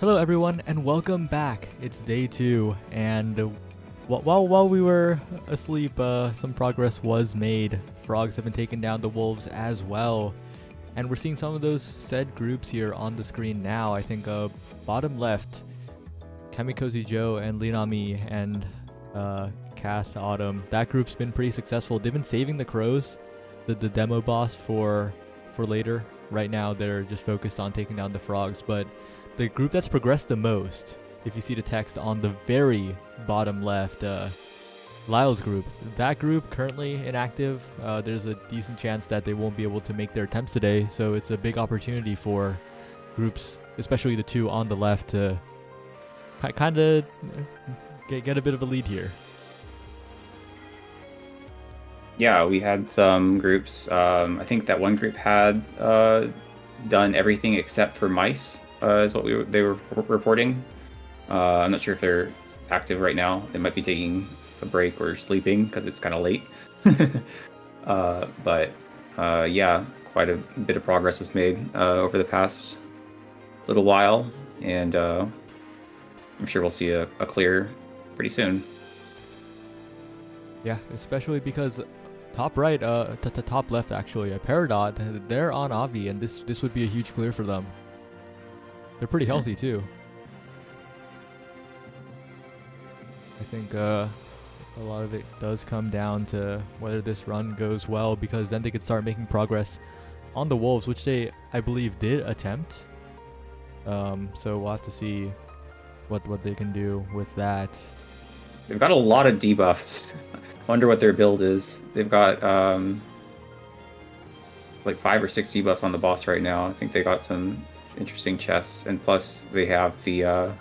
Hello, everyone, and welcome back. It's day two, and while we were asleep, some progress was made. Frogs have been taking down the wolves as well, and we're seeing some of those said groups here on the screen now. I think bottom left, Kamikoze Joe and Linami and Kath Autumn. That group's been pretty successful. They've been saving the crows, the demo boss for later. Right now, they're just focused on taking down the frogs, but the group that's progressed the most, if you see the text on the very bottom left, Lyle's group, that group currently inactive. There's a decent chance that they won't be able to make their attempts today, so it's a big opportunity for groups, especially the two on the left, to kind of get a bit of a lead here. Yeah, we had some groups. I think that one group had done everything except for mice, is what they were reporting. I'm not sure if they're active right now. They might be taking a break or sleeping because it's kind of late. But yeah, quite a bit of progress was made over the past little while, and I'm sure we'll see a clear pretty soon. Yeah, especially because top right, to top left actually, Peridot, they're on Avi, and this would be a huge clear for them. They're pretty healthy too. I think a lot of it does come down to whether this run goes well, because then they could start making progress on the wolves, which they, I believe, did attempt. So we'll have to see what they can do with that. They've got a lot of debuffs. Wonder what their build is. They've got like 5 or 6 debuffs on the boss right now. I think they got some interesting chests, and plus they have the I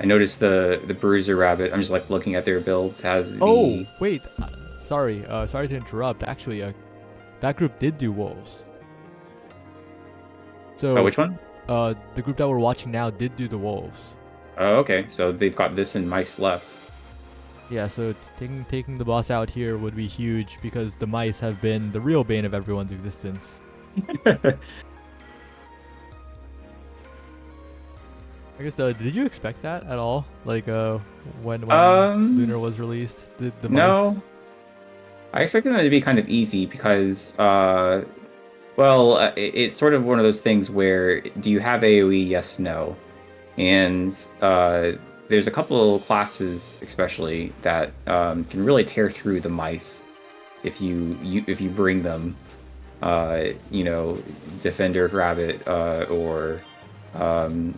noticed the Bruiser Rabbit. I'm just like looking at their builds. Has the Oh wait, sorry to interrupt. Actually, that group did do wolves. So which one? The group that we're watching now did do the wolves. Oh, okay. So they've got this and mice left. Yeah, so taking the boss out here would be huge, because the mice have been the real bane of everyone's existence. I guess, did you expect that at all? Like, when Lunar was released, the mice? No, I expected them to be kind of easy because, it's sort of one of those things where, do you have AoE? Yes, no. And there's a couple of classes, especially, that can really tear through the mice if you bring them. Defender Rabbit, or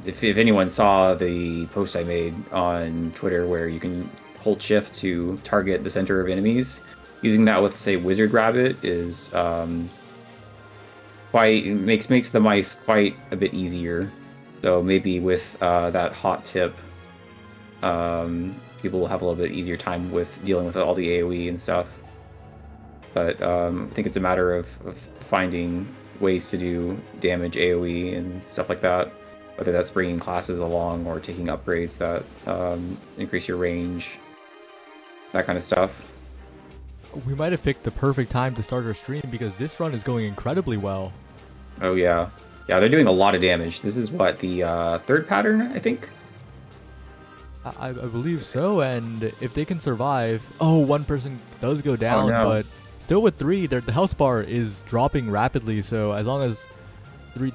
if anyone saw the post I made on Twitter where you can hold shift to target the center of enemies, using that with, say, Wizard Rabbit is makes the mice quite a bit easier. So maybe with that hot tip, people will have a little bit easier time with dealing with all the AoE and stuff. But I think it's a matter of finding ways to do damage AoE and stuff like that, whether that's bringing classes along or taking upgrades that increase your range, that kind of stuff. We might have picked the perfect time to start our stream, because this run is going incredibly well. Oh yeah. Yeah, they're doing a lot of damage. This is what, the third pattern, I think? I believe so, and if they can survive... Oh, one person does go down, no. but still with 3, the health bar is dropping rapidly, so as long as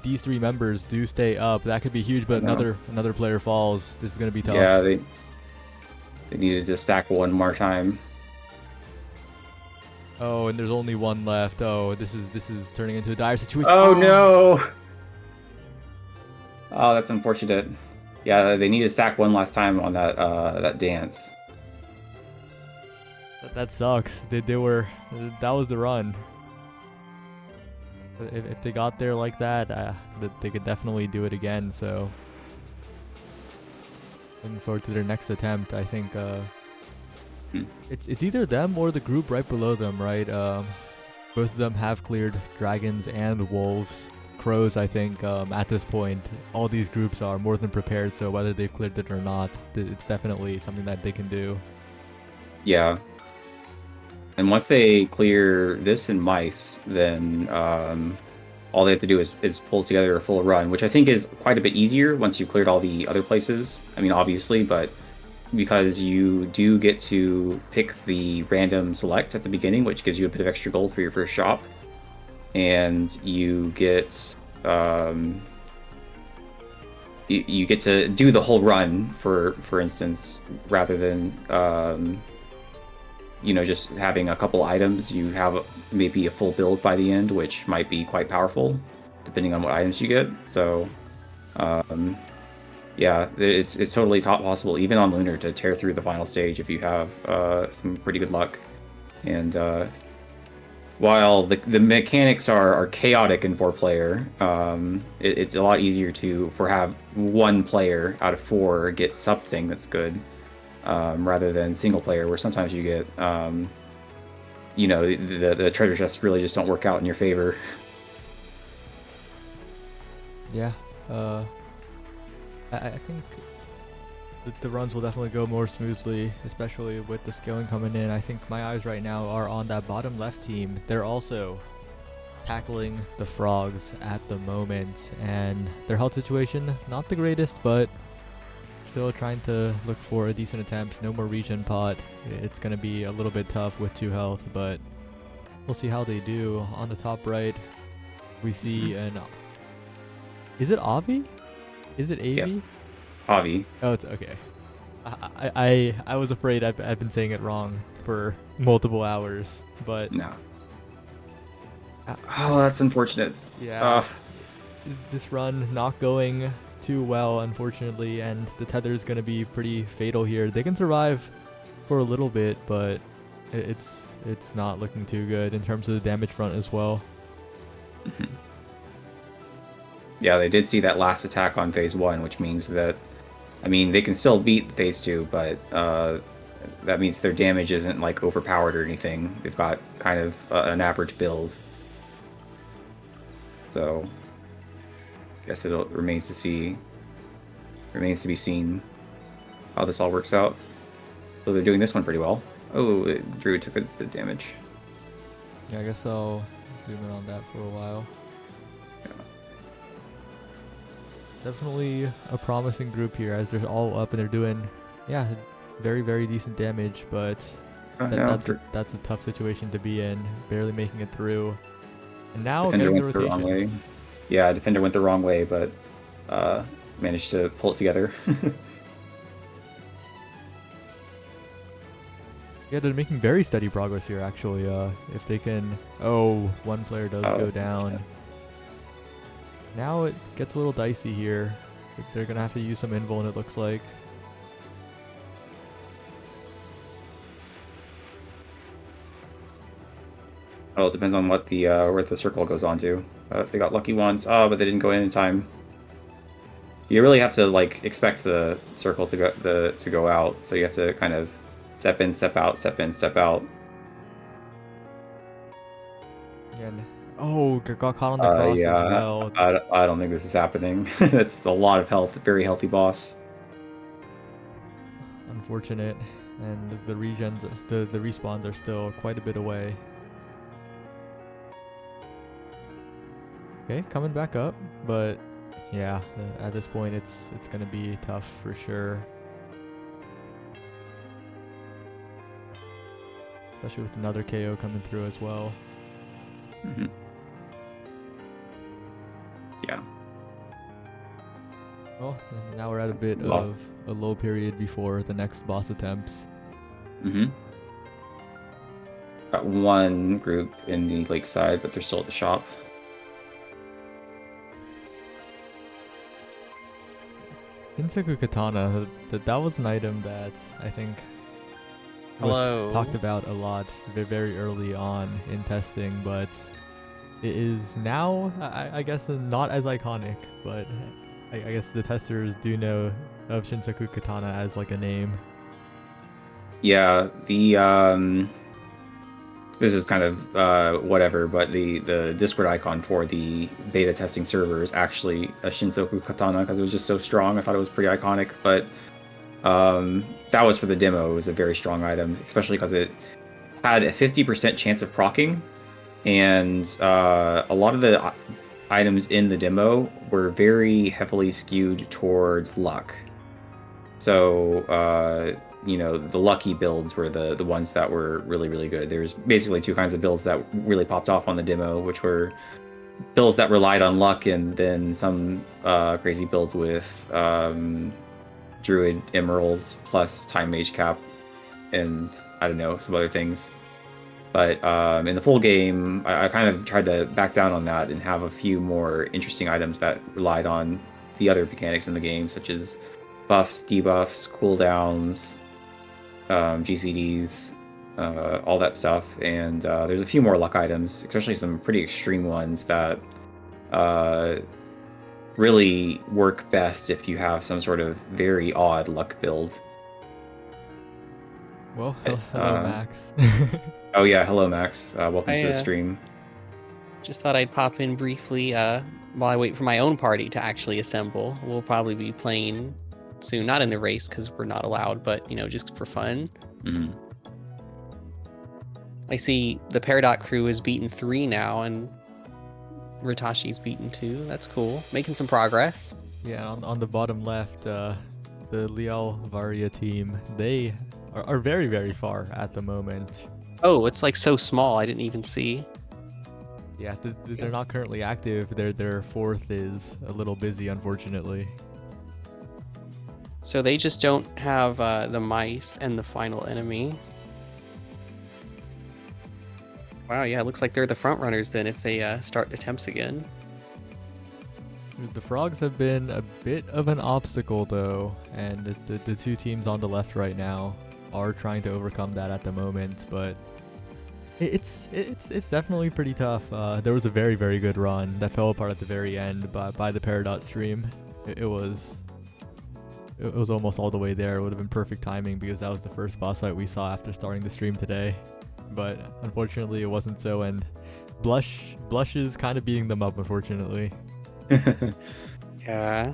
these 3 members do stay up, that could be huge, but another player falls. This is going to be tough. Yeah, they needed to stack one more time. Oh, and there's only one left. Oh, this is turning into a dire situation. Oh no! Oh, that's unfortunate. Yeah, they need to stack one last time on that dance. That sucks. They were, that was the run. If they got there like that, they could definitely do it again. So looking forward to their next attempt. I think it's either them or the group right below them, right? Both of them have cleared dragons and wolves. Crows, I think, at this point, all these groups are more than prepared, so whether they've cleared it or not, it's definitely something that they can do. Yeah. And once they clear this and mice, then all they have to do is pull together a full run, which I think is quite a bit easier once you've cleared all the other places. I mean, obviously, but because you do get to pick the random select at the beginning, which gives you a bit of extra gold for your first shop, and you get you get to do the whole run for instance, rather than just having a couple items. You have maybe a full build by the end, which might be quite powerful depending on what items you get. So yeah, it's totally possible even on Lunar to tear through the final stage if you have some pretty good luck. And while the mechanics are chaotic in 4-player, it's a lot easier for have one player out of 4 get something that's good, rather than single player where sometimes you get the treasure chests really just don't work out in your favor. Yeah, I think the runs will definitely go more smoothly, especially with the scaling coming in. I think my eyes right now are on that bottom left team. They're also tackling the frogs at the moment, and their health situation not the greatest, but still trying to look for a decent attempt. No more regen pot. It's going to be a little bit tough with 2 health, but we'll see how they do. On the top right, we see an... Is it Avi? Is it Avi? Yes. Avi. Oh, it's okay. I was afraid I've been saying it wrong for multiple hours, but... No. Oh, that's unfortunate. Yeah. This run not going too well, unfortunately, and the tether is going to be pretty fatal here. They can survive for a little bit, but it's not looking too good in terms of the damage front as well. Mm-hmm. Yeah, they did see that last attack on phase 1, which means that, I mean, they can still beat phase 2, but that means their damage isn't like overpowered or anything. They've got kind of an average build. So I guess it remains to be seen how this all works out. So they're doing this one pretty well. Oh, Druid took a bit of damage. Yeah, I guess I'll zoom in on that for a while. Yeah. Definitely a promising group here, as they're all up and they're doing, yeah, very, very decent damage, but that's a tough situation to be in, barely making it through. And now Defender getting the went the rotation. wrong way. Yeah, Defender went the wrong way, but managed to pull it together. Yeah, they're making very steady progress here, actually. If they can... Oh, one player does go down. Yeah. Now it gets a little dicey here. They're going to have to use some invuln, it looks like. Well, it depends on what the where the circle goes on to. They got lucky once. Oh, but they didn't go in time. You really have to like expect the circle to go out. So you have to kind of step in, step out, step in, step out. And oh, got caught on the cross as well. I don't think this is happening. That's a lot of health. Very healthy boss. Unfortunate, and the regens, the respawns are still quite a bit away. Okay, coming back up, but yeah, at this point it's gonna be tough for sure. Especially with another KO coming through as well. Mm-hmm. Yeah. Well, now we're at a bit of a low period before the next boss attempts. Mm-hmm. Got one group in the lakeside, but they're still at the shop. Shinsaku Katana, that was an item that I think was talked about a lot very early on in testing, but it is now, I guess, not as iconic, but I guess the testers do know of Shinsaku Katana as like a name. Yeah, the this is kind of whatever, but the Discord icon for the beta testing server is actually a Shinsaku Katana because it was just so strong. I thought it was pretty iconic, but that was for the demo. It was a very strong item, especially because it had a 50% chance of proccing, and a lot of the items in the demo were very heavily skewed towards luck. So, the lucky builds were the ones that were really, really good. There's basically two kinds of builds that really popped off on the demo, which were builds that relied on luck, and then some crazy builds with Druid Emeralds plus Time Mage Cap, and I don't know, some other things. But in the full game, I kind of tried to back down on that and have a few more interesting items that relied on the other mechanics in the game, such as buffs, debuffs, cooldowns, GCDs, all that stuff. And there's a few more luck items, especially some pretty extreme ones that really work best if you have some sort of very odd luck build. Well, hello, Max. Oh yeah, hello Max. Welcome to the stream. Just thought I'd pop in briefly while I wait for my own party to actually assemble. We'll probably be playing soon, not in the race because we're not allowed, but just for fun. Mm-hmm. I see the Peridot crew is beaten 3 now, and Ritashi's beaten 2. That's cool. Making some progress. Yeah, on the bottom left, the Leal Varia team, they are very, very far at the moment. Oh, it's like so small, I didn't even see. Yeah, they're not currently active. Their fourth is a little busy, unfortunately. So they just don't have the mice and the final enemy. Wow, yeah, it looks like they're the front runners then if they start attempts again. The frogs have been a bit of an obstacle though, and the two teams on the left right now are trying to overcome that at the moment, but it's definitely pretty tough. There was a very, very good run that fell apart at the very end by the Peridot stream. It was almost all the way there. It would have been perfect timing because that was the first boss fight we saw after starting the stream today. But unfortunately it wasn't so, and Blush is kind of beating them up, unfortunately. Yeah.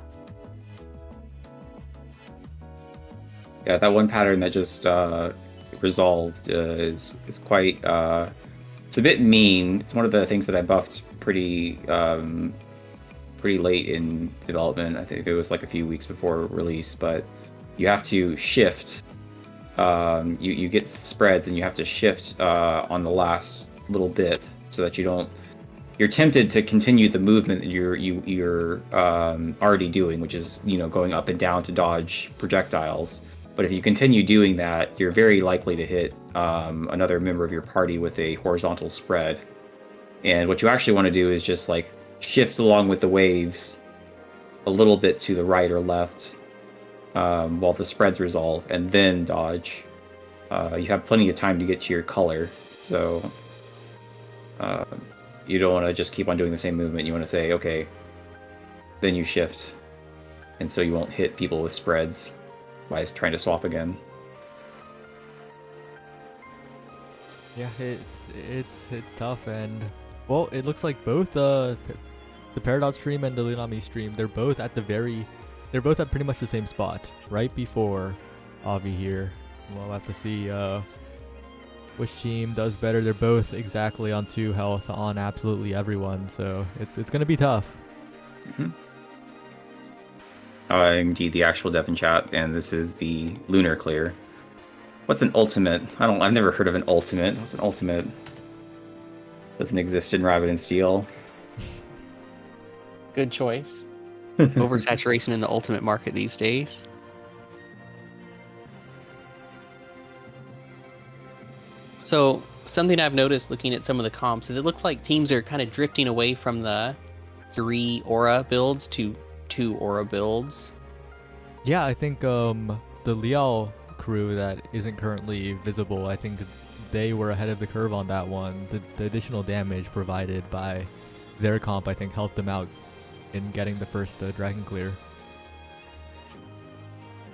Yeah, that one pattern that just resolved is quite it's a bit mean. It's one of the things that I buffed pretty late in development. I think it was like a few weeks before release, but you have to shift. You get spreads and you have to shift on the last little bit so that you're tempted to continue the movement that you're already doing, which is going up and down to dodge projectiles. But if you continue doing that, you're very likely to hit another member of your party with a horizontal spread. And what you actually want to do is just like shift along with the waves a little bit to the right or left while the spreads resolve, and then dodge. You have plenty of time to get to your color, so you don't want to just keep on doing the same movement. You want to say, okay, then you shift, and so you won't hit people with spreads by trying to swap again. Yeah, it's tough, and well, it looks like both the Peridot stream and the Linami stream, they're both at pretty much the same spot, right before Avi here. We'll have to see which team does better. They're both exactly on 2 health on absolutely everyone, so it's gonna be tough. Mm-hmm. Indeed, the actual dev in chat, and this is the lunar clear. What's an ultimate? I've never heard of an ultimate. What's an ultimate? Doesn't exist in Rabbit and Steel. Good choice. Oversaturation in the ultimate market these days. So something I've noticed looking at some of the comps is it looks like teams are kind of drifting away from the 3 aura builds to 2 aura builds. Yeah, I think the Leal crew that isn't currently visible, I think they were ahead of the curve on that one. The additional damage provided by their comp, I think, helped them out in getting the first dragon clear.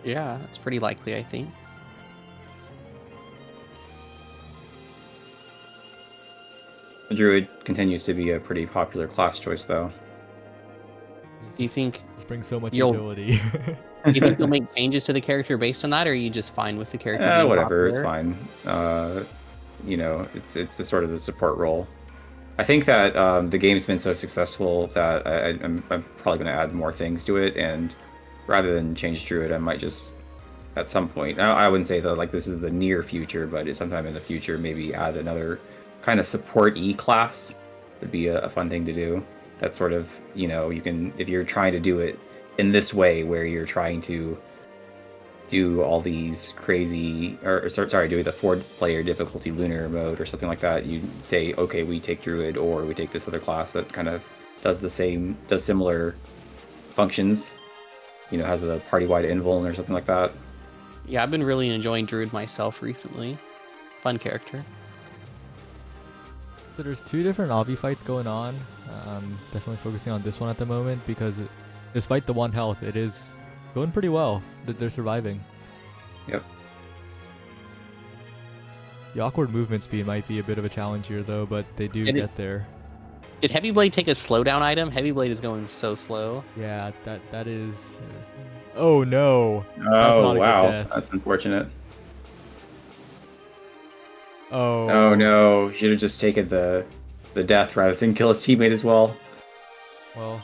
Yeah, that's pretty likely, I think. The Druid continues to be a pretty popular class choice, though. Do you think this brings so much utility? Do you think you'll make changes to the character based on that, or are you just fine with the character being whatever, popular? it's fine. It's the sort of the support role. I think that the game's been so successful that I'm probably going to add more things to it, and rather than change Druid, I might just at some point. I wouldn't say that like this is the near future, but it's sometime in the future maybe add another kind of support E class would be a fun thing to do. That sort of, you can, if you're trying to do it in this way where you're trying to do all these crazy, or sorry, do the 4-player difficulty lunar mode or something like that, you say, okay, we take Druid or we take this other class that kind of does similar functions, has a party-wide invuln or something like that. Yeah, I've been really enjoying Druid myself recently. Fun character. So there's 2 different Avi fights going on. Definitely focusing on this one at the moment because despite the 1 health, it is going pretty well. That they're surviving. Yep. The awkward movement speed might be a bit of a challenge here though, but they do get there. Did Heavy Blade take a slowdown item? Heavy Blade is going so slow. Yeah, that is. Oh no! Oh wow, that's unfortunate. Oh no, he should have just taken the death rather than kill his teammate as well. Well,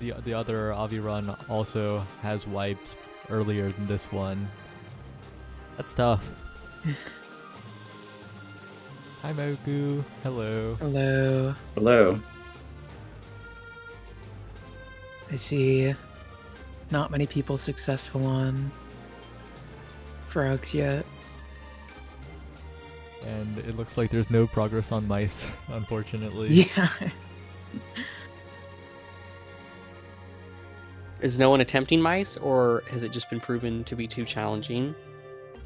the other Avi run also has wiped earlier than this one. That's tough. Hi Moku. Hello. Hello. Hello. I see not many people successful on frogs yet. And it looks like there's no progress on mice, unfortunately. Yeah. Is no one attempting mice, or has it just been proven to be too challenging?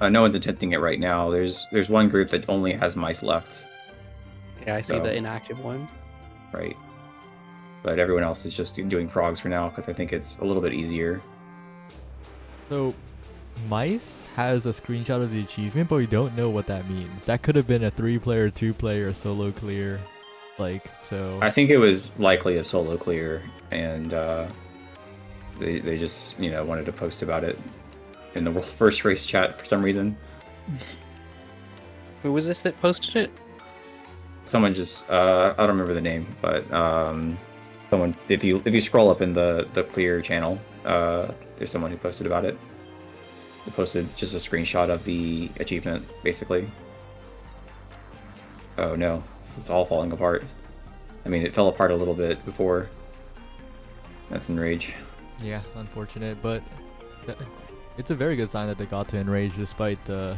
No one's attempting it right now. There's one group that only has mice left. Yeah, I see the inactive one. Right. But everyone else is just doing frogs for now because I think it's a little bit easier. So, mice has a screenshot of the achievement, but we don't know what that means. That could have been a 3-player, 2-player solo clear, so. I think it was likely a solo clear, and they just wanted to post about it in the first race chat for some reason. Who was this that posted it? Someone just I don't remember the name, but someone, if you scroll up in the clear channel, there's someone who posted about it. They posted just a screenshot of the achievement, basically. Oh no, this is all falling apart. I mean, it fell apart a little bit before. That's Enrage. Yeah, unfortunate, but it's a very good sign that they got to Enrage despite the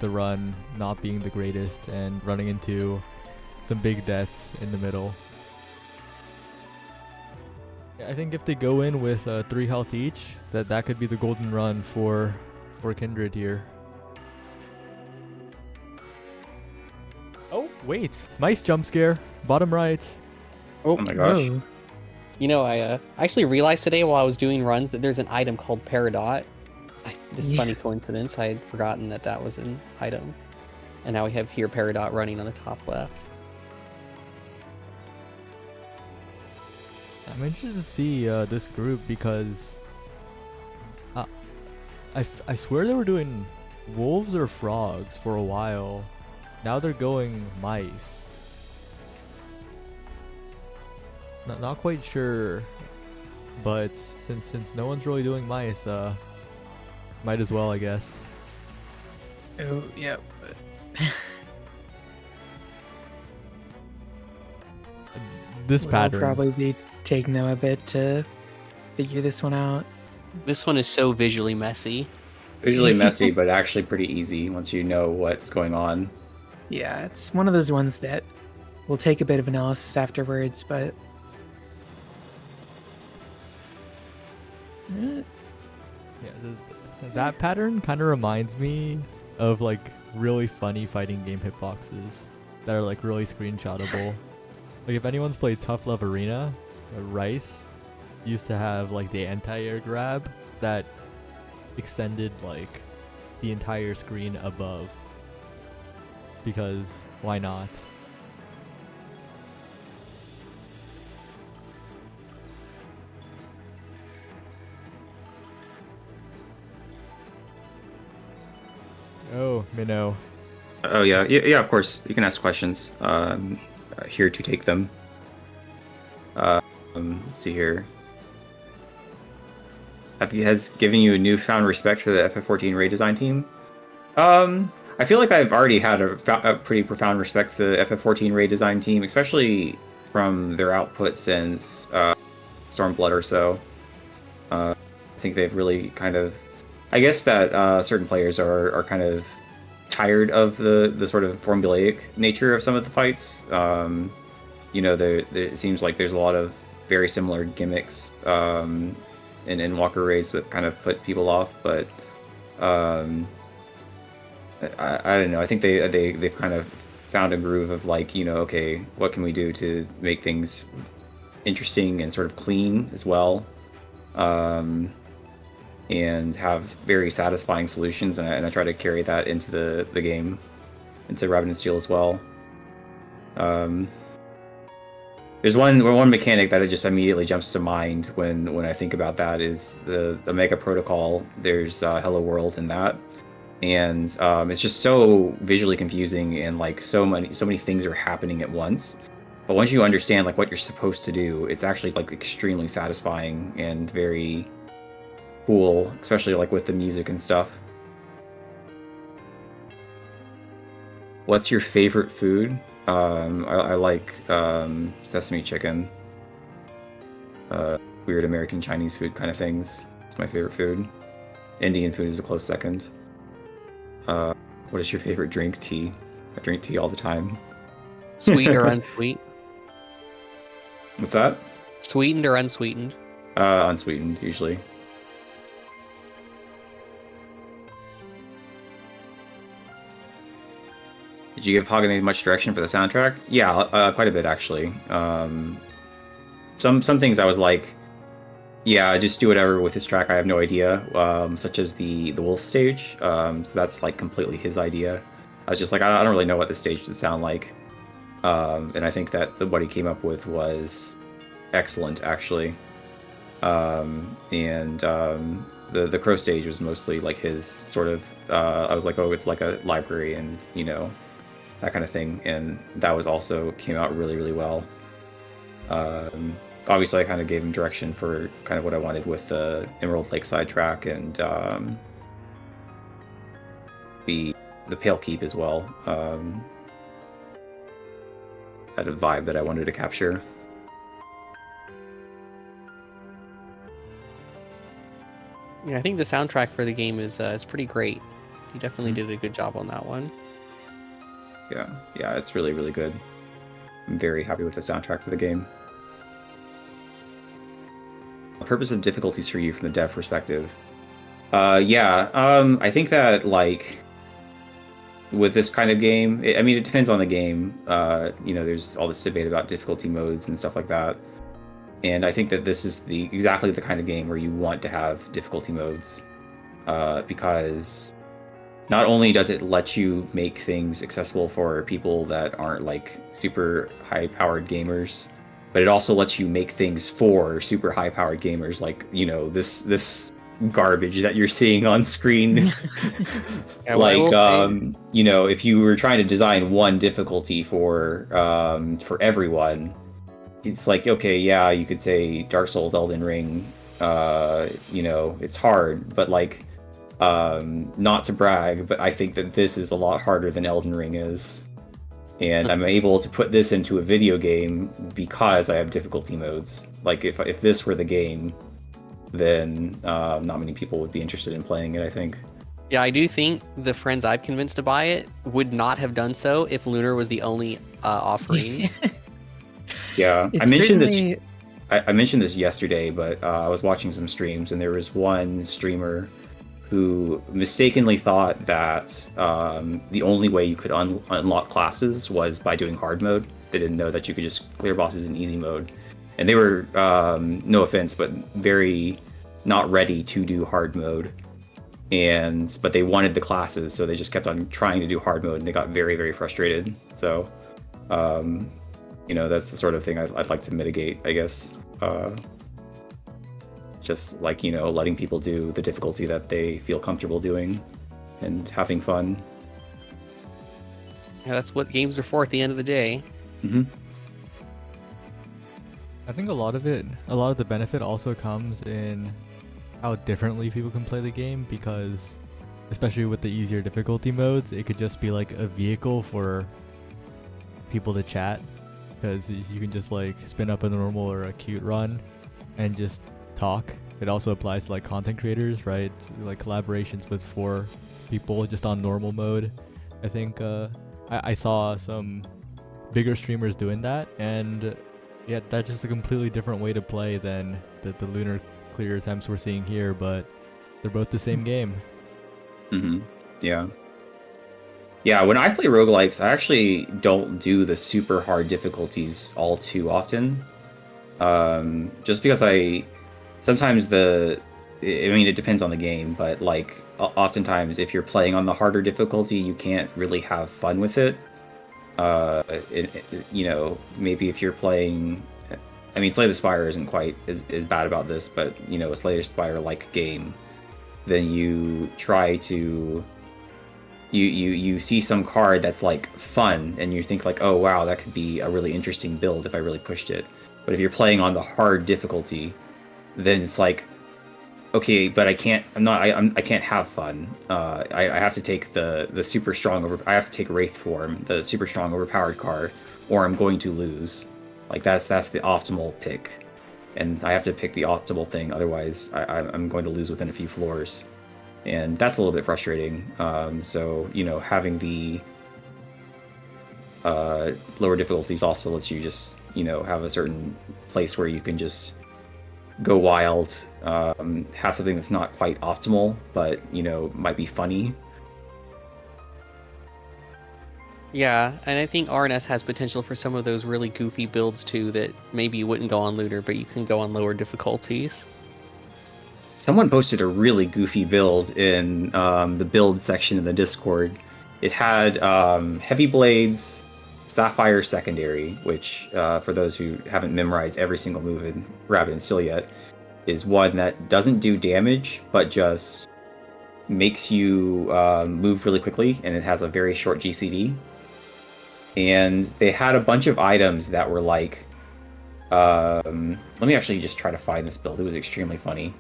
run not being the greatest and running into some big deaths in the middle. I think if they go in with 3 health each, that could be the golden run for Kindred here. Oh wait, mice jump scare, bottom right. Oh my gosh. Oh. You know, I actually realized today while I was doing runs that there's an item called Peridot. Just funny coincidence. I had forgotten that was an item. And now we have here Peridot running on the top left. I'm interested to see this group because I swear they were doing wolves or frogs for a while. Now they're going mice. Not quite sure, but since no one's really doing mice, might as well, I guess. Oh, yeah. This Will pattern. probably be taking them a bit to figure this one out. This one is so visually messy. Visually messy, but actually pretty easy once you know what's going on. Yeah, it's one of those ones that will take a bit of analysis afterwards, but Yeah, that pattern kind of reminds me of like really funny fighting game hitboxes that are like really screenshotable. Like if anyone's played Tough Love Arena, Rice used to have like the anti-air grab that extended like the entire screen above. Because why not? Oh, Minnow. Oh yeah, of course you can ask questions. here to take them. Let's see here. Has given you a newfound respect for the FF14 raid design team? I feel like I've already had a pretty profound respect for the FF14 raid design team, especially from their output since Stormblood or so. I think they've really kind of... I guess that certain players are kind of tired of the sort of formulaic nature of some of the fights. You know, it seems like there's a lot of very similar gimmicks in Walker raids that kind of put people off, but I don't know. I think they've kind of found a groove of like, you know, okay, what can we do to make things interesting and sort of clean as well, and have very satisfying solutions. And I try to carry that into the game, into Raven and Steel as well. There's one mechanic that it just immediately jumps to mind when I think about that is the Omega Protocol. There's Hello World in that. And it's just so visually confusing, and like so many things are happening at once. But once you understand like what you're supposed to do, it's actually like extremely satisfying and very cool, especially like with the music and stuff. What's your favorite food? I like sesame chicken. Weird American Chinese food kind of things. It's my favorite food. Indian food is a close second. What is your favorite drink? Tea. I drink tea all the time. Sweet or unsweet? What's that? Sweetened or unsweetened? Unsweetened, usually. Did you give Hogane much direction for the soundtrack? Yeah, quite a bit actually. Some things I was like, yeah, just do whatever with this track. I have no idea. Such as the wolf stage. So that's like completely his idea. I was just like, I don't really know what this stage should sound like. And I think that what he came up with was excellent, actually. The crow stage was mostly like his sort of. I was like, oh, it's like a library, and you know, that kind of thing. And that was also came out really, really well. Obviously, I kind of gave him direction for kind of what I wanted with the Emerald Lakeside track and the Pale Keep as well. Had a vibe that I wanted to capture. Yeah, I think the soundtrack for the game is pretty great. He definitely did a good job on that one. Yeah, it's really, really good. I'm very happy with the soundtrack for the game. The purpose of difficulties for you from the dev perspective. I think that like with this kind of game, I mean, it depends on the game. You know, there's all this debate about difficulty modes and stuff like that. And I think that this is exactly the kind of game where you want to have difficulty modes, because not only does it let you make things accessible for people that aren't like super high-powered gamers, but it also lets you make things for super high-powered gamers, like, you know, this garbage that you're seeing on screen. Yeah, like, you know, if you were trying to design one difficulty for everyone, it's like, okay, yeah, you could say Dark Souls, Elden Ring, you know, it's hard, but like, not to brag, but I think that this is a lot harder than Elden Ring is. And I'm able to put this into a video game because I have difficulty modes. Like, if this were the game, then not many people would be interested in playing it, I think. Yeah, I do think the friends I've convinced to buy it would not have done so if Lunar was the only offering. Yeah, It's I mentioned certainly- this. I mentioned this yesterday, but I was watching some streams, and there was one streamer who mistakenly thought that the only way you could unlock classes was by doing hard mode. They didn't know that you could just clear bosses in easy mode. And they were, no offense, but very not ready to do hard mode. But they wanted the classes, so they just kept on trying to do hard mode, and they got very, very frustrated. So, you know, that's the sort of thing I'd like to mitigate, I guess. Just like, you know, letting people do the difficulty that they feel comfortable doing and having fun. Yeah, that's what games are for at the end of the day. Mm-hmm. I think a lot of the benefit also comes in how differently people can play the game, because especially with the easier difficulty modes, it could just be like a vehicle for people to chat, because you can just like spin up a normal or a cute run and just talk. It also applies to like content creators, right? Like collaborations with 4 people just on normal mode. I think I saw some bigger streamers doing that, and yeah, that's just a completely different way to play than the lunar clear attempts we're seeing here, but they're both the same game. Mm-hmm. Yeah. Yeah, when I play roguelikes, I actually don't do the super hard difficulties all too often. Just because sometimes I mean, it depends on the game, but like oftentimes if you're playing on the harder difficulty, you can't really have fun with it. You know, maybe if you're playing, I mean, Slay the Spire isn't quite as bad about this, but you know, a Slay the Spire like game, then you try to you see some card that's like fun, and you think like, oh wow, that could be a really interesting build if I really pushed it. But if you're playing on the hard difficulty, then it's like, okay, but I can't have fun. I have to take the super strong I have to take Wraith Form, the super strong overpowered card, or I'm going to lose. Like that's the optimal pick, and I have to pick the optimal thing. Otherwise, I'm going to lose within a few floors, and that's a little bit frustrating. So you know, having the lower difficulties also lets you just, you know, have a certain place where you can just go wild, have something that's not quite optimal, but you know, might be funny. Yeah, and I think RNS has potential for some of those really goofy builds too that maybe you wouldn't go on Lunar, but you can go on lower difficulties. Someone posted a really goofy build in the build section in the Discord. It had Heavy Blades, Sapphire Secondary, which for those who haven't memorized every single move in Rabid and Steel yet, is one that doesn't do damage, but just makes you move really quickly, and it has a very short GCD. And they had a bunch of items that were like, let me actually just try to find this build. It was extremely funny.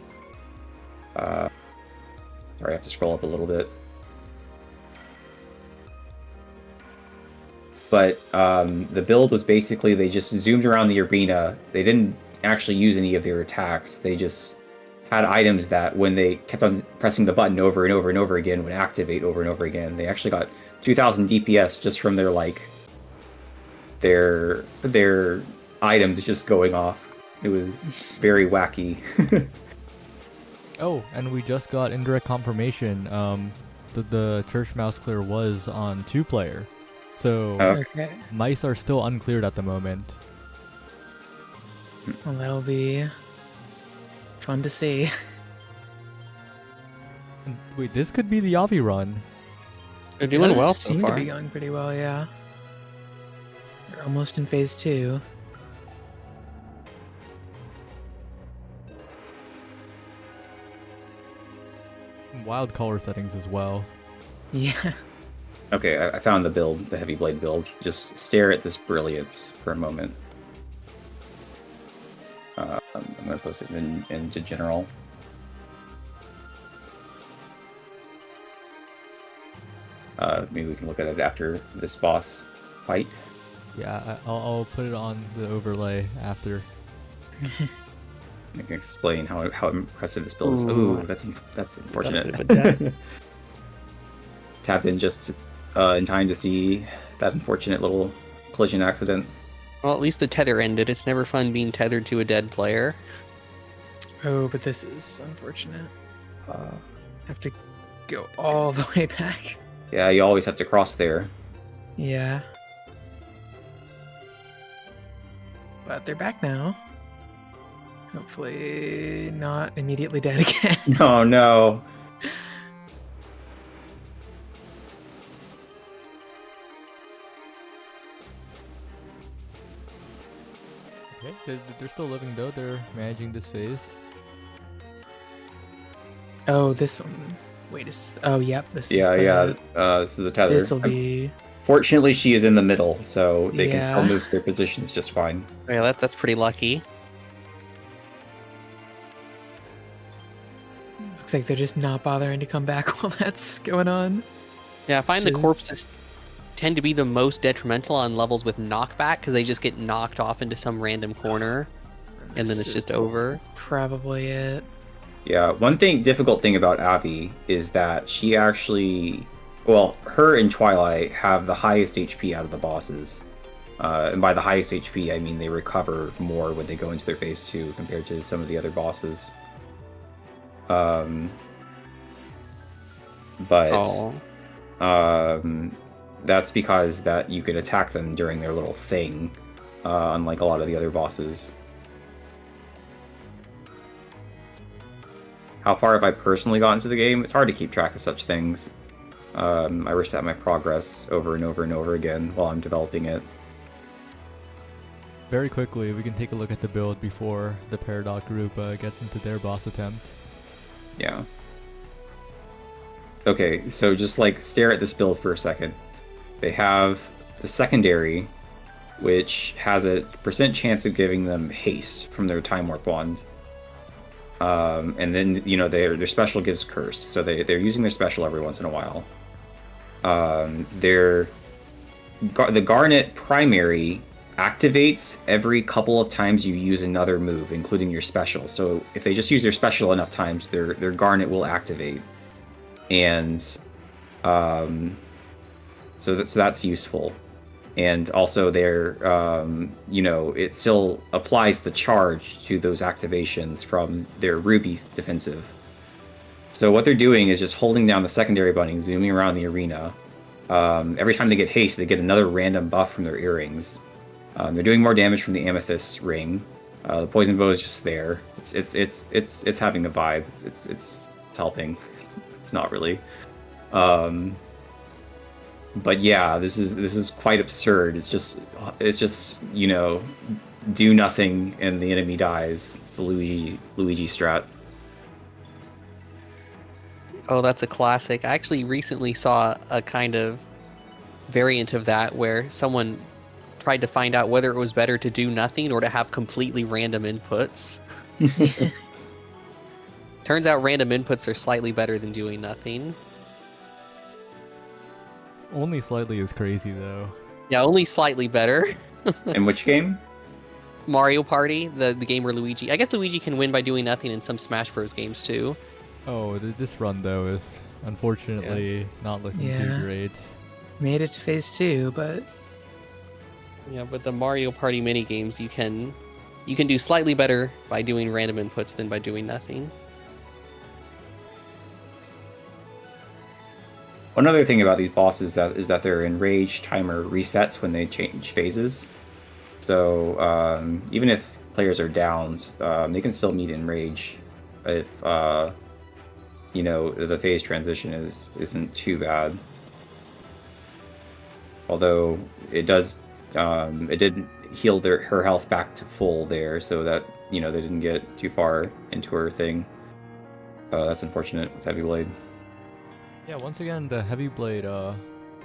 Sorry, I have to scroll up a little bit. But the build was basically, they just zoomed around the arena. They didn't actually use any of their attacks. They just had items that when they kept on pressing the button over and over and over again would activate over and over again. They actually got 2000 DPS just from their like their items just going off. It was very wacky. Oh, and we just got indirect confirmation. The Church Mouse clear was on 2-player, so Okay. mice are still uncleared at the moment. Well, that'll be fun to see. And wait, this could be the Yavi run. They're doing Does well so seem far. to be going pretty well, yeah. They're almost in phase 2. Wild color settings as well. Yeah. Okay, I found the build, the Heavy Blade build. Just stare at this brilliance for a moment. I'm going to post it into general. Maybe we can look at it after this boss fight. Yeah, I'll put it on the overlay after. I can explain how impressive this build is. Ooh. Ooh, that's unfortunate. Got a bit of a Tapped in just in time to see that unfortunate little collision accident. Well, at least the tether ended. It's never fun being tethered to a dead player. Oh, but this is unfortunate. Uh, Have to go all the way back. yeah, you always have to cross there. Yeah. But they're back now. Hopefully not immediately dead again. No, no. Okay, they're still living though. They're managing this phase. Oh, this one. Wait, oh, yep. This Yeah, is yeah. This is the tether. This will be. Fortunately, she is in the middle, so they can still Yeah. move to their positions just fine. Yeah, that's pretty lucky. Looks like they're just not bothering to come back while that's going on. Yeah, I find the Which is- corpses tend to be the most detrimental on levels with knockback because they just get knocked off into some random corner and then This it's just is over. Probably it. Yeah, difficult thing about Abby is that she actually, well, her and Twilight have the highest HP out of the bosses. And by the highest HP, I mean they recover more when they go into their phase 2 compared to some of the other bosses. But Oh. that's because that you can attack them during their little thing, unlike a lot of the other bosses. How far have I personally gotten into the game? It's hard to keep track of such things. I reset my progress over and over and over again while I'm developing it. Very quickly, we can take a look at the build before the Peridot group gets into their boss attempt. Yeah. Okay, so just like stare at this build for a second. They have the secondary, which has a % chance of giving them haste from their Time Warp Wand. And then, you know, their special gives curse, so they're using their special every once in a while. The Garnet primary activates every couple of times you use another move, including your special. So if they just use their special enough times, their Garnet will activate. And so that's useful. And also their you know, it still applies the charge to those activations from their Ruby defensive. So what they're doing is just holding down the secondary button, zooming around the arena. Every time they get haste, they get another random buff from their earrings. They're doing more damage from the amethyst ring. The poison bow is just there. It's having a vibe. It's helping. It's not really. But yeah, this is quite absurd. It's just you know, do nothing and the enemy dies. It's the Luigi strat. Oh, that's a classic. I actually recently saw a kind of variant of that where someone tried to find out whether it was better to do nothing or to have completely random inputs. Turns out random inputs are slightly better than doing nothing. Only slightly is crazy though. Yeah, only slightly better. In which game? Mario Party, the game where Luigi... I guess Luigi can win by doing nothing in some Smash Bros. Games too. Oh, this run though is unfortunately not looking too Yeah. great. Made it to phase 2, but Yeah, but the Mario Party mini games you can do slightly better by doing random inputs than by doing nothing. One other thing about these bosses is that their enrage timer resets when they change phases. So even if players are downs, they can still meet enrage if you know, the phase transition isn't too bad. Although it did heal her health back to full there, so that, you know, they didn't get too far into her thing. That's unfortunate with Heavy Blade. Yeah, once again, the Heavy Blade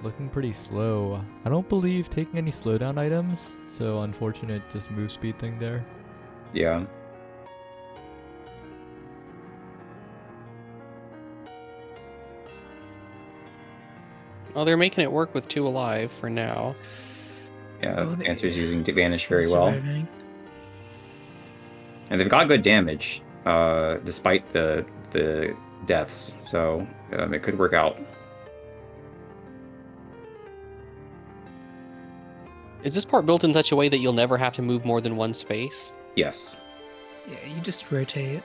looking pretty slow. I don't believe taking any slowdown items, so unfortunate just move speed thing there. Yeah. Oh, they're making it work with 2 alive for now. Yeah, Oh, they- Dancer's using Vanish very still well. surviving. And they've got good damage, despite the deaths, so it could work out. Is this part built in such a way that you'll never have to move more than one space? Yes. Yeah, you just rotate.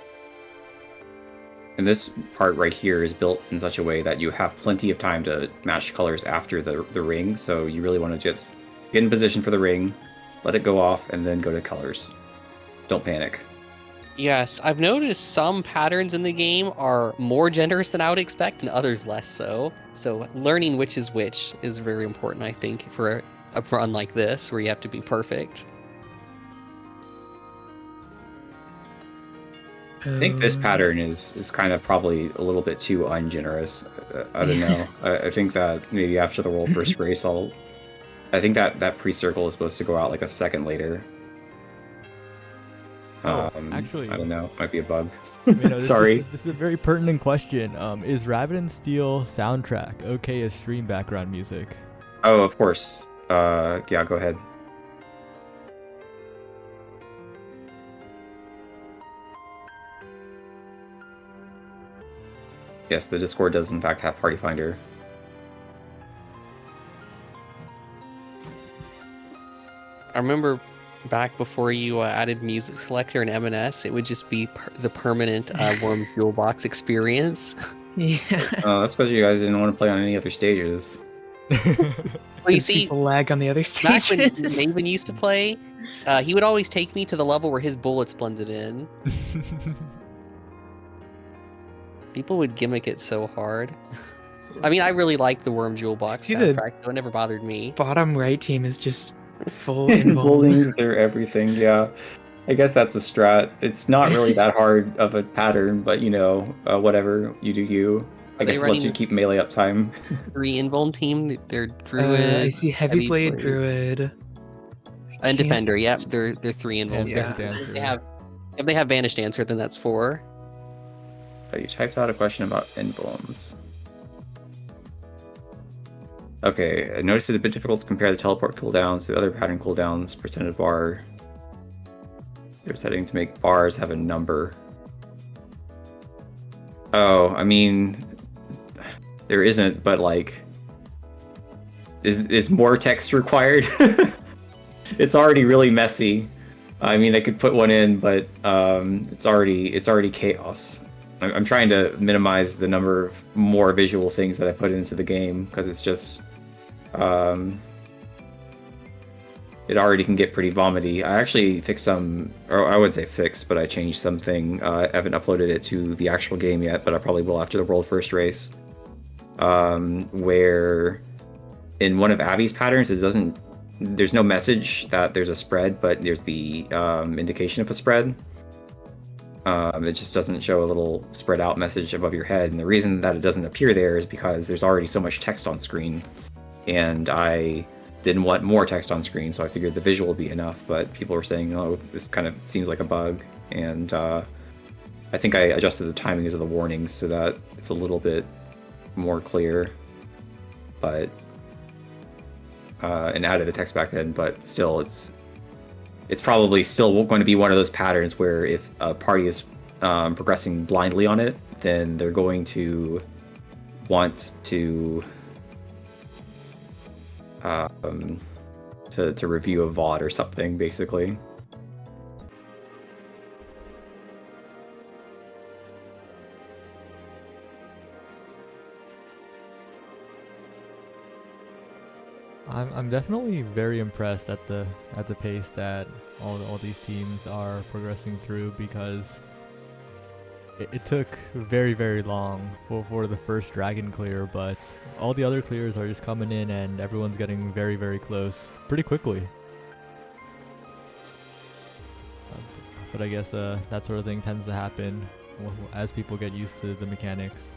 And this part right here is built in such a way that you have plenty of time to match colors after the ring, so you really want to just get in position for the ring, let it go off, and then go to colors. Don't panic. Yes, I've noticed some patterns in the game are more generous than I would expect, and others less so. So learning which is very important, I think, for a run like this, where you have to be perfect. I think this pattern is kind of probably a little bit too ungenerous. I don't know. I think that maybe after the world first race, I think that pre-circle is supposed to go out like a second later. Oh, actually, I don't know. Might be a bug. Sorry. This is a very pertinent question. Is Rabbit and Steel soundtrack okay as stream background music? Oh, of course. Yeah, go ahead. Yes, the Discord does in fact have Party Finder. I remember back before you added Music Selector and M&S, it would just be the permanent Worm Fuel Box experience. Yeah. That's because you guys didn't want to play on any other stages. Well, you Because see, people lag on the other back stages. when Maven used to play, he would always take me to the level where his bullets blended in. People would gimmick it so hard. I mean, I really liked the Worm Jewel Box See the- soundtrack, so it never bothered me. Bottom right team is just full involved. Involving through everything, yeah. I guess that's a strat. It's not really that hard of a pattern, but whatever, you do you. I Are they guess unless running you keep melee uptime. 3 Invuln team, they're Druid. I see Heavy Blade Druid. I And can't- Defender, yep, they're 3 Invuln. And Yeah. Dancer. If they have Vanished Dancer, then that's 4. Oh, you typed out a question about emblems. Okay, I noticed it's a bit difficult to compare the teleport cooldowns to other pattern cooldowns percentage bar. They're setting to make bars have a number. Oh, I mean, there isn't, but like, is more text required? It's already really messy. I mean, I could put one in, but it's already chaos. I'm trying to minimize the number of more visual things that I put into the game because it's just it already can get pretty vomity. I actually fixed some, or I wouldn't say fix, but I changed something. I haven't uploaded it to the actual game yet, but I probably will after the world first race. Where in one of Abby's patterns, there's no message that there's a spread, but there's the indication of a spread. It just doesn't show a little spread out message above your head. And the reason that it doesn't appear there is because there's already so much text on screen. And I didn't want more text on screen, so I figured the visual would be enough. But people were saying, oh, this kind of seems like a bug. And I think I adjusted the timings of the warnings so that it's a little bit more clear. But and added the text back then, but still it's probably still going to be one of those patterns where if a party is progressing blindly on it, then they're going to want to review a VOD or something, basically. I'm definitely very impressed at the pace that all these teams are progressing through, because it took very, very long for the first dragon clear, but all the other clears are just coming in and everyone's getting very, very close pretty quickly. But I guess that sort of thing tends to happen as people get used to the mechanics.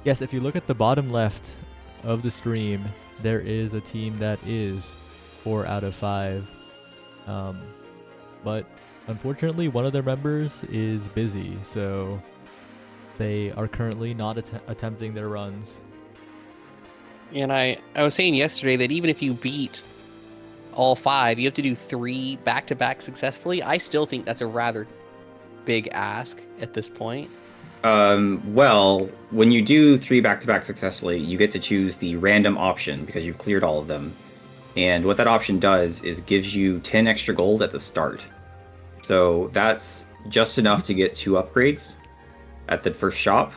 Yes, if you look at the bottom left of the stream, there is a team that is 4 out of 5. But unfortunately, one of their members is busy, so they are currently not attempting their runs. And I was saying yesterday that even if you beat all 5, you have to do 3 back-to-back successfully. I still think that's a rather big ask at this point. Well, when you do 3 back-to-back successfully, you get to choose the random option because you've cleared all of them. And what that option does is gives you 10 extra gold at the start. So that's just enough to get 2 upgrades at the first shop.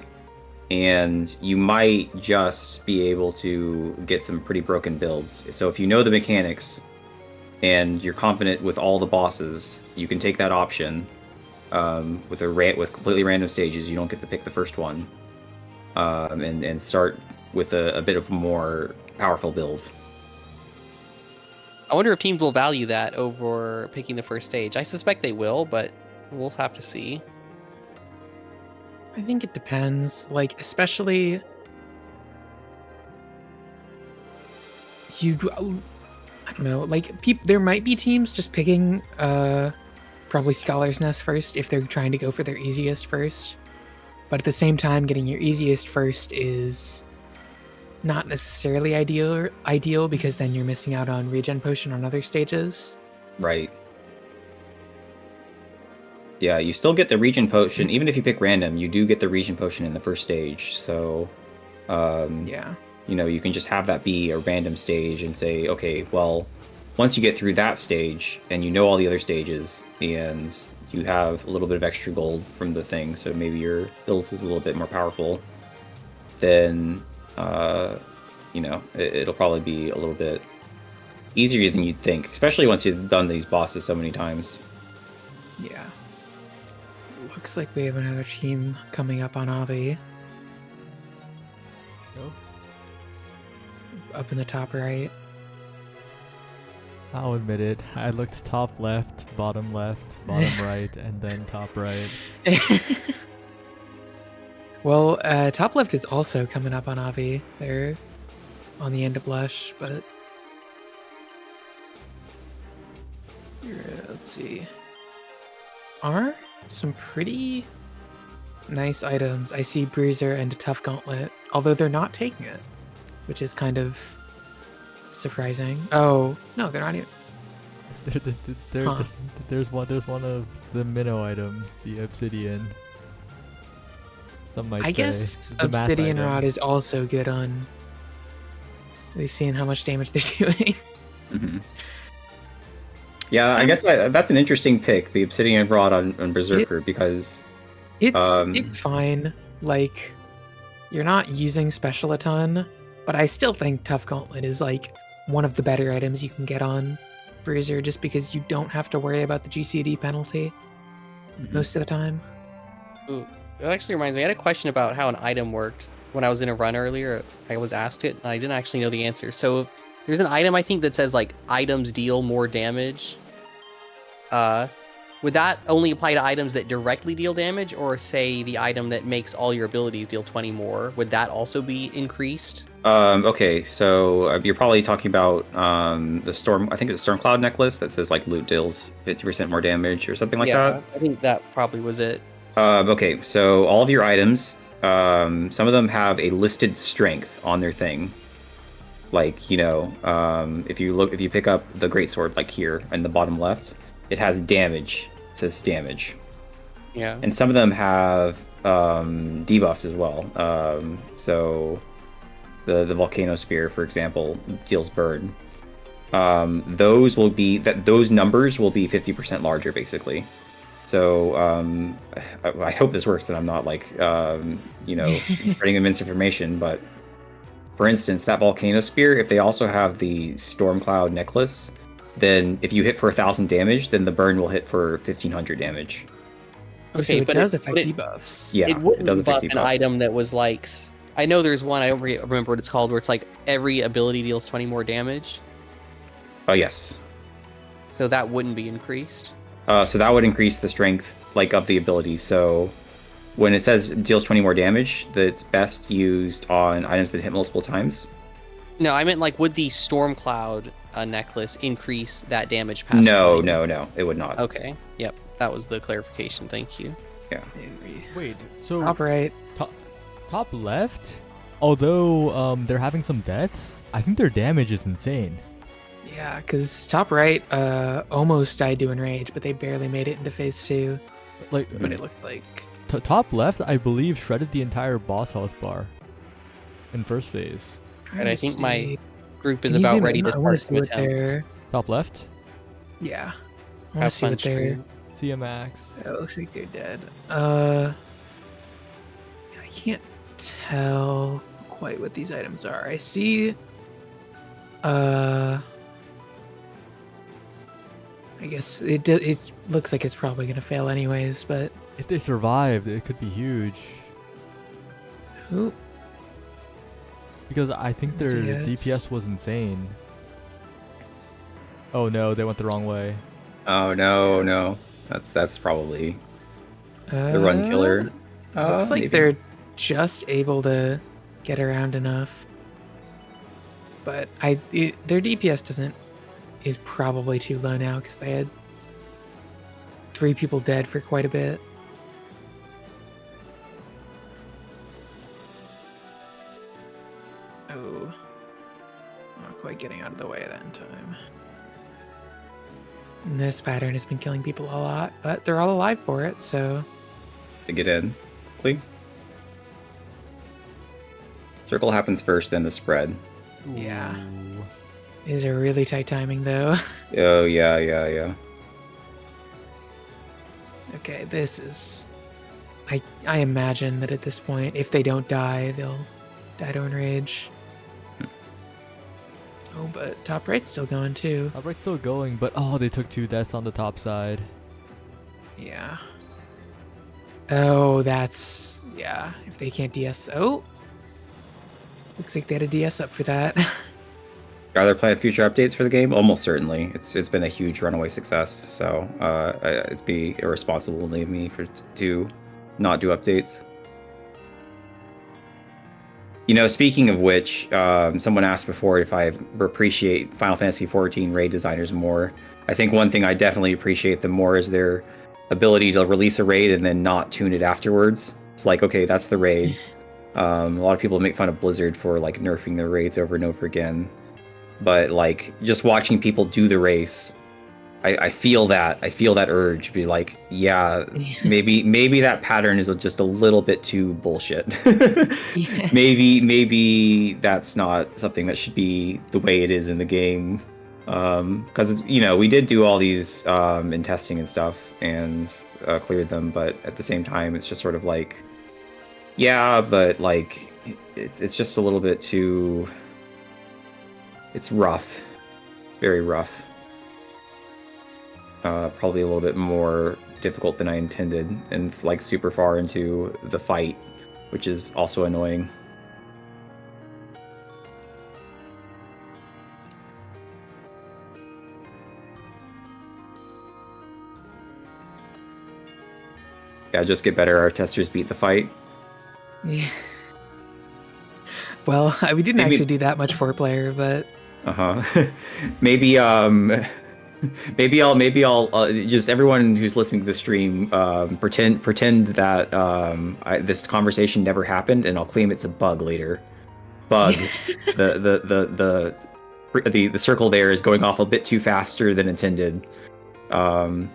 And you might just be able to get some pretty broken builds. So if you know the mechanics and you're confident with all the bosses, you can take that option. With completely random stages, you don't get to pick the first one, and start with a bit of a more powerful build. I wonder if teams will value that over picking the first stage. I suspect they will, but we'll have to see. I think it depends. Like, especially I don't know. Like, there might be teams just picking probably Scholar's Nest first if they're trying to go for their easiest first. But at the same time, getting your easiest first is not necessarily ideal because then you're missing out on regen potion on other stages. Right. Yeah, you still get the regen potion. Even if you pick random, you do get the regen potion in the first stage. So, Yeah. you know, you can just have that be a random stage and say, okay, well, once you get through that stage and you know all the other stages and you have a little bit of extra gold from the thing, so maybe your build is a little bit more powerful, then, you know, it'll probably be a little bit easier than you'd think, especially once you've done these bosses so many times. Yeah. Looks like we have another team coming up on Avi. Nope. Up in the top right. I'll admit it. I looked top left, bottom right, and then top right. Well, top left is also coming up on Avi. They're on the end of Blush, but let's see. Are some pretty nice items. I see Bruiser and a Tough Gauntlet, although they're not taking it, which is kind of surprising. Oh no, they're not even. Huh. There's one of the minnow items, the obsidian. Some might I say. guess The math Obsidian item. Rod is also good on. They seeing how much damage they're doing. Mm-hmm. Yeah, I guess that's an interesting pick, the Obsidian Rod on Berserker, because It's fine. Like, you're not using special a ton, but I still think Tough Gauntlet is like one of the better items you can get on Bruiser, just because you don't have to worry about the GCD penalty most of the time. Ooh, it actually reminds me. I had a question about how an item worked when I was in a run earlier. I was asked it, and I didn't actually know the answer. So there's an item I think that says like items deal more damage. Would that only apply to items that directly deal damage, or say the item that makes all your abilities deal 20 more? Would that also be increased? Okay, so you're probably talking about the Storm. I think it's the Stormcloud necklace that says like loot deals 50% more damage or something like that. I think that probably was it. Okay, so all of your items, some of them have a listed strength on their thing. Like, you know, if you pick up the greatsword, like here in the bottom left, it has damage. It says damage. Yeah. And some of them have debuffs as well. So the Volcano Spear, for example, deals burn. Those numbers will be 50% larger, basically. So I hope this works, and I'm not like you know, spreading them misinformation. But for instance, that Volcano Spear, if they also have the Stormcloud necklace, then if you hit for 1,000 damage, then the burn will hit for 1,500 damage. Oh, so Okay, it but does it- affect but it- debuffs. Yeah, it wouldn't does affect buff an debuffs. item that was like. I know there's one, I don't remember what it's called, where it's like every ability deals 20 more damage. Oh yes. So that wouldn't be increased. So that would increase the strength, like, of the ability. So when it says deals 20 more damage, that's best used on items that hit multiple times. No, I meant like, would the Stormcloud necklace increase that damage past No, 20? no, it would not. Okay, yep, that was the clarification. Thank you. Wait, so Top right. top left, although they're having some deaths, I think their damage is insane. Yeah, because top right almost died to Enrage, but they barely made it into phase 2. Like But it looks like top left, I believe, shredded the entire boss health bar in first phase. And I think my group is Can you about zoom ready in? to I want start to some see what attempts. they're. Top left, Yeah, I want to Have see fun what they're. stream. CMAX. It looks like they're dead. I can't tell quite what these items are. I see. I guess it looks like it's probably gonna fail anyways, but If they survived, it could be huge. ooh, Because I think their DPS. DPS was insane. Oh no, they went the wrong way. Oh no. That's probably the run killer. Looks like Maybe. they're just able to get around enough, but their DPS is probably too low now because they had 3 people dead for quite a bit. Oh, not quite getting out of the way that in time. And this pattern has been killing people a lot, but they're all alive for it, so... To get in quickly. Circle happens first, then the spread. Yeah. Ooh. These are really tight timing, though. Oh, yeah. Okay, this is... I imagine that at this point, if they don't die, they'll die to Enrage. Oh, but top right's still going, too. Outbreak's still going, but oh, they took 2 deaths on the top side. Yeah. Oh, that's... Yeah, if they can't DS... Oh! Looks like they had a DS up for that. Are there planned future updates for the game? Almost certainly. It's been a huge runaway success, so it'd be irresponsible of me to not do updates. You know, speaking of which, someone asked before if I appreciate Final Fantasy XIV raid designers more. I think one thing I definitely appreciate them more is their ability to release a raid and then not tune it afterwards. It's like, okay, that's the raid. A lot of people make fun of Blizzard for like nerfing their raids over and over again. But like just watching people do the race, I feel that urge to be like, yeah, maybe that pattern is just a little bit too bullshit. Yeah. Maybe that's not something that should be the way it is in the game. Because it's, you know, we did do all these in testing and stuff and cleared them, but at the same time it's just sort of like, yeah, but like it's just a little bit too... It's rough. It's very rough. Probably a little bit more difficult than I intended, and it's like super far into the fight, which is also annoying. Yeah, just get better. Our testers beat the fight. Yeah. Well, we didn't Maybe- actually do that much 4-player, but... Maybe I'll just everyone who's listening to the stream pretend that this conversation never happened, and I'll claim it's a bug later. Bug. the circle there is going off a bit too faster than intended. The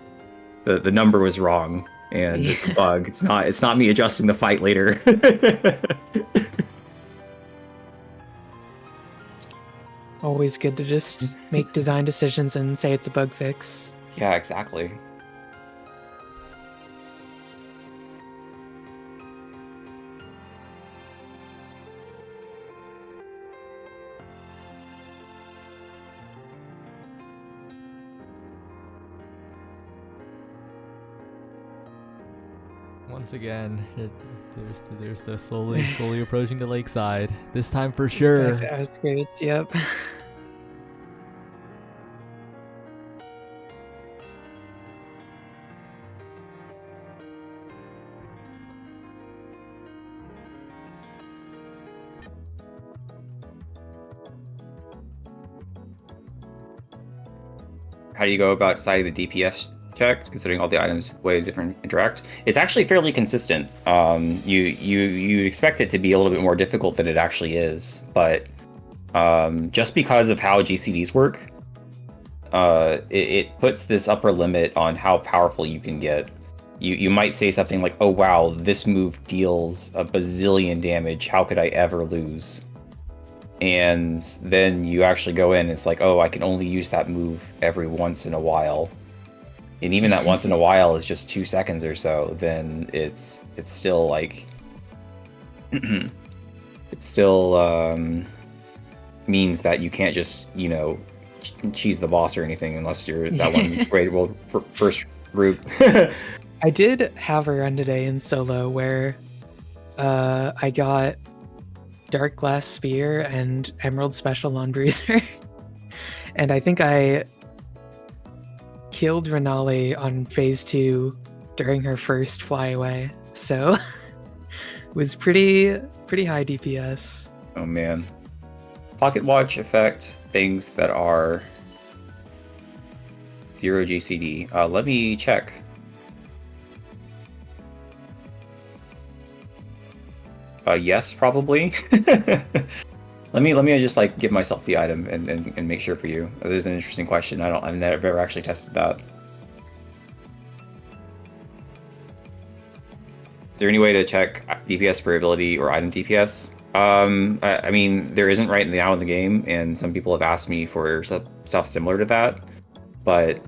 number was wrong, and it's a bug. It's not me adjusting the fight later. Always good to just make design decisions and say it's a bug fix. Yeah, exactly. Once again, there's the slowly approaching the lakeside. This time for sure. Back to outskirts, yep. How do you go about deciding the DPS check, considering all the items way different interact? It's actually fairly consistent. You expect it to be a little bit more difficult than it actually is, but just because of how GCDs work, it puts this upper limit on how powerful you can get. You might say something like, "Oh wow, this move deals a bazillion damage. How could I ever lose?" And then you actually go in and it's like, oh, I can only use that move every once in a while. And even that once in a while is just 2 seconds or so, then it's still like it still means that you can't just, you know, cheese the boss or anything unless you're that one great world first group. I did have a run today in solo where I got Dark Glass Spear and Emerald Special on Bruiser. And I think I killed Renali on phase 2 during her first flyaway. So it was pretty high DPS. Oh man. Pocket Watch affect things that are 0 GCD. Let me check. yes, probably. Let me just like give myself the item and make sure for you. This is an interesting question. I've never actually tested that. Is there any way to check DPS per ability or item DPS? I mean, there isn't right now in the game, and some people have asked me for stuff similar to that. But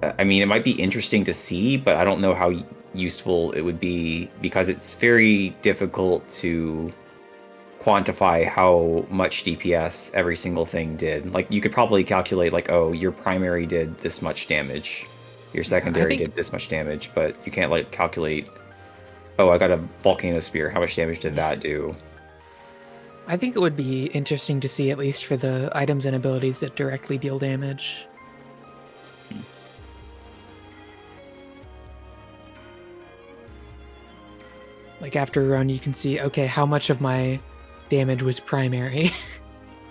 I mean, it might be interesting to see, but I don't know how useful it would be because it's very difficult to quantify how much DPS every single thing did. Like, you could probably calculate, like, oh, your primary did this much damage, your secondary did this much damage, but you can't, like, calculate, oh, I got a Volcano Spear, how much damage did that do? I think it would be interesting to see, at least for the items and abilities that directly deal damage. Like, after a run, you can see, okay, how much of my damage was primary?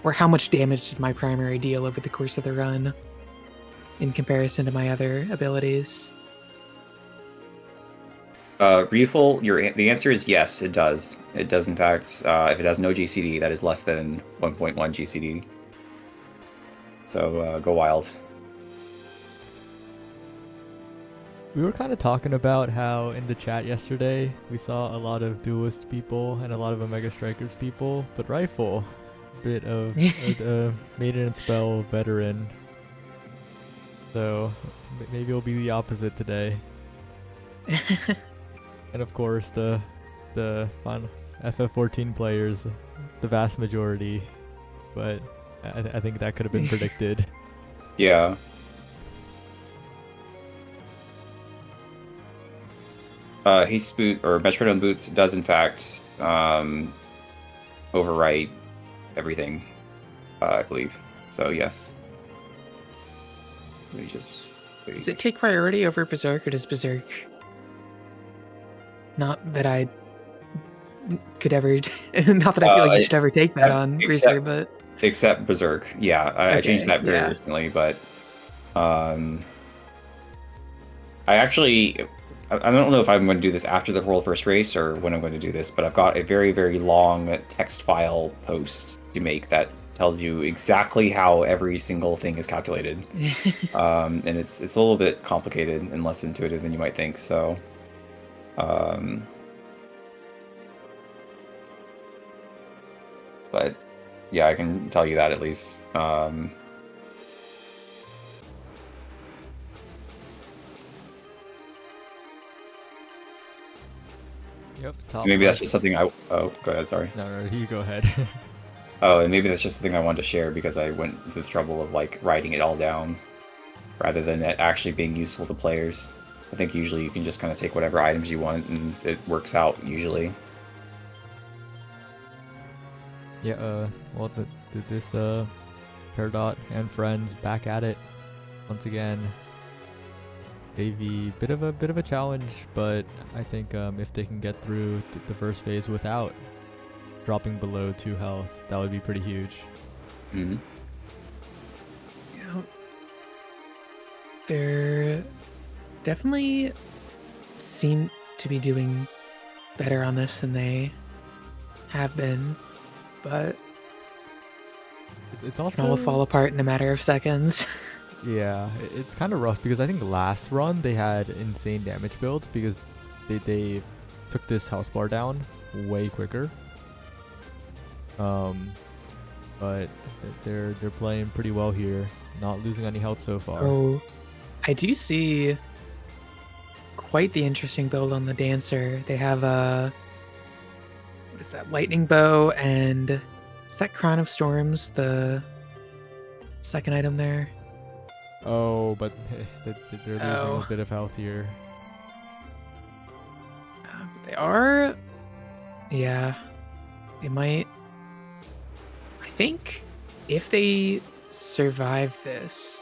Or how much damage did my primary deal over the course of the run in comparison to my other abilities? Refuel, the answer is yes, it does. It does, in fact. If it has no GCD, that is less than 1.1 GCD. So go wild. We were kind of talking about how in the chat yesterday we saw a lot of duelist people and a lot of Omega Strikers people, but Rifle, bit of a Maiden and Spell veteran. So maybe it'll be the opposite today. And of course the fun FF14 players, the vast majority, but I think that could have been predicted. Yeah. Haste Boot or Metronome Boots does in fact overwrite everything, I believe. So yes. Let me just. Does it take priority over Berserk, or does Berserk? Not that I could ever. Not that I feel like you should ever take that on Breezer, but. Except Berserk, yeah. I changed that very yeah. recently, but I actually. I don't know if I'm going to do this after the world first race or when I'm going to do this, but I've got a very, very long text file post to make that tells you exactly how every single thing is calculated. And it's a little bit complicated and less intuitive than you might think. So, but yeah, I can tell you that at least. Yep. Maybe that's just something I. Oh, go ahead. Sorry. No, you go ahead. Oh, and maybe that's just something I wanted to share because I went to the trouble of like writing it all down, rather than it actually being useful to players. I think usually you can just kind of take whatever items you want and it works out usually. Yeah. Well, this Peridot and friends back at it once again. AV bit of a challenge, but I think if they can get through the first phase without dropping below 2 health, that would be pretty huge. Mm-hmm. Yeah. They're definitely seem to be doing better on this than they have been, but it's also can all fall apart in a matter of seconds. Yeah, it's kind of rough because I think last run they had insane damage builds because they took this health bar down way quicker. But they're playing pretty well here, not losing any health so far. Oh, I do see quite the interesting build on the Dancer. They have what is that, Lightning Bow, and is that Crown of Storms the second item there? Oh, but they're losing a bit of health here. They are. Yeah, they might. I think if they survive this,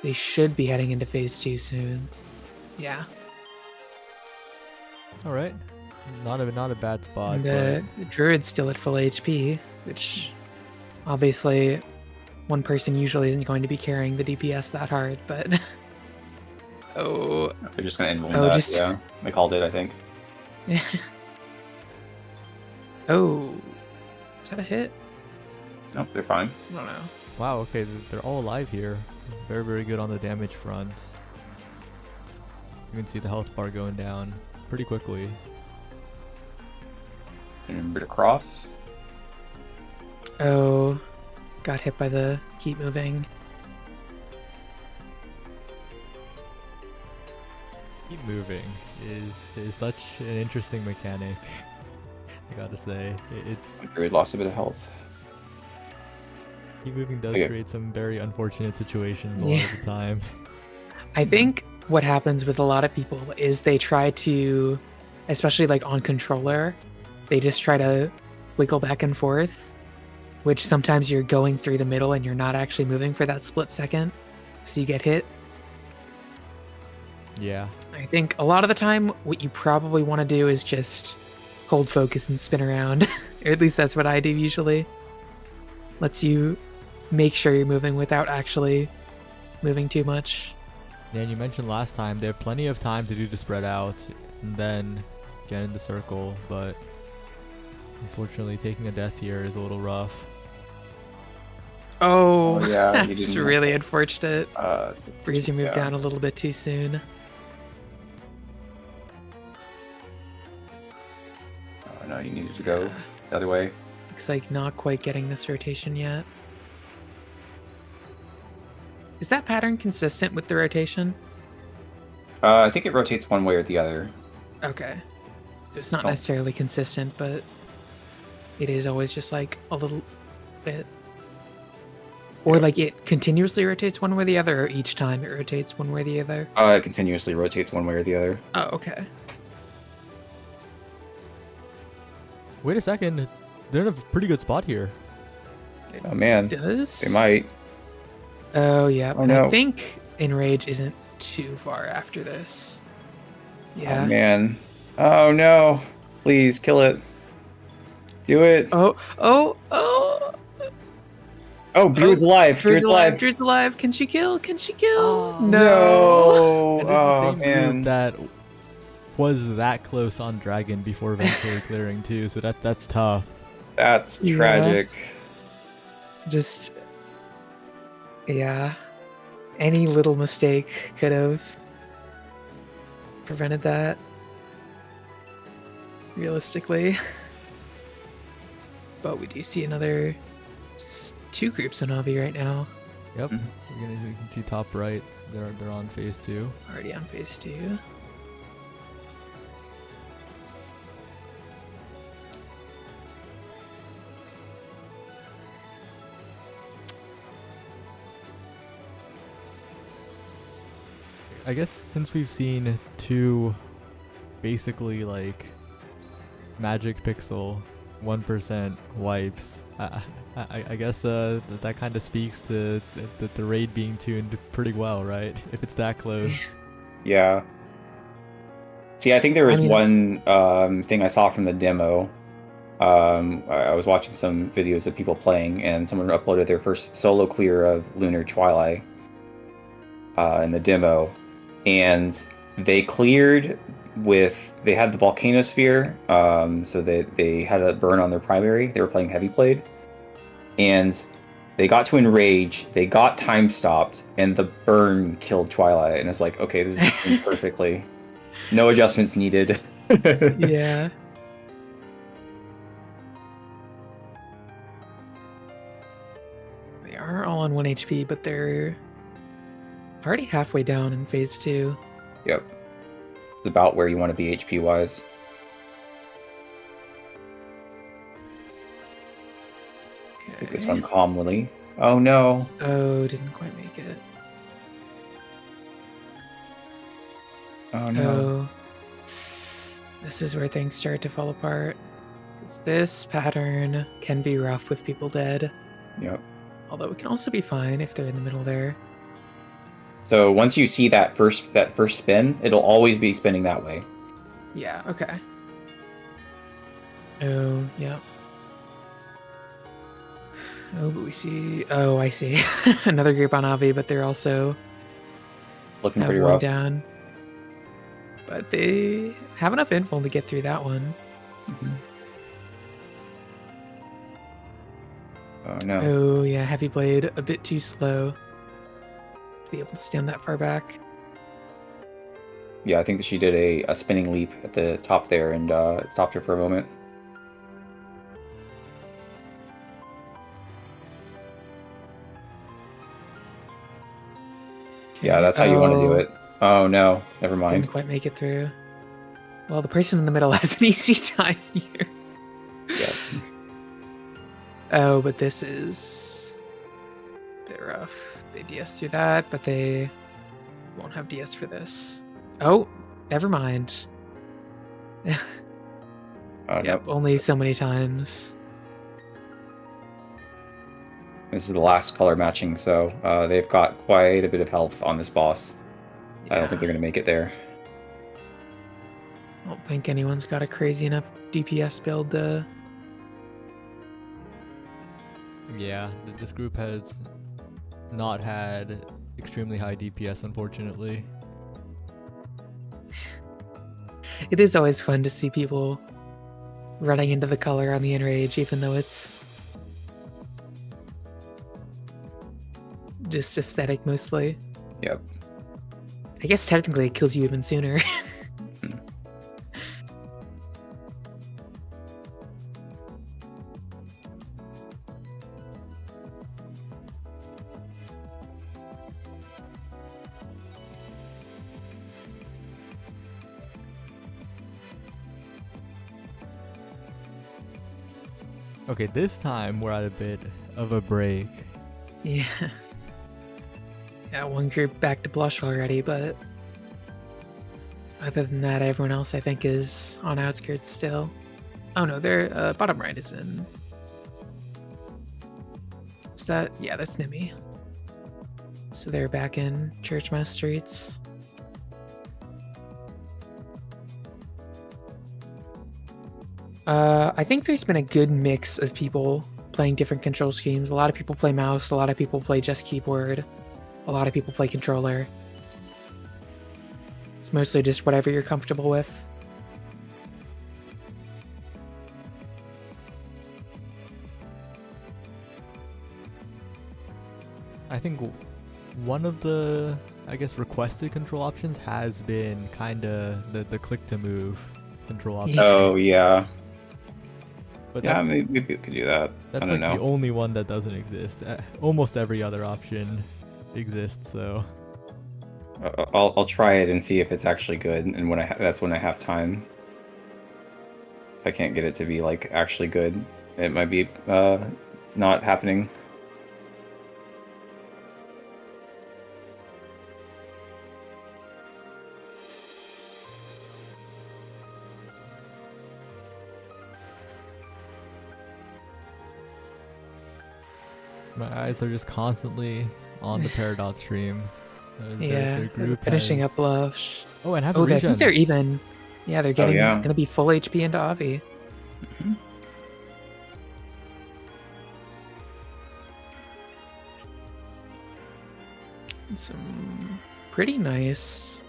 they should be heading into phase 2 soon. Yeah. All right, not a bad spot. And the Druid's still at full HP, which obviously one person usually isn't going to be carrying the DPS that hard, but They're just gonna end that. Yeah, they called it, I think. Oh, is that a hit? No, they're fine. I don't know. Wow, okay, they're all alive here. Very, very good on the damage front. You can see the health bar going down pretty quickly. Remember to cross. Oh, got hit by the keep moving. Keep moving is such an interesting mechanic. I gotta say, it's Druid lost a bit of health. keep moving does Okay. create some very unfortunate situations a lot of the time. I think what happens with a lot of people is they try to, especially like on controller, they just try to wiggle back and forth, which sometimes you're going through the middle and you're not actually moving for that split second, so you get hit. Yeah, I think a lot of the time what you probably want to do is just hold focus and spin around. Or at least that's what I do usually. Lets you make sure you're moving without actually moving too much. yeah. And you mentioned last time they have plenty of time to do the spread out and then get in the circle, but unfortunately, taking a death here is a little rough. Oh, yeah, you that's didn't- really unfortunate. So Breezy moved yeah. down a little bit too soon. Oh, no, you needed to go the other way. Looks like not quite getting this rotation yet. Is that pattern consistent with the rotation? I think it rotates one way or the other. Okay. It's not Oh. necessarily consistent, but it is always just like a little bit. Or like it continuously rotates one way or the other, or each time it rotates one way or the other. It continuously rotates one way or the other. Oh, okay. Wait a second, they're in a pretty good spot here. Oh man, Does they might. Oh yeah, Oh, and I no. think Enrage isn't too far after this. Yeah. Oh man. Oh no! Please kill it. Do it. Oh, oh, oh! Oh, Druid's alive. Drew's Druid's alive. Drew's alive. Can she kill? Can she kill? Oh, No. And this is the Oh same man. group that was that close on Dragon before eventually clearing too, so that's tough. That's Yeah. tragic. Just, yeah. Any little mistake could have prevented that. Realistically. But we do see another two groups on Avi right now. Yep, Mhm. you can see top right. They're on phase 2. Already on phase 2. I guess since we've seen two basically like magic pixel 1% wipes, I guess that kind of speaks to the raid being tuned pretty well, right? If it's that close. Yeah. See, I think there was I mean- one thing I saw from the demo. I was watching some videos of people playing, and someone uploaded their first solo clear of Lunar Twilight in the demo, and they cleared they had the Volcano Sphere, so they had a burn on their primary. They were playing Heavy Blade, and they got to Enrage, they got time stopped, and the burn killed Twilight, and it's like, okay, this is going perfectly. No adjustments needed. Yeah. They are all on 1 HP, but they're already halfway down in phase 2. Yep. It's about where you want to be HP wise. Take this one calmly. Oh no. Oh, didn't quite make it. Oh no. Oh. This is where things start to fall apart. 'Cause this pattern can be rough with people dead. Yep. Although it can also be fine if they're in the middle there. So once you see that first spin, it'll always be spinning that way. Yeah, okay. Oh, yeah. Oh, but we see... Oh, I see. Another group on Avi, but they're also Looking have pretty one rough. down. But they have enough info to get through that one. Mhm. no. Oh yeah, Heavy Blade a bit too slow to be able to stand that far back. Yeah, I think that she did a spinning leap at the top there and it stopped her for a moment. Yeah, that's how you want to do it. Oh no, never mind. Didn't quite make it through. Well, the person in the middle has an easy time here. Yeah. Oh, but this is a bit rough. They DS through that, but they won't have DS for this. Oh, never mind. Oh, Yep, no. only so many times. This is the last color matching, so they've got quite a bit of health on this boss. I don't think they're going to make it there. I don't think anyone's got a crazy enough DPS build to... Yeah, this group has not had extremely high DPS, unfortunately. It is always fun to see people running into the color on the Enrage, even though it's just aesthetic mostly. Yep. I guess technically it kills you even sooner. Okay, this time we're at a bit of a break. Yeah. Yeah, one group back to blush already, but other than that, everyone else I think is on outskirts still. Oh no, their bottom right is in. Is that? Yeah, that's Nimi. So they're back in Church Mouse Streets. I think there's been a good mix of people playing different control schemes. A lot of people play mouse, a lot of people play just keyboard, a lot of people play controller. It's mostly just whatever you're comfortable with. I think one of the, I guess, requested control options has been kind of the click to move control option. Yeah. Oh, yeah. But Yeah, that's, maybe we could do that. I that's don't like know. the only one that doesn't exist. Almost every other option exists, so. I'll try it and see if it's actually good, and that's when I have time. If I can't get it to be like actually good, it might be not happening. My eyes are just constantly on the Peridot stream. Yeah, Their group finishing has- up blush. Oh, and have Oh, I think regen. they're even. Yeah, they're getting yeah. gonna be full HP into Avi. Mhm. Some pretty nice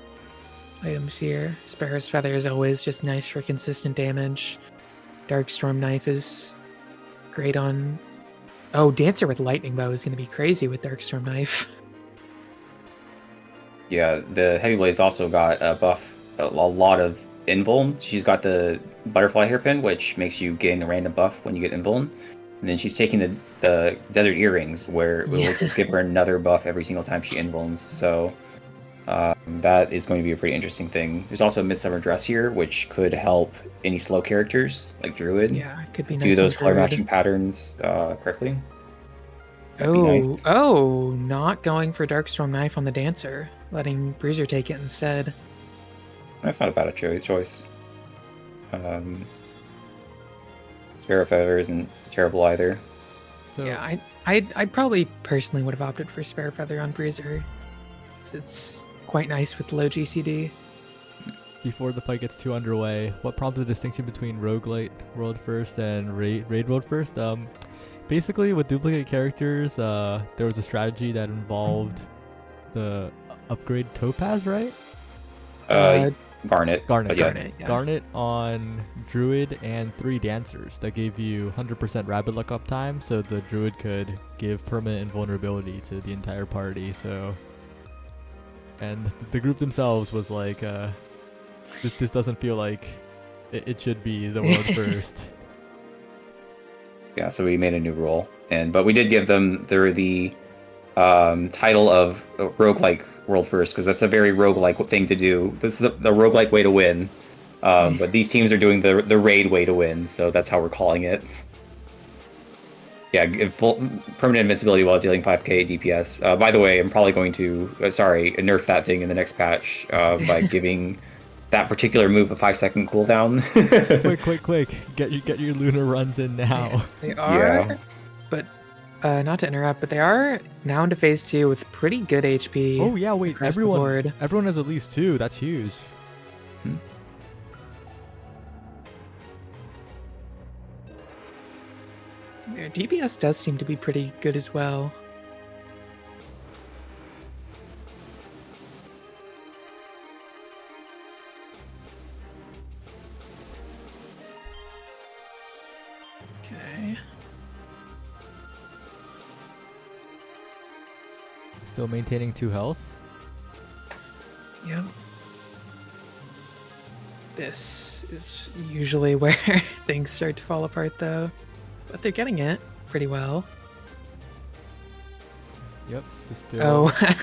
items here. Sparrow's Feather is always just nice for consistent damage. Darkstorm Knife is great on... Oh, Dancer with Lightning Bow is going to be crazy with Darkstorm Knife. Yeah, the Heavy Blade's also got a buff, a lot of invuln. She's got the Butterfly Hairpin, which makes you gain a random buff when you get invuln. And then she's taking the Desert Earrings, where it will just give her another buff every single time she invulns. So that is going to be a pretty interesting thing. There's also a Midsummer Dress here, which could help any slow characters, like Druid, Yeah, it could be nice. do those on color Druid. matching patterns correctly. That'd be nice. Oh, not going for Darkstorm Knife on the Dancer. Letting Bruiser take it instead. That's not a bad choice. Sparrow Feather isn't terrible either. So, Yeah, I'd probably personally would have opted for Spare Feather on Bruiser. 'Cause it's quite nice with low GCD. before the fight gets too underway, what prompted the distinction between Roguelite World First and Raid World First? Basically, with duplicate characters, there was a strategy that involved the upgrade Topaz, right? Garnet. Garnet. But yeah, Garnet, yeah. Garnet on Druid and 3 Dancers that gave you 100% Rabbit Luck uptime, so the Druid could give permanent invulnerability to the entire party. So, and the group themselves was like, this doesn't feel like it should be the world first. Yeah, so we made a new rule, but we did give them the title of roguelike world first, because that's a very roguelike thing to do. This is the roguelike way to win. But these teams are doing the raid way to win, so that's how we're calling it. Yeah, give full permanent invincibility while dealing 5k DPS. By the way, I'm probably going to nerf that thing in the next patch by giving that particular move a 5-second cooldown. quick! Get your lunar runs in now. They are, but not to interrupt, but they are now into phase 2 with pretty good HP. Oh yeah, wait, across the board. everyone has at least 2. That's huge. Their DPS does seem to be pretty good as well. Okay. Still maintaining 2 health. Yep. This is usually where things start to fall apart, though. But they're getting it pretty well. Yep, still. Oh,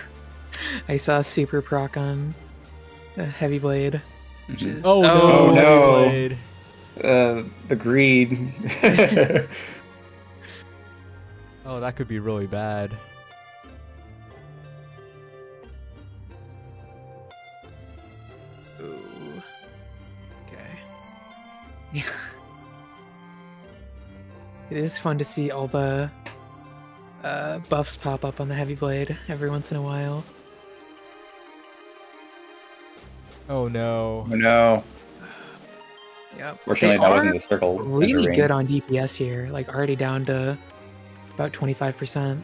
I saw super proc on the heavy blade. Which is, Oh Oh, no! no. Blade. The greed. Oh, that could be really bad. Ooh. Okay. Yeah. It is fun to see all the buffs pop up on the heavy blade every once in a while. Oh no. Oh no. Yep. Fortunately, They that wasn't are the circle. really good on DPS here, like already down to about 25%.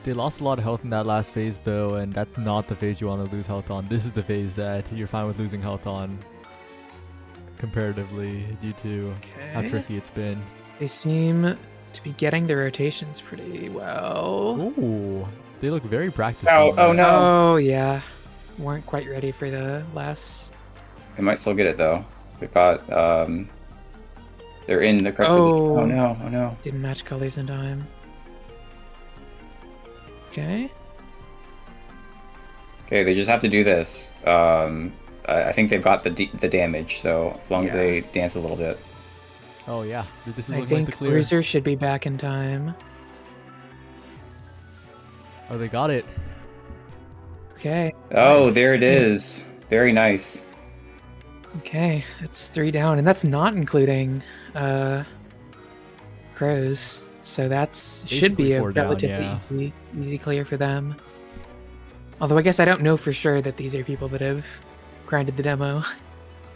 They lost a lot of health in that last phase though, and that's not the phase you want to lose health on. This is the phase that you're fine with losing health on comparatively due to how Okay. tricky it's been. They seem to be getting their rotations pretty well. Ooh, they look very practiced. Oh, on oh that. no. Oh yeah, weren't quite ready for the last. They might still get it though. We've got they're in the correct position. Oh. Oh no, oh no. Didn't match colors in time. Okay. Okay, they just have to do this. I think they've got the damage, so as long as Yeah. they dance a little bit. Oh yeah, this is I looking like the think clear. Bruiser should be back in time. Oh, they got it. Okay. Oh, Nice. there it is. Very nice. Okay, that's 3 down, and that's not including crows. So that's should be Basically a 4 down, relatively yeah. easy clear for them. Although I guess I don't know for sure that these are people that have grinded the demo,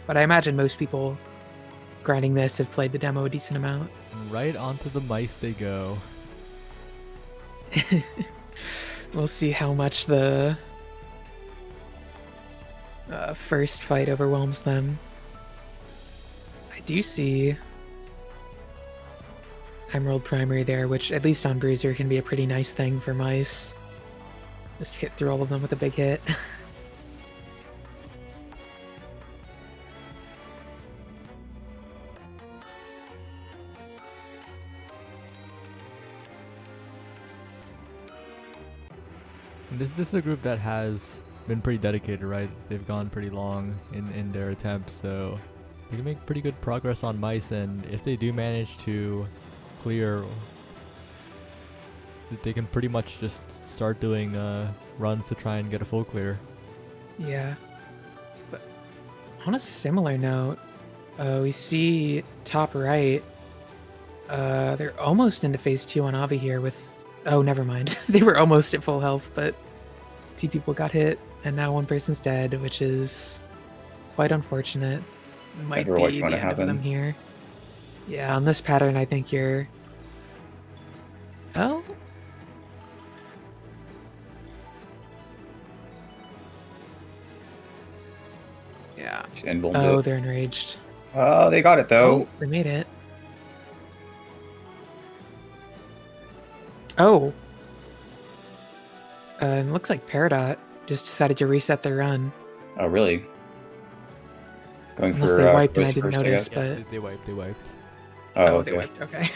but I imagine most people grinding this have played the demo a decent amount. Right onto the mice they go. We'll see how much the first fight overwhelms them. I do see Emerald Primary there, which at least on Bruiser can be a pretty nice thing for mice. Just hit through all of them with a big hit. And this is a group that has been pretty dedicated, right? They've gone pretty long in their attempts, so they can make pretty good progress on mice. And if they do manage to clear, they can pretty much just start doing runs to try and get a full clear. Yeah. But on a similar note, we see top right. They're almost into phase 2 on Avi here with... Oh, never mind. They were almost at full health, but 2 people got hit, and now 1 person's dead, which is quite unfortunate. Might Never watched be when the it end of them happened. here. Yeah, on this pattern, I think you're... Oh? Yeah. And we'll Oh, they're enraged. Oh, they got it though. Oh, they made it. Oh. It looks like Peridot just decided to reset their run. Oh, really? Going Unless for they wiped and I Ghost didn't first, I notice, guess. Yeah, but... they wiped. They wiped. Oh, they okay. wiped, okay.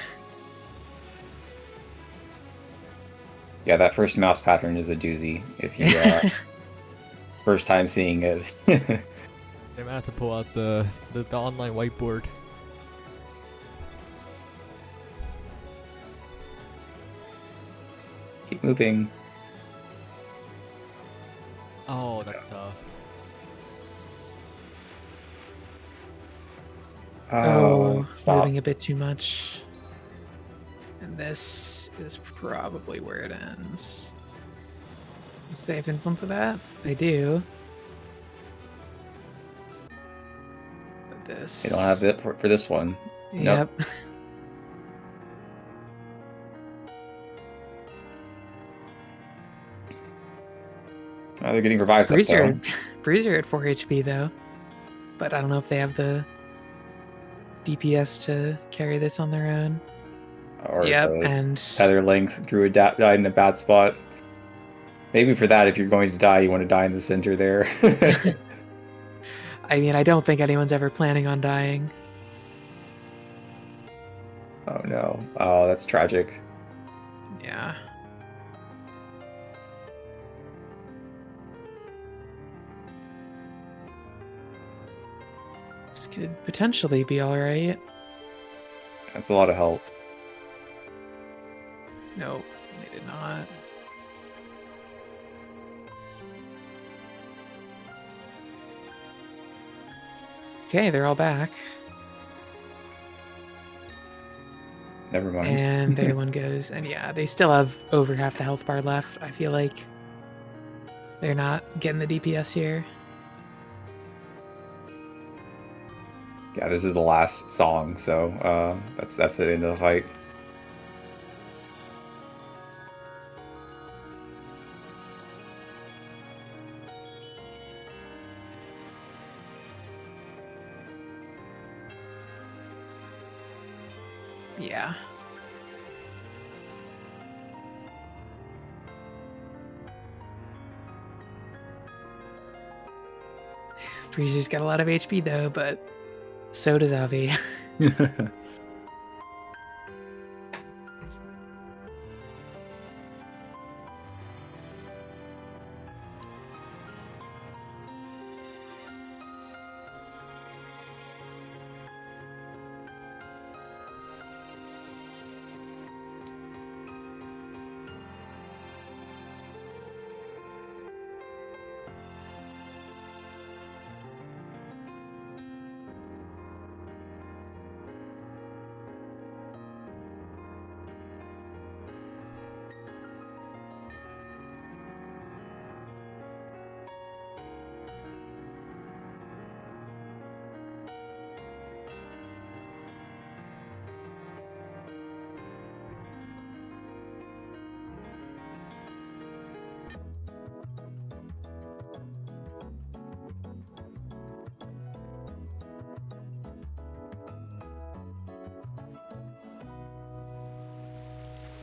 Yeah, that first mouse pattern is a doozy. If you first time seeing it. They might have to pull out the online whiteboard. Keep moving. Oh, that's tough. Oh, stop. moving a bit too much. And this is probably where it ends. Does they have influence for that? They do. But this... They don't have it for this one. Nope. Yep. Oh, they're getting revives up though. Bruiser at 4 HP though. But I don't know if they have the DPS to carry this on their own. Or Yep, the and tether length. Druid died in a bad spot. Maybe for that, if you're going to die, you want to die in the center there. I mean, I don't think anyone's ever planning on dying. Oh no. Oh, that's tragic. Yeah. This could potentially be alright. That's a lot of help. Nope, they did not. Okay, they're all back. Never mind. And there one goes. And yeah, they still have over half the health bar left. I feel like they're not getting the DPS here. Yeah, this is the last song, so that's the end of the fight. Yeah. Breezer's got a lot of HP though, but so does Avi.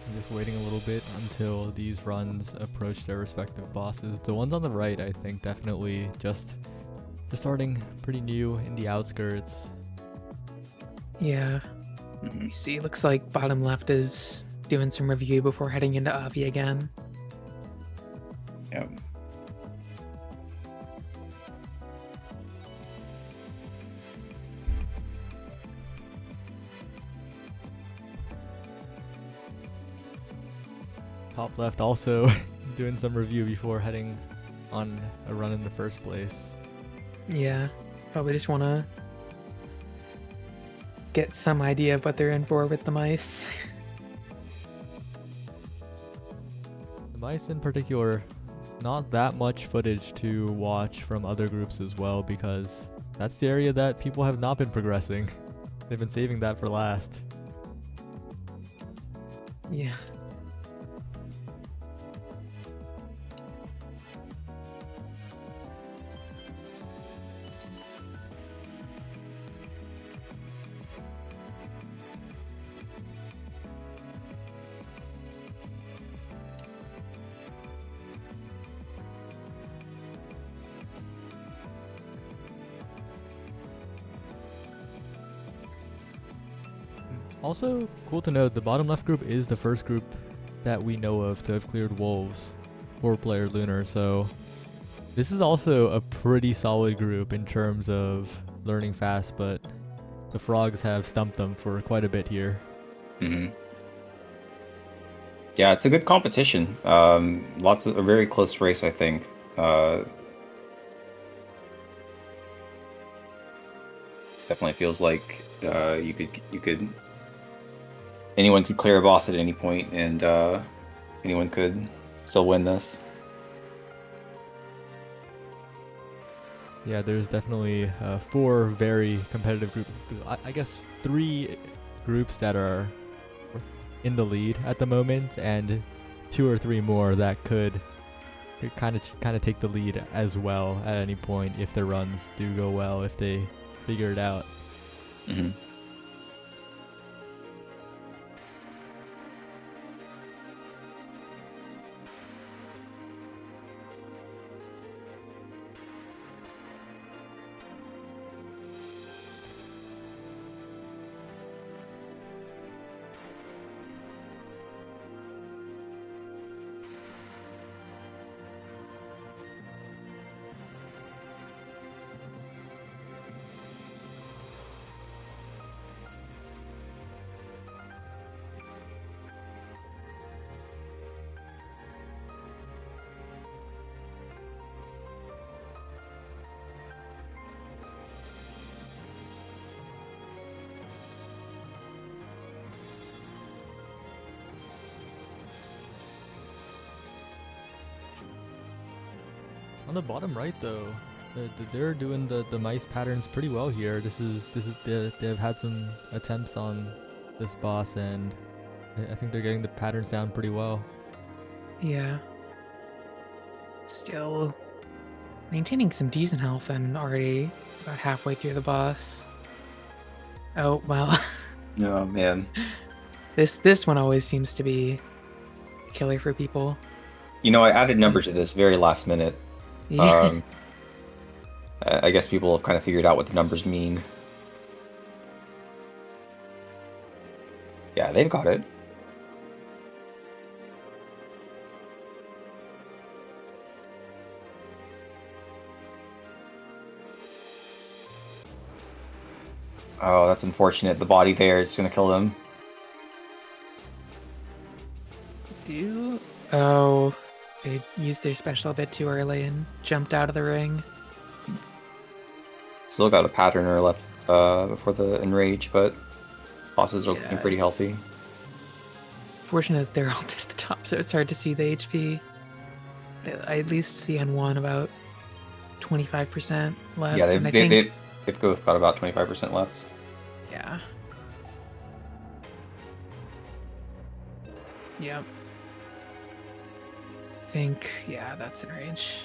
I'm just waiting a little bit until these runs approach their respective bosses. The ones on the right, I think, definitely just starting pretty new in the outskirts. Yeah. You see, looks like bottom left is doing some review before heading into Avi again. Yep. Top left also doing some review before heading on a run in the first place. Yeah. Probably just want to get some idea of what they're in for with the mice. The mice in particular, not that much footage to watch from other groups as well, because that's the area that people have not been progressing. They've been saving that for last. Yeah. Also, cool to note, the bottom left group is the first group that we know of to have cleared wolves, 4-player lunar, so this is also a pretty solid group in terms of learning fast, but the frogs have stumped them for quite a bit here. Hmm. Yeah, it's a good competition. A very close race, I think. Definitely feels like you could anyone could clear a boss at any point, and anyone could still win this. Yeah, there's definitely 4 very competitive groups. I guess 3 groups that are in the lead at the moment, and 2 or 3 more that could kind of take the lead as well at any point if their runs do go well, if they figure it out. Mm-hmm. On the bottom right, though, they're doing the mice patterns pretty well here. They've had some attempts on this boss, and I think they're getting the patterns down pretty well. Yeah. Still maintaining some decent health and already about halfway through the boss. Oh, well. Oh man. This one always seems to be a killer for people. You know, I added numbers to this very last minute. Yeah. I guess people have kind of figured out what the numbers mean. Yeah, they've got it. Oh, that's unfortunate. The body there is going to kill them. Oh, they used their special a bit too early and jumped out of the ring. Still got a patterner left before the enrage, but bosses are looking pretty healthy. Fortunate that they're all dead at the top, so it's hard to see the HP. I at least see on one about 25% left. Yeah, and they've both got about 25% left. Yeah. Yep. Yeah, that's enrage.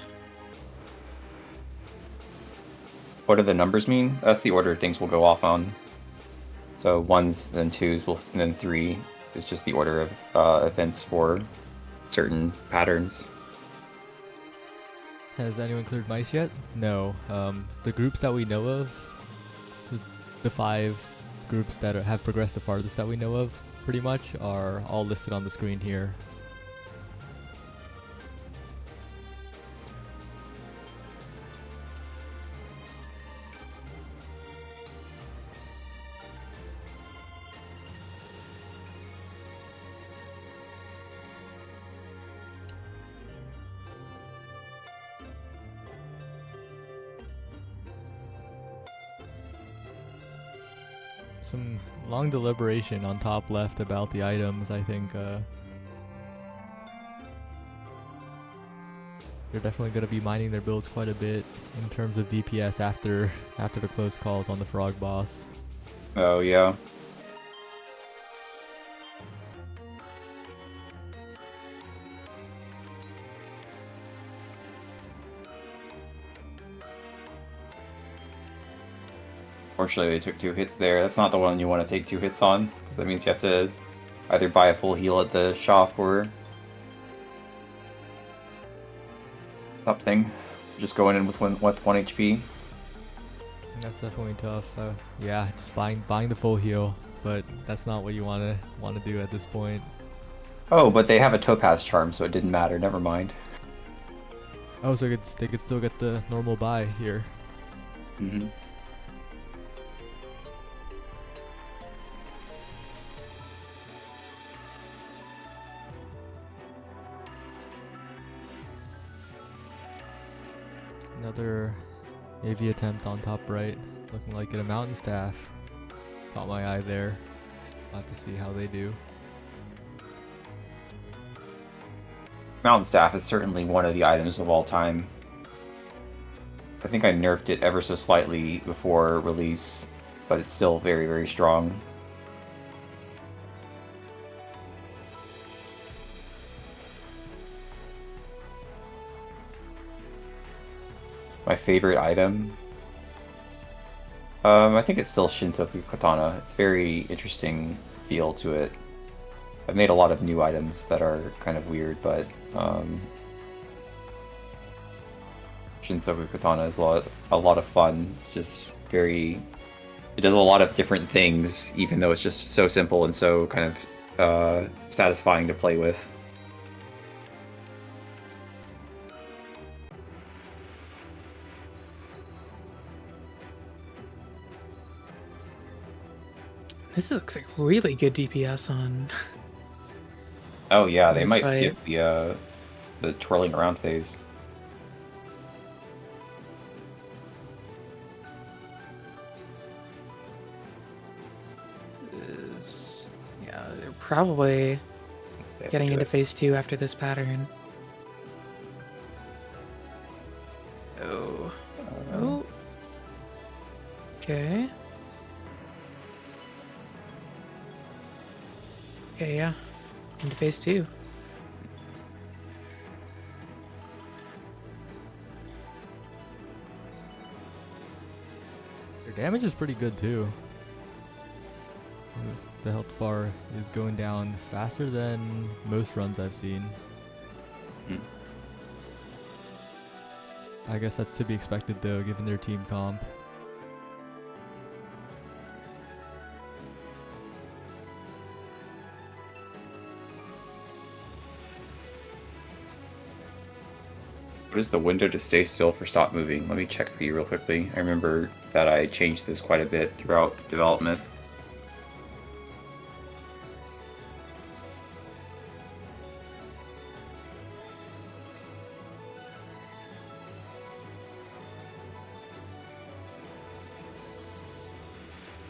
What do the numbers mean? That's the order things will go off on. So 1s, then 2s, and then 3 is just the order of events for certain patterns. Has anyone cleared mice yet? No. The groups that we know of, the 5 groups that have progressed the farthest that we know of, pretty much, are all listed on the screen here. Some long deliberation on top left about the items. I think you're definitely going to be mining their builds quite a bit in terms of DPS after the close calls on the frog boss. Oh yeah. Fortunately, they took 2 hits there. That's not the one you want to take 2 hits on, because that means you have to either buy a full heal at the shop or something. Just going in with 1 HP. That's definitely tough. Yeah, just buying the full heal but that's not what you want to do at this point. Oh, but they have a Topaz charm, so it didn't matter. Never mind. Oh, so they could still get the normal buy here. Mm-hmm. Another AV attempt on top right, looking like it a mountain staff. Caught my eye there. I'll have to see how they do. Mountain Staff is certainly one of the items of all time. I think I nerfed it ever so slightly before release, but it's still very, very strong. My favorite item? I think it's still Shinsoku Katana. It's very interesting feel to it. I've made a lot of new items that are kind of weird, but Shinsoku Katana is a lot of fun. It's just very... It does a lot of different things, even though it's just so simple and so kind of satisfying to play with. This looks like really good DPS on. Oh yeah, they This might fight. skip the twirling around phase. Yeah, they're probably They have to getting do into it. phase 2 after this pattern. Oh. Oh. Okay. Okay, yeah. Into phase 2. Their damage is pretty good too. The health bar is going down faster than most runs I've seen. Hmm. I guess that's to be expected though, given their team comp. What is the window to stay still for stop moving? Let me check for you real quickly. I remember that I changed this quite a bit throughout development.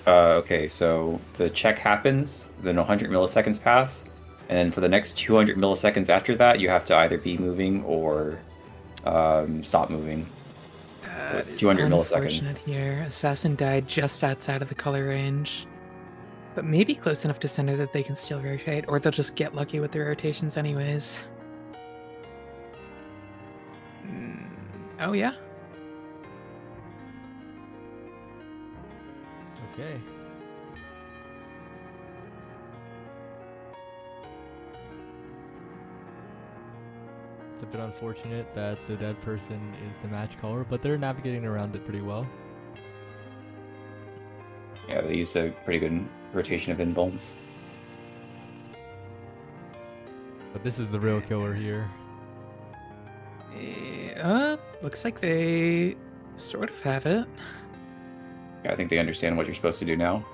Okay, so the check happens, then 100 milliseconds pass, and then for the next 200 milliseconds after that, you have to either be moving or stop moving. it's That is 200 milliseconds. unfortunate here. Assassin died just outside of the color range. But maybe close enough to center that they can still rotate, or they'll just get lucky with their rotations anyways. Oh yeah? Okay. It's a bit unfortunate that the dead person is the match caller, but they're navigating around it pretty well. Yeah, they used a pretty good rotation of invulns. But this is the real killer here. Looks like they sort of have it. Yeah, I think they understand what you're supposed to do now.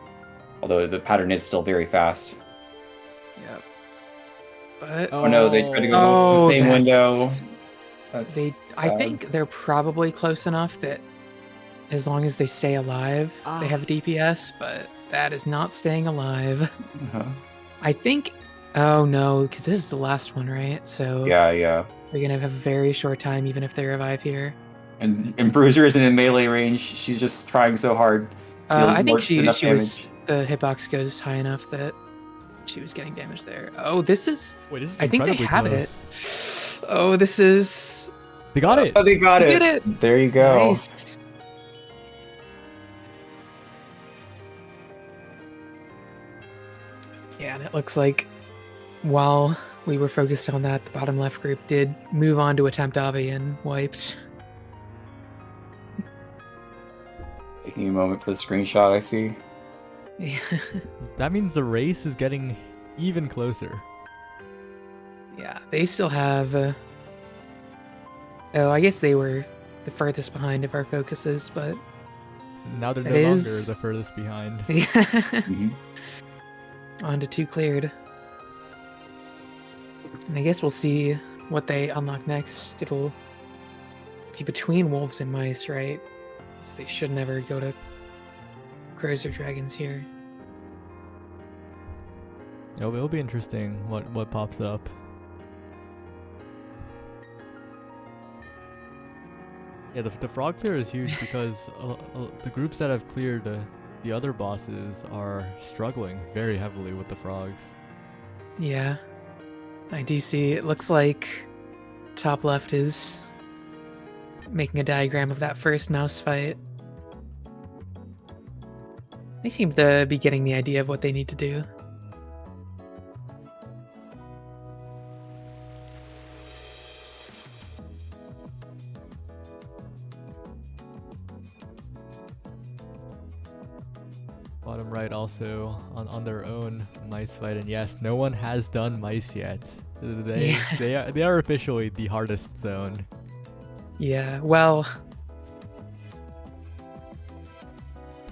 Although the pattern is still very fast. Yep. But Oh no, they tried to go oh, the same window. that's- That's I bad. think they're probably close enough that as long as they stay alive, they have DPS, but that is not staying alive. Uh-huh. I think. Oh no, because this is the last one, right? So Yeah. they're gonna have a very short time, even if they revive here. And Bruiser isn't in melee range. She's just trying so hard. I think more- she enough was. damage. The hitbox goes high enough that she was getting damage there. Oh, this is. Wait, this is I think they incredibly have close. it. Oh, this is. They got it. Oh, they got They it. did it. There you go. Nice. Yeah, and it looks like while we were focused on that, the bottom left group did move on to attempt Avi and wiped. Taking a moment for the screenshot, I see. Yeah. That means the race is getting even closer. Yeah, they still have. Oh, I guess they were the furthest behind of our focuses, but Now they're It no longer is- the furthest behind. yeah. Mhm. On to 2 cleared. And I guess we'll see what they unlock next. It'll be between wolves and mice, right? So they should never go to crows or dragons here. It'll be interesting what pops up. Yeah, the frog clear is huge because the groups that have cleared the other bosses are struggling very heavily with the frogs. Yeah. I do see it looks like top left is making a diagram of that first mouse fight. They seem to be getting the idea of what they need to do. Bottom right also on their own mice fight, and yes, no one has done mice yet. They are officially the hardest zone. Yeah, well,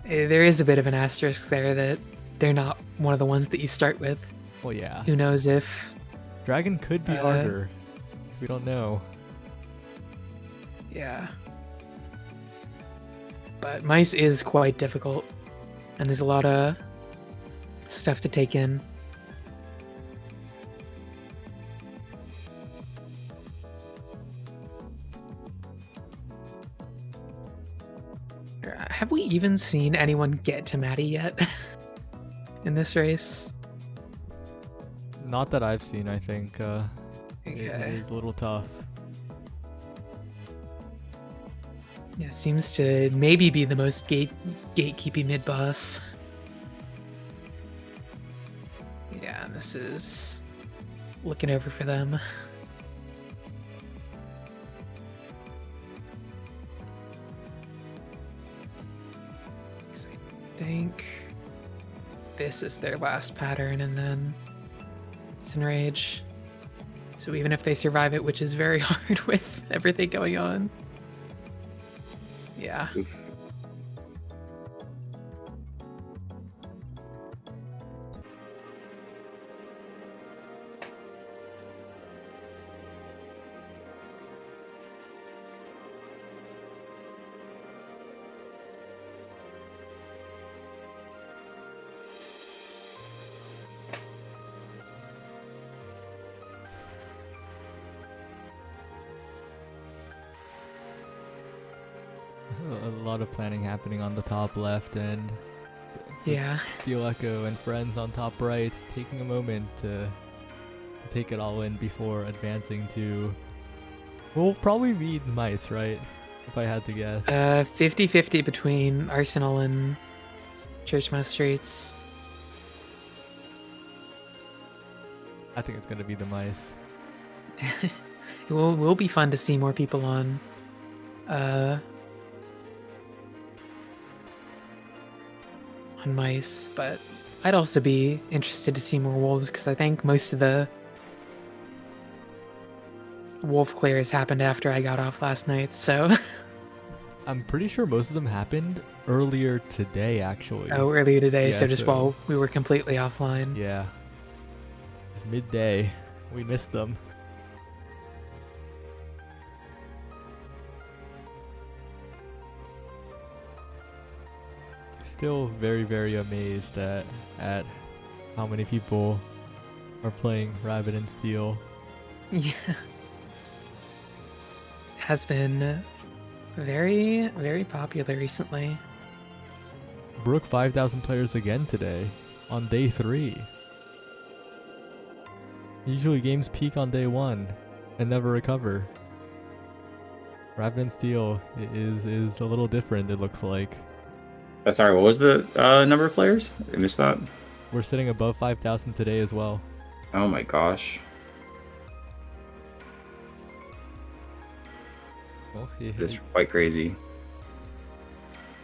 there is a bit of an asterisk there that they're not one of the ones that you start with. Well, yeah, Who knows if, dragon could be harder. We don't know. yeah. But mice is quite difficult, and there's a lot of stuff to take in. Have we even seen anyone get to Maddie yet in this race? Not that I've seen. I think it Okay. is a little tough. Yeah, seems to maybe be the most gatekeeping mid boss. Yeah, and this is looking over for them. 'Cause I think this is their last pattern, and then it's Enrage. So even if they survive it, which is very hard with everything going on. Yeah. Oof. A lot of planning happening on the top left, and Yeah. Steel Echo and friends on top right taking a moment to take it all in before advancing to. We'll probably be mice, right? If I had to guess. 50-50 between Arsenal and Churchmouth Streets. I think it's gonna be the mice. It will be fun to see more people on mice, but I'd also be interested to see more wolves because I think most of the wolf clears happened after I got off last night, so I'm pretty sure most of them happened earlier today, actually. earlier today, Yeah, so just so- while we were completely offline. Yeah. It's midday. We missed them. Still very, very amazed at how many people are playing Rabbit and Steel. Yeah. Has been very, very popular recently. Broke 5,000 players again today on day 3. Usually games peak on day 1 and never recover. Rabbit and Steel is a little different, it looks like. Sorry, what was the number of players? I missed that. We're sitting above 5,000 today as well. Oh my gosh. Well, It's quite crazy.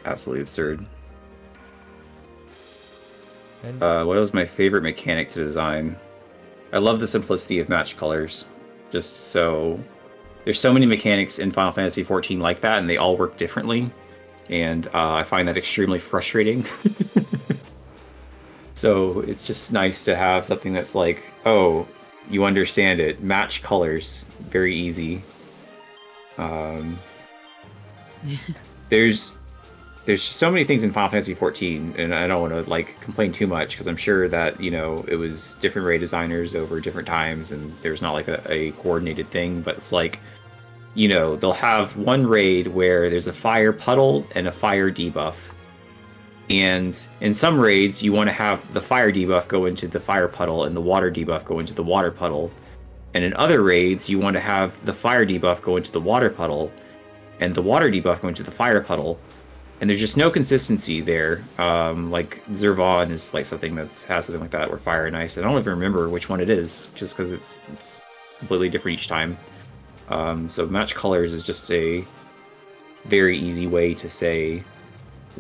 Absolutely absurd. And What was my favorite mechanic to design? I love the simplicity of match colors. Just so there's so many mechanics in Final Fantasy XIV like that, and they all work differently, and I find that extremely frustrating. So it's just nice to have something that's like, oh, you understand it. Match colors, very easy. There's so many things in Final Fantasy XIV, and I don't want to like complain too much because I'm sure that it was different raid designers over different times, and there's not like a coordinated thing. But it's like, they'll have one raid where there's a fire puddle and a fire debuff. And in some raids, you want to have the fire debuff go into the fire puddle and the water debuff go into the water puddle. And in other raids, you want to have the fire debuff go into the water puddle and the water debuff go into the fire puddle. And there's just no consistency there. Like Zervon is like something has something like that, where fire and ice. I don't even remember which one it is, just because it's completely different each time. So match colors is just a very easy way to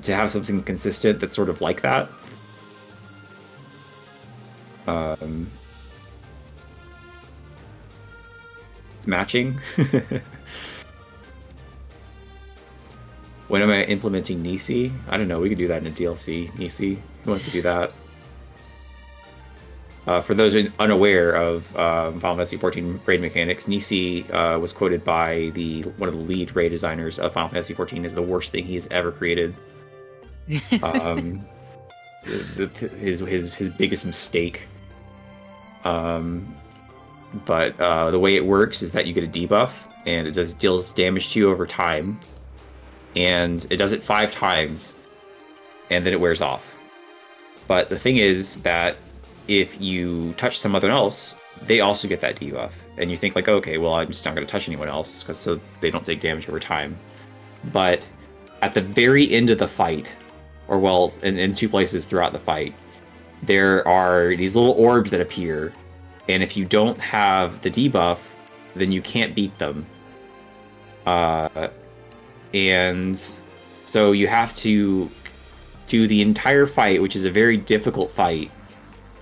have something consistent that's sort of like that. It's matching. When am I implementing Nisi? I don't know. We could do that in a DLC. Nisi, who wants to do that? For those unaware of Final Fantasy XIV raid mechanics, Nisi was quoted by one of the lead raid designers of Final Fantasy XIV as the worst thing he has ever created. His biggest mistake. But the way it works is that you get a debuff, and it deals damage to you over time, and it does it 5 times, and then it wears off. But the thing is that if you touch someone else, they also get that debuff, and you think like, okay, well, I'm just not going to touch anyone else so they don't take damage over time. But at the very end of the fight, or well, in 2 places throughout the fight, there are these little orbs that appear, and if you don't have the debuff, then you can't beat them. And so you have to do the entire fight, which is a very difficult fight,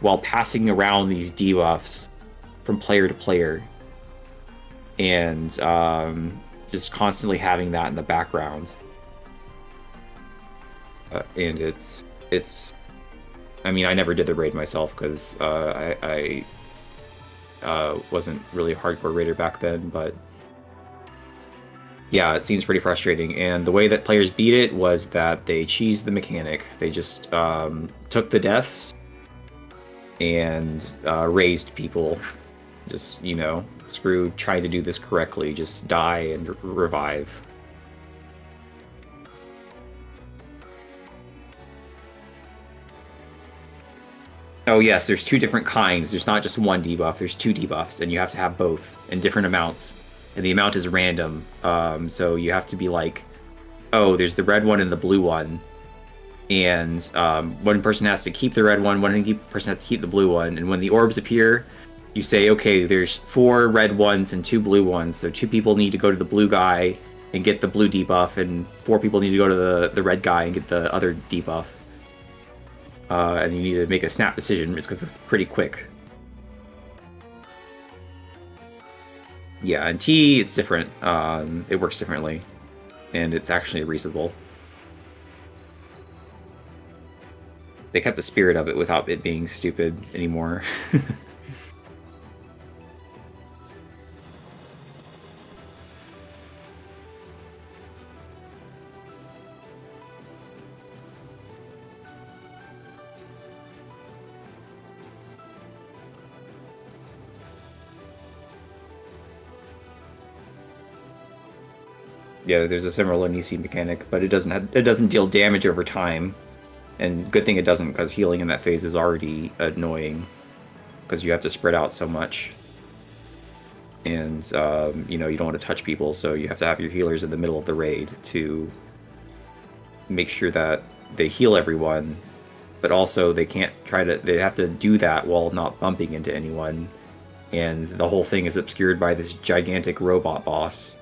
while passing around these debuffs from player to player, and just constantly having that in the background. And it's I mean, I never did the raid myself because I wasn't really a hardcore raider back then, but yeah, it seems pretty frustrating. And the way that players beat it was that they cheesed the mechanic. They just took the deaths and raised people. Just, screw trying to do this correctly. Just die and revive. Oh yes, there's 2 different kinds. There's not just one debuff, there's 2 debuffs, and you have to have both in different amounts. And the amount is random. So you have to be like, oh, there's the red one and the blue one. And one person has to keep the red one person has to keep the blue one. And when the orbs appear, you say, okay, there's 4 red ones and 2 blue ones. So 2 people need to go to the blue guy and get the blue debuff, and 4 people need to go to the red guy and get the other debuff. And you need to make a snap decision because it's pretty quick. Yeah, and T, it's different. It works differently, and it's actually reasonable. They kept the spirit of it without it being stupid anymore. Yeah, there's a similar Nisi mechanic, but it doesn't deal damage over time. And good thing it doesn't, because healing in that phase is already annoying, because you have to spread out so much. And you don't want to touch people, so you have to have your healers in the middle of the raid to make sure that they heal everyone, but also they have to do that while not bumping into anyone. And the whole thing is obscured by this gigantic robot boss.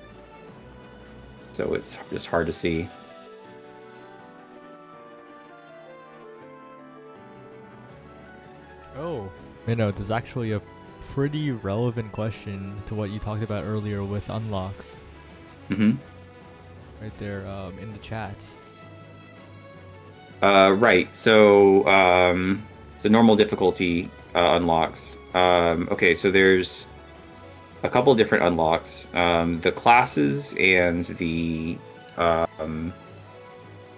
So it's just hard to see. Oh, there's actually a pretty relevant question to what you talked about earlier with unlocks. Mm-hmm. Right there in the chat. Right. So normal difficulty unlocks. Okay, so there's a couple different unlocks. The classes and the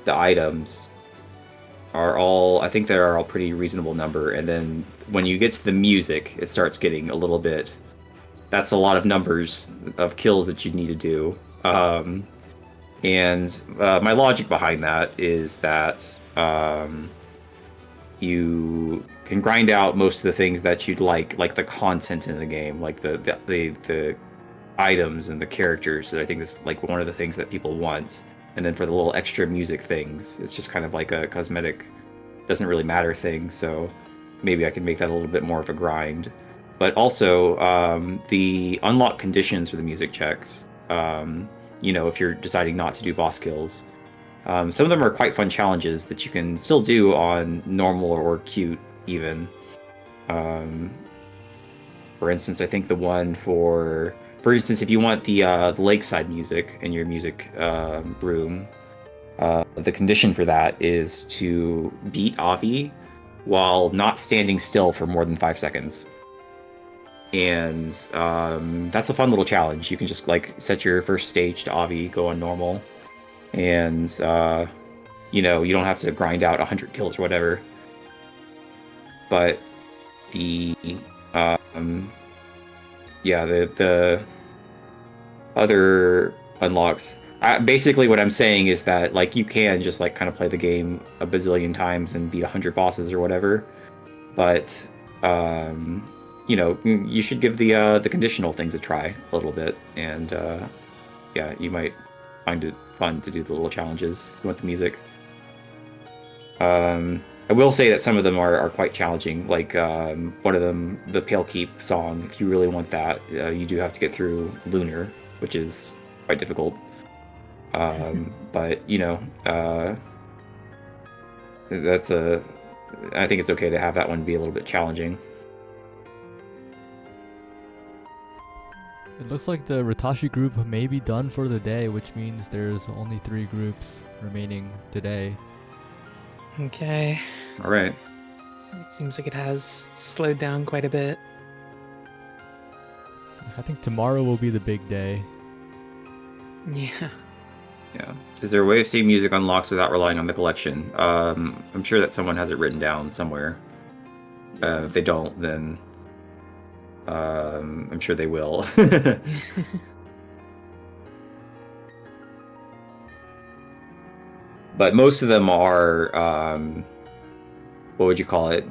items are all, I think they're all pretty reasonable number. And then when you get to the music, it starts getting a little bit. That's a lot of numbers of kills that you need to do. And my logic behind that is that you can grind out most of the things that you'd like the content in the game, like the items and the characters. So I think that's like one of the things that people want. And then for the little extra music things, it's just kind of like a cosmetic, doesn't really matter thing. So maybe I can make that a little bit more of a grind. But also the unlock conditions for the music checks. If you're deciding not to do boss kills, some of them are quite fun challenges that you can still do on normal or cute even. For instance, I think the one for instance, if you want the lakeside music in your music room, the condition for that is to beat Avi while not standing still for more than 5 seconds. And that's a fun little challenge. You can just like set your first stage to Avi, go on normal, and you don't have to grind out 100 kills or whatever. But the other unlocks, basically what I'm saying is that like you can just like kind of play the game a bazillion times and beat 100 bosses or whatever, but you should give the conditional things a try a little bit, and you might find it fun to do the little challenges if you want the music. I will say that some of them are quite challenging, like one of them, the Pale Keep song. If you really want that, you do have to get through Lunar, which is quite difficult. But I think it's okay to have that one be a little bit challenging. It looks like the Ratashi group may be done for the day, which means there's only 3 groups remaining today. Okay. All right. It seems like it has slowed down quite a bit. I think tomorrow will be the big day. Yeah. Yeah. Is there a way of seeing music unlocks without relying on the collection? I'm sure that someone has it written down somewhere. If they don't, then I'm sure they will. But most of them are, what would you call it?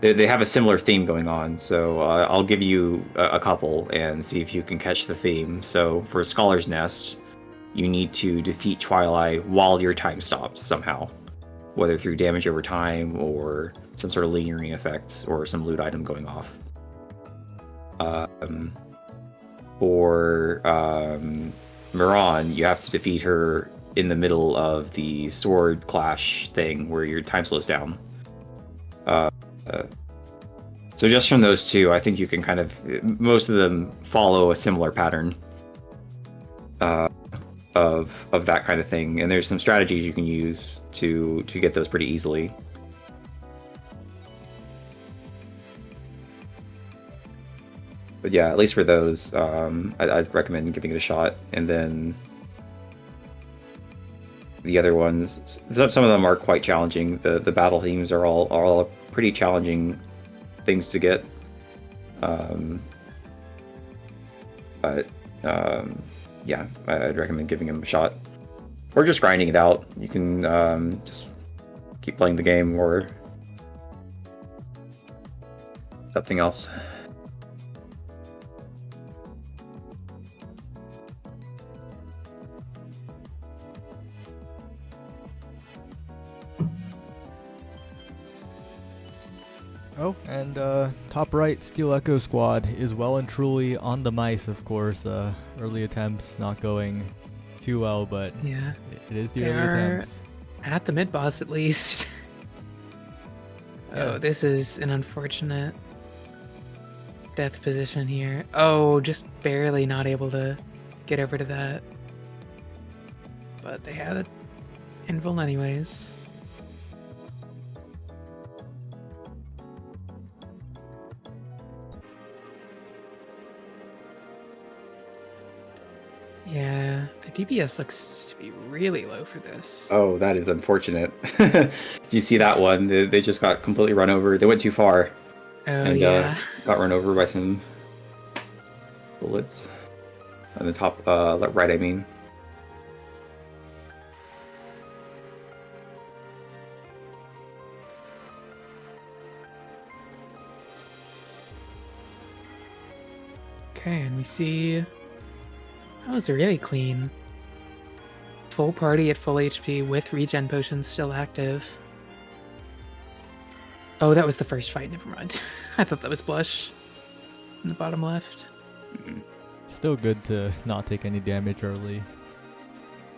They have a similar theme going on. So I'll give you a couple and see if you can catch the theme. So for Scholar's Nest, you need to defeat Twilight while your time stops somehow, whether through damage over time or some sort of lingering effect or some loot item going off. For Miran, you have to defeat her in the middle of the sword clash thing where your time slows down. So just from those two, I think you can kind of, most of them follow a similar pattern of that kind of thing, and there's some strategies you can use to get those pretty easily. But yeah, at least for those, I'd recommend giving it a shot. And then the other ones, some of them are quite challenging. The battle themes are all pretty challenging things to get. Yeah, I'd recommend giving them a shot, or just grinding it out. You can just keep playing the game or something else. Oh, and top right, Steel Echo Squad is well and truly on the mice, of course. Early attempts not going too well, but Yeah. it is the They early are attempts. at the mid boss at least. Oh, this is an unfortunate death position here. Oh, just barely not able to get over to that. But they had it invul anyways. Yeah, the DPS looks to be really low for this. Oh, that is unfortunate. Did you see that one? They just got completely run over. They went too far. Oh, And yeah. got run over by some bullets. On the top, right, I mean. Okay, and we see that was really clean. Full party at full HP with regen potions still active. Oh, that was the first fight. Never mind. I thought that was Blush in the bottom left. Still good to not take any damage early.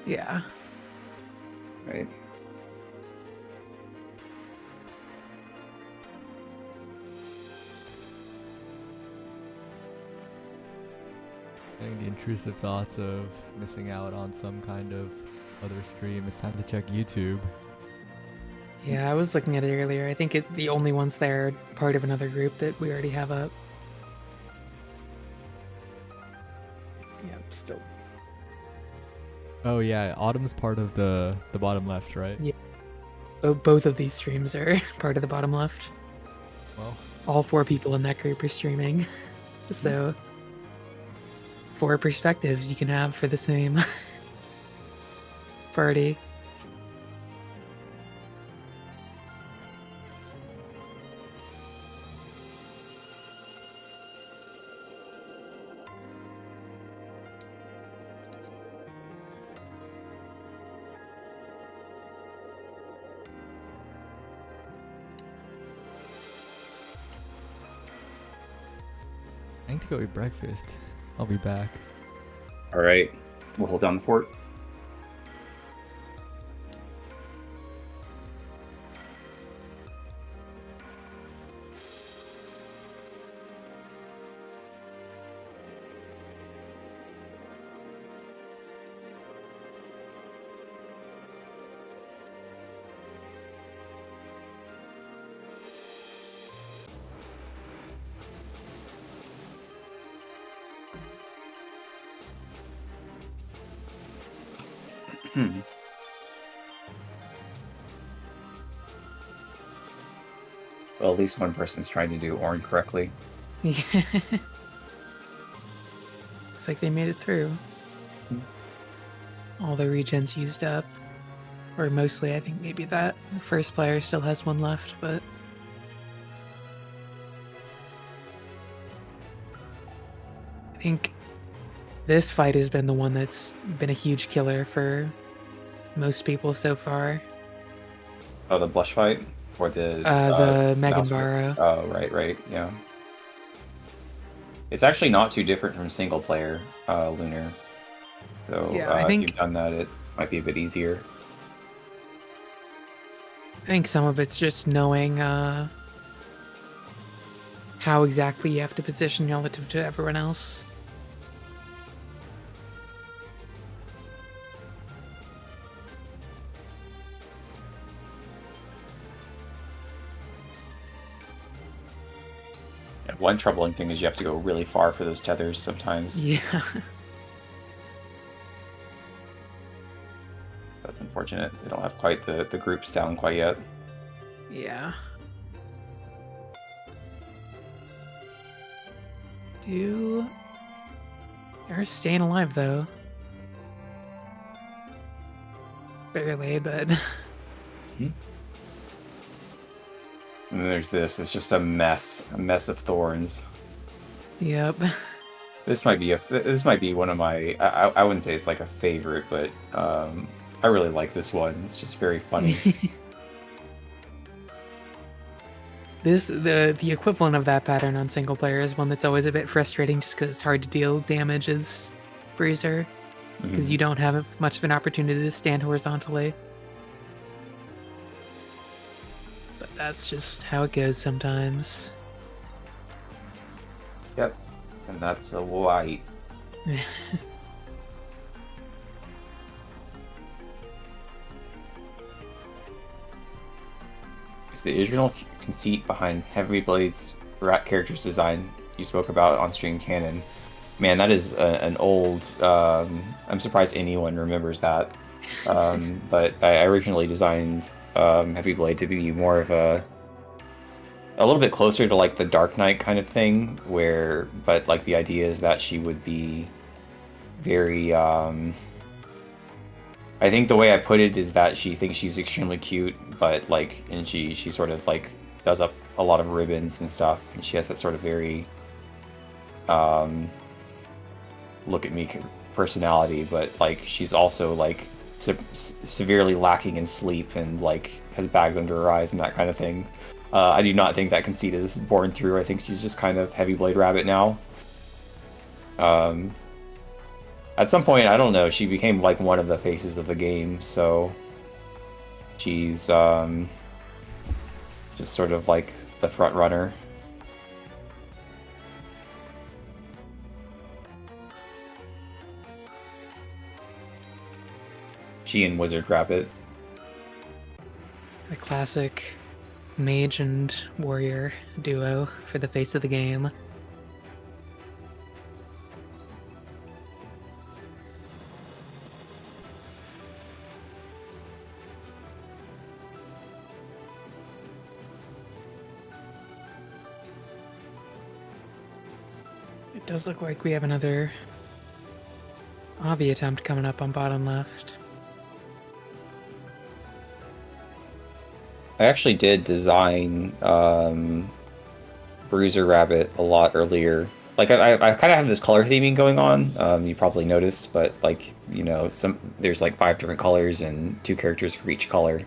Yeah. Right. Getting the intrusive thoughts of missing out on some kind of other stream. It's time to check YouTube. Yeah, I was looking at it earlier. I think the only ones there are part of another group that we already have up. Yep, still. Oh yeah, Autumn's part of the bottom left, right? Yeah. Both of these streams are part of the bottom left. Well, All 4 people in that group are streaming. So 4 perspectives you can have for the same party. I need to go eat breakfast. I'll be back. All right. We'll hold down the fort. Well, at least one person's trying to do Orin correctly. Yeah. Looks like they made it through. All the regens used up. Or mostly, I think maybe that first player still has one left, but... I think this fight has been the one that's been a huge killer for most people so far. Oh, the blush fight? Or the Megan mouse- Barrow. Oh, right, yeah. It's actually not too different from single player Lunar. So Yeah, I think- if you've done that, it might be a bit easier. I think some of it's just knowing how exactly you have to position relative to everyone else. And one troubling thing is you have to go really far for those tethers sometimes. Yeah. That's unfortunate. They don't have quite the groups down quite yet. Yeah. They're staying alive though. Barely, but And then there's this. It's just a mess of thorns. yep. This might be one of my. I wouldn't say it's like a favorite, but I really like this one. It's just very funny. The equivalent of that pattern on single player is one that's always a bit frustrating just because it's hard to deal damage as Bruiser because you don't have much of an opportunity to stand horizontally. but that's just how it goes sometimes. Yep. And that's a white. The original conceit behind Heavy Blade's rat character's design you spoke about on stream canon. Man, that is an old. I'm surprised anyone remembers that. But I originally designed Heavy Blade to be more of a little bit closer to like the Dark Knight kind of thing, but like the idea is that she would be very. I think the way I put it is that she thinks she's extremely cute, but like, and she sort of like does up a lot of ribbons and stuff, and she has that sort of very look at me personality, but like she's also like severely lacking in sleep and like has bags under her eyes and that kind of thing. I do not think that conceit is born through. I think she's just kind of Heavy Blade Rabbit now. At some point, I don't know, she became like one of the faces of the game, so she's just sort of like the front runner. She and Wizard Rabbit. The classic mage and warrior duo for the face of the game. It does look like we have another Avi attempt coming up on bottom left. I actually did design Bruiser Rabbit a lot earlier. Like I kind of have this color theming going on. You probably noticed, but like there's like 5 different colors and 2 characters for each color.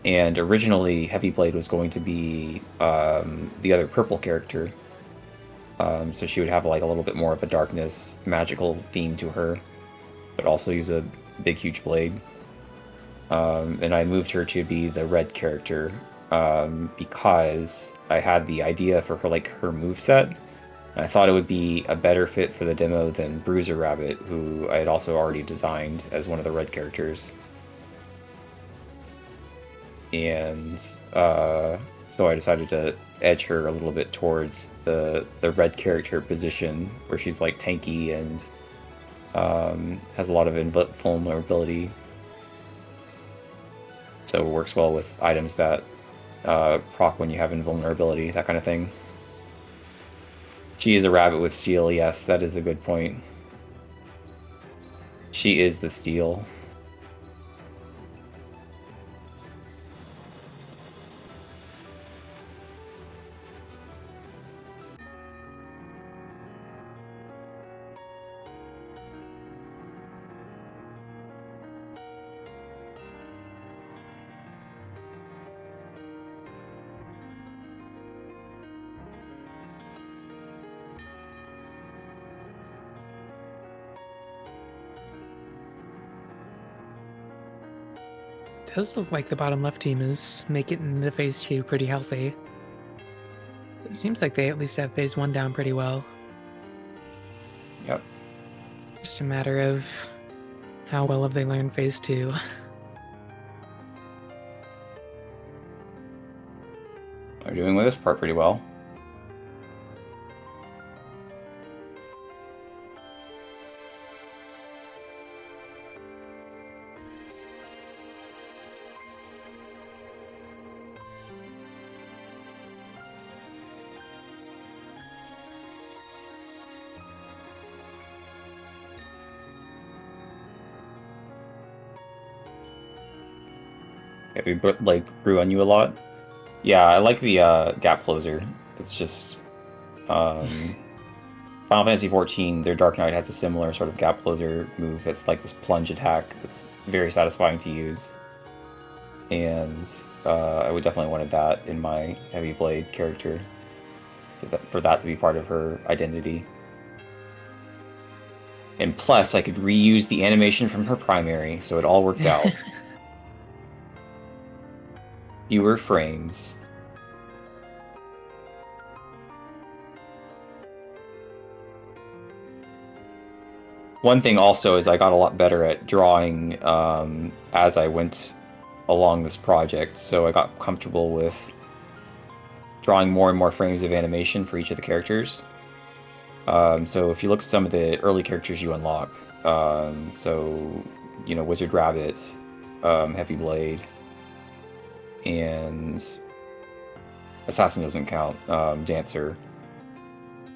And originally, Heavy Blade was going to be the other purple character. So she would have like a little bit more of a darkness, magical theme to her, but also use a big, huge blade. And I moved her to be the red character because I had the idea for her moveset. I thought it would be a better fit for the demo than Bruiser Rabbit, who I had also already designed as one of the red characters. And so I decided to edge her a little bit towards the red character position, where she's like tanky and has a lot of vulnerability. So it works well with items that proc when you have invulnerability, that kind of thing. She is a rabbit with steel, yes, that is a good point. She is the steel. It does look like the bottom left team is making the phase 2 pretty healthy. It seems like they at least have phase 1 down pretty well. Yep. Just a matter of how well have they learned phase 2. They're doing with this part pretty well. Have we grew on you a lot? Yeah, I like the gap closer. It's just Final Fantasy XIV, their Dark Knight has a similar sort of gap closer move. It's like this plunge attack. It's very satisfying to use, and I would definitely wanted that in my Heavy Blade character, so for that to be part of her identity. And plus, I could reuse the animation from her primary, so it all worked out. fewer frames. One thing also is I got a lot better at drawing as I went along this project, so I got comfortable with drawing more and more frames of animation for each of the characters. So if you look at some of the early characters you unlock, so you know, Wizard Rabbit, Heavy Blade, and Assassin doesn't count, Dancer,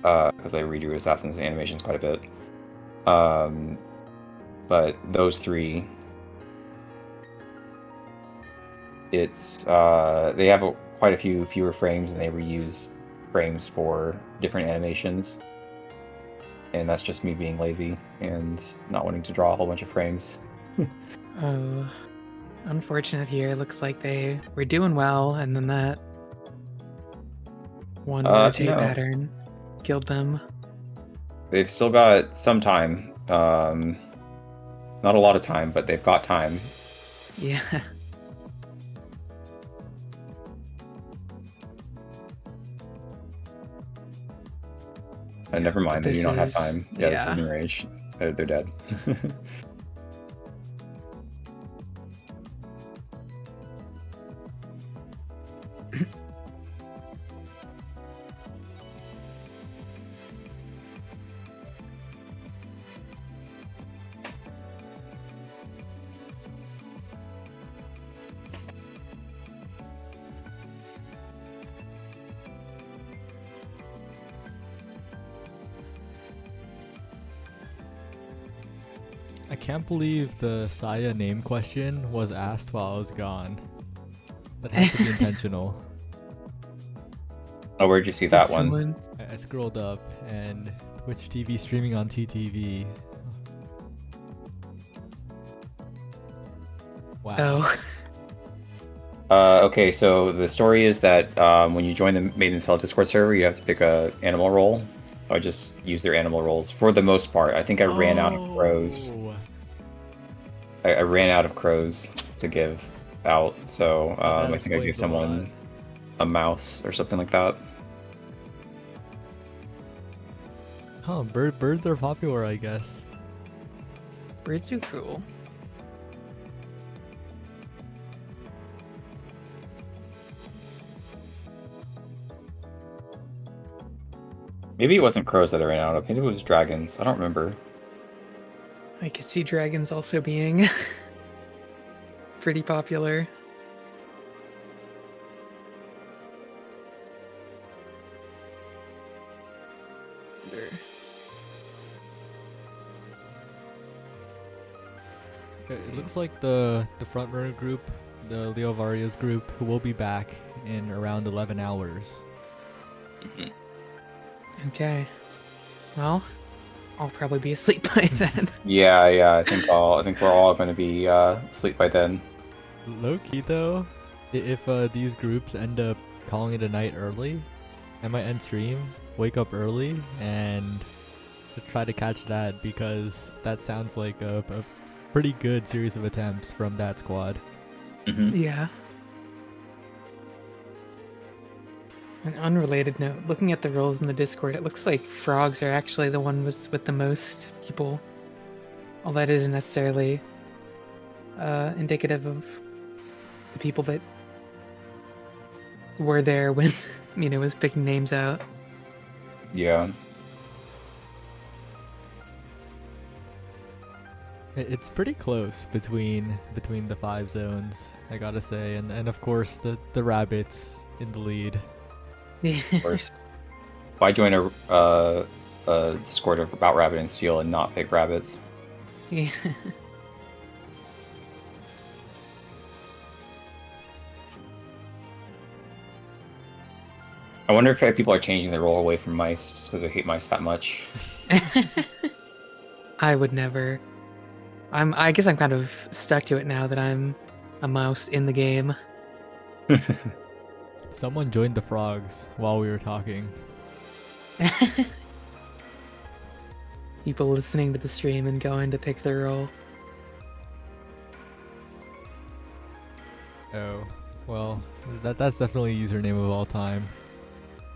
because I redo Assassin's animations quite a bit. But those three, it's they have quite a few fewer frames, and they reuse frames for different animations. And that's just me being lazy and not wanting to draw a whole bunch of frames. Oh, unfortunate here. Looks like they were doing well, and then that one rotate no. pattern killed them. They've still got some time. Not a lot of time, but they've got time. Yeah. Never mind, they do not have is- time. Yeah, yeah. this is Enrage. They're dead. I can't believe the Saya name question was asked while I was gone. That had to be intentional. Oh, where'd you see that Did one? someone- I scrolled up and Twitch TV streaming on TTV. Wow. Oh, Okay, so the story is that when you join the Maiden's Hell Discord server, you have to pick a animal role. I just use their animal roles for the most part. I think I ran out of crows. Oh. I ran out of crows to give out, so That I think I gave explains a lot. someone a mouse or something like that. Huh, birds are popular, I guess. birds are cool. Maybe it wasn't crows that I ran out of. Maybe it was dragons. I don't remember. I could see dragons also being pretty popular. It looks like the front runner group, the Leo Varia's group, will be back in around 11 hours. Okay. Well, I'll probably be asleep by then. Yeah. I think we're all going to be asleep by then. Low key though, if these groups end up calling it a night early, I might end stream, wake up early, and try to catch that because that sounds like a pretty good series of attempts from that squad. Mhm. Yeah. An unrelated note, looking at the roles in the Discord, it looks like frogs are actually the one with the most people. Well, that isn't necessarily indicative of the people that were there when Mina was picking names out. Yeah. It's pretty close between the 5 zones, I gotta say, and of course the rabbits in the lead. Of course. Why join a Discord about Rabbit and Steel and not pick rabbits? Yeah. I wonder if people are changing their role away from mice just because they hate mice that much. I would never. I guess I'm kind of stuck to it now that I'm a mouse in the game. Someone joined the frogs while we were talking. People listening to the stream and going to pick their role. Oh, Well, that's definitely a username of all time.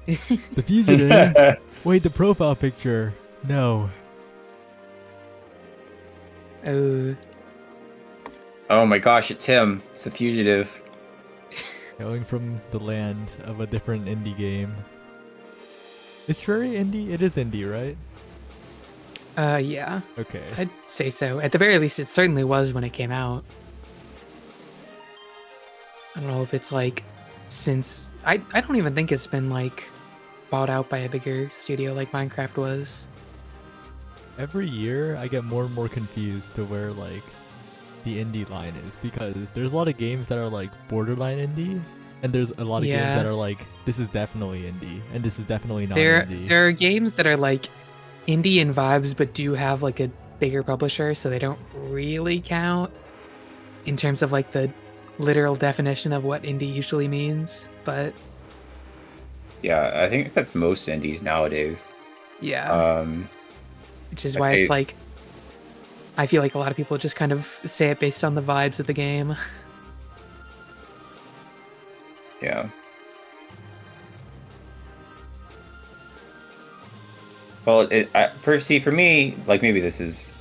The Fugitive. Wait, the profile picture. No. Oh, Oh my gosh, it's him. It's the fugitive. Going from the land of a different indie game. Is Fury indie? It is indie, right? yeah, Okay. I'd say so. At the very least, it certainly was when it came out. I don't know if it's like since I don't even think it's been like bought out by a bigger studio like Minecraft was. Every year I get more and more confused to where like the indie line is, because there's a lot of games that are like borderline indie, and there's a lot of games Yeah. that are like, this is definitely indie and this is definitely not There indie. there are games that are like indie in vibes but do have like a bigger publisher, so they don't really count in terms of like the literal definition of what indie usually means. But Yeah, I think that's most indies nowadays. yeah, Um, which is I'd why it's say- like I feel like a lot of people just kind of say it based on the vibes of the game. yeah. Well, for me, like maybe this is,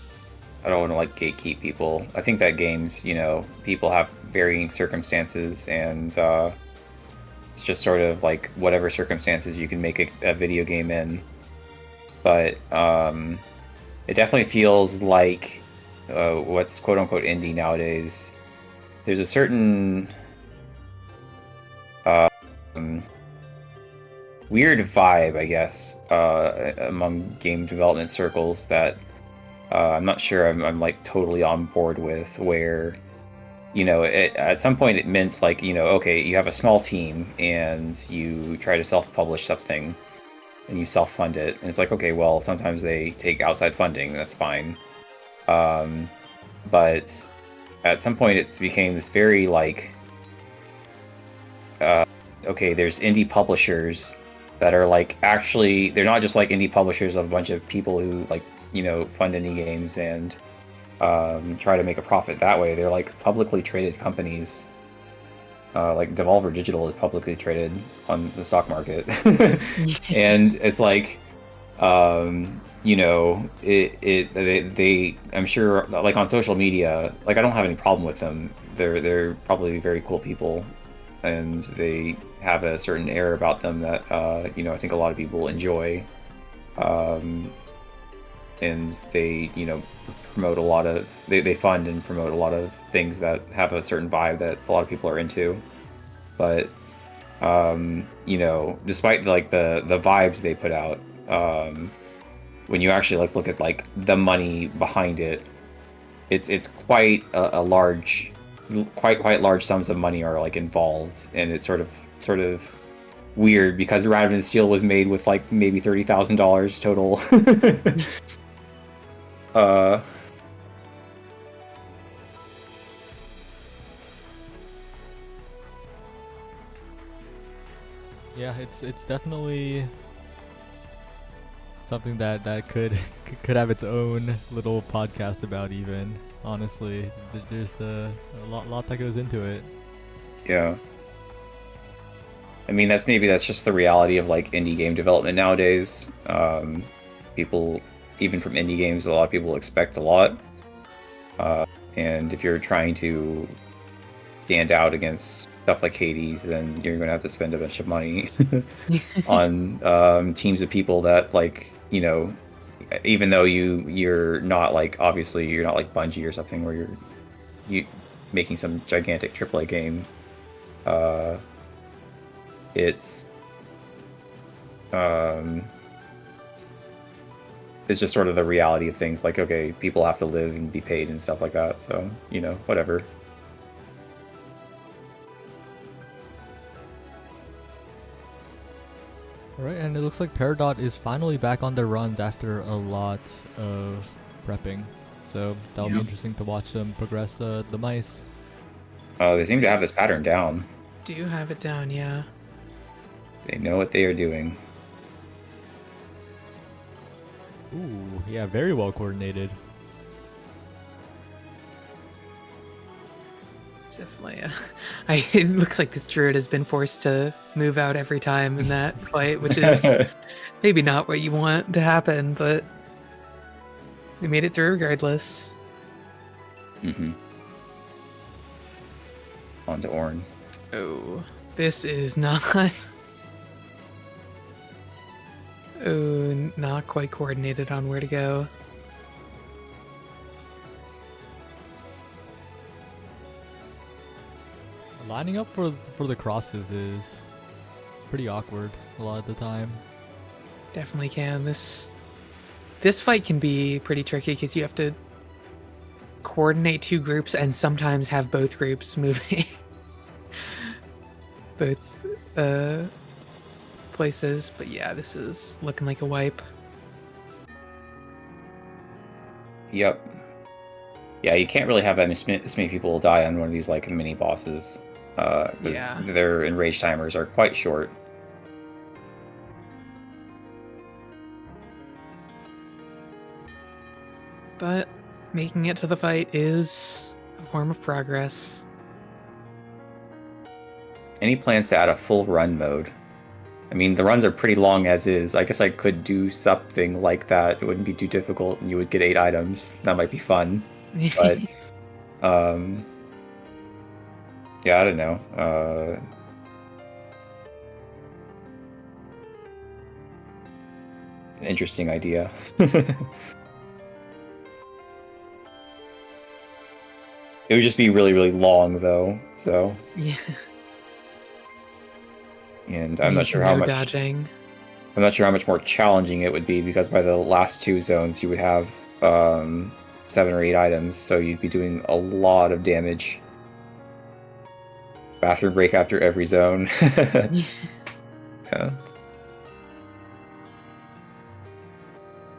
I don't want to like gatekeep people. I think that games, people have varying circumstances, and it's just sort of like whatever circumstances you can make a video game in. But it definitely feels like what's quote unquote indie nowadays. There's a certain weird vibe, I guess, among game development circles that I'm not sure I'm like totally on board with, where at some point it meant like, okay, you have a small team and you try to self-publish something and you self-fund it, and it's like, okay, well, sometimes they take outside funding, that's fine, but at some point it's became this very like okay, there's indie publishers that are like, actually, they're not just like indie publishers of a bunch of people who like fund indie games and try to make a profit that way. They're like publicly traded companies. Like Devolver Digital is publicly traded on the stock market, and it's like, they I'm sure, like on social media, like I don't have any problem with them. They're probably very cool people, and they have a certain air about them that I think a lot of people enjoy. And they promote a lot of, they fund and promote a lot of things that have a certain vibe that a lot of people are into. But despite like the vibes they put out, when you actually like look at like the money behind it, it's quite a large, quite large sums of money are like involved, and it's sort of weird because Raven Steel was made with like maybe $30,000 total. Yeah, it's definitely something that could have its own little podcast about, even, honestly. There's a lot that goes into it. Yeah. I mean, that's just the reality of like indie game development nowadays. People, even from indie games, a lot of people expect a lot. And if you're trying to stand out against stuff like Hades, then you're going to have to spend a bunch of money on teams of people that, like, even though you're not like, obviously you're not like Bungie or something where you making some gigantic AAA game. It's just sort of the reality of things. Like, okay, people have to live and be paid and stuff like that. So, whatever. Alright, and it looks like Peridot is finally back on the runs after a lot of prepping. So that'll be interesting to watch them progress the mice. They seem to have this pattern down. Do you have it down? Yeah. They know what they are doing. Ooh, yeah, very well coordinated. Definitely. It looks like this druid has been forced to move out every time in that fight, which is maybe not what you want to happen, but we made it through regardless. Mm-hmm. On to Ornn. Oh, this is not. Oh, not quite coordinated on where to go. Lining up for the crosses is pretty awkward a lot of the time. Definitely can. This fight can be pretty tricky because you have to coordinate two groups and sometimes have both groups moving both places. But yeah, this is looking like a wipe. Yep. Yeah, you can't really have as many people die on one of these like mini bosses. 'Cause Yeah. their enrage timers are quite short. But making it to the fight is a form of progress. Any plans to add a full run mode? I mean, the runs are pretty long as is. I guess I could do something like that. It wouldn't be too difficult, and you would get 8 items. That might be fun. But, yeah, I don't know. It's an interesting idea. It would just be really, really long, though. So, Yeah. and I'm not Means sure how no much. dodging. I'm not sure how much more challenging it would be because by the last 2 zones you would have 7 or 8 items, so you'd be doing a lot of damage. Bathroom break after every zone. Yeah.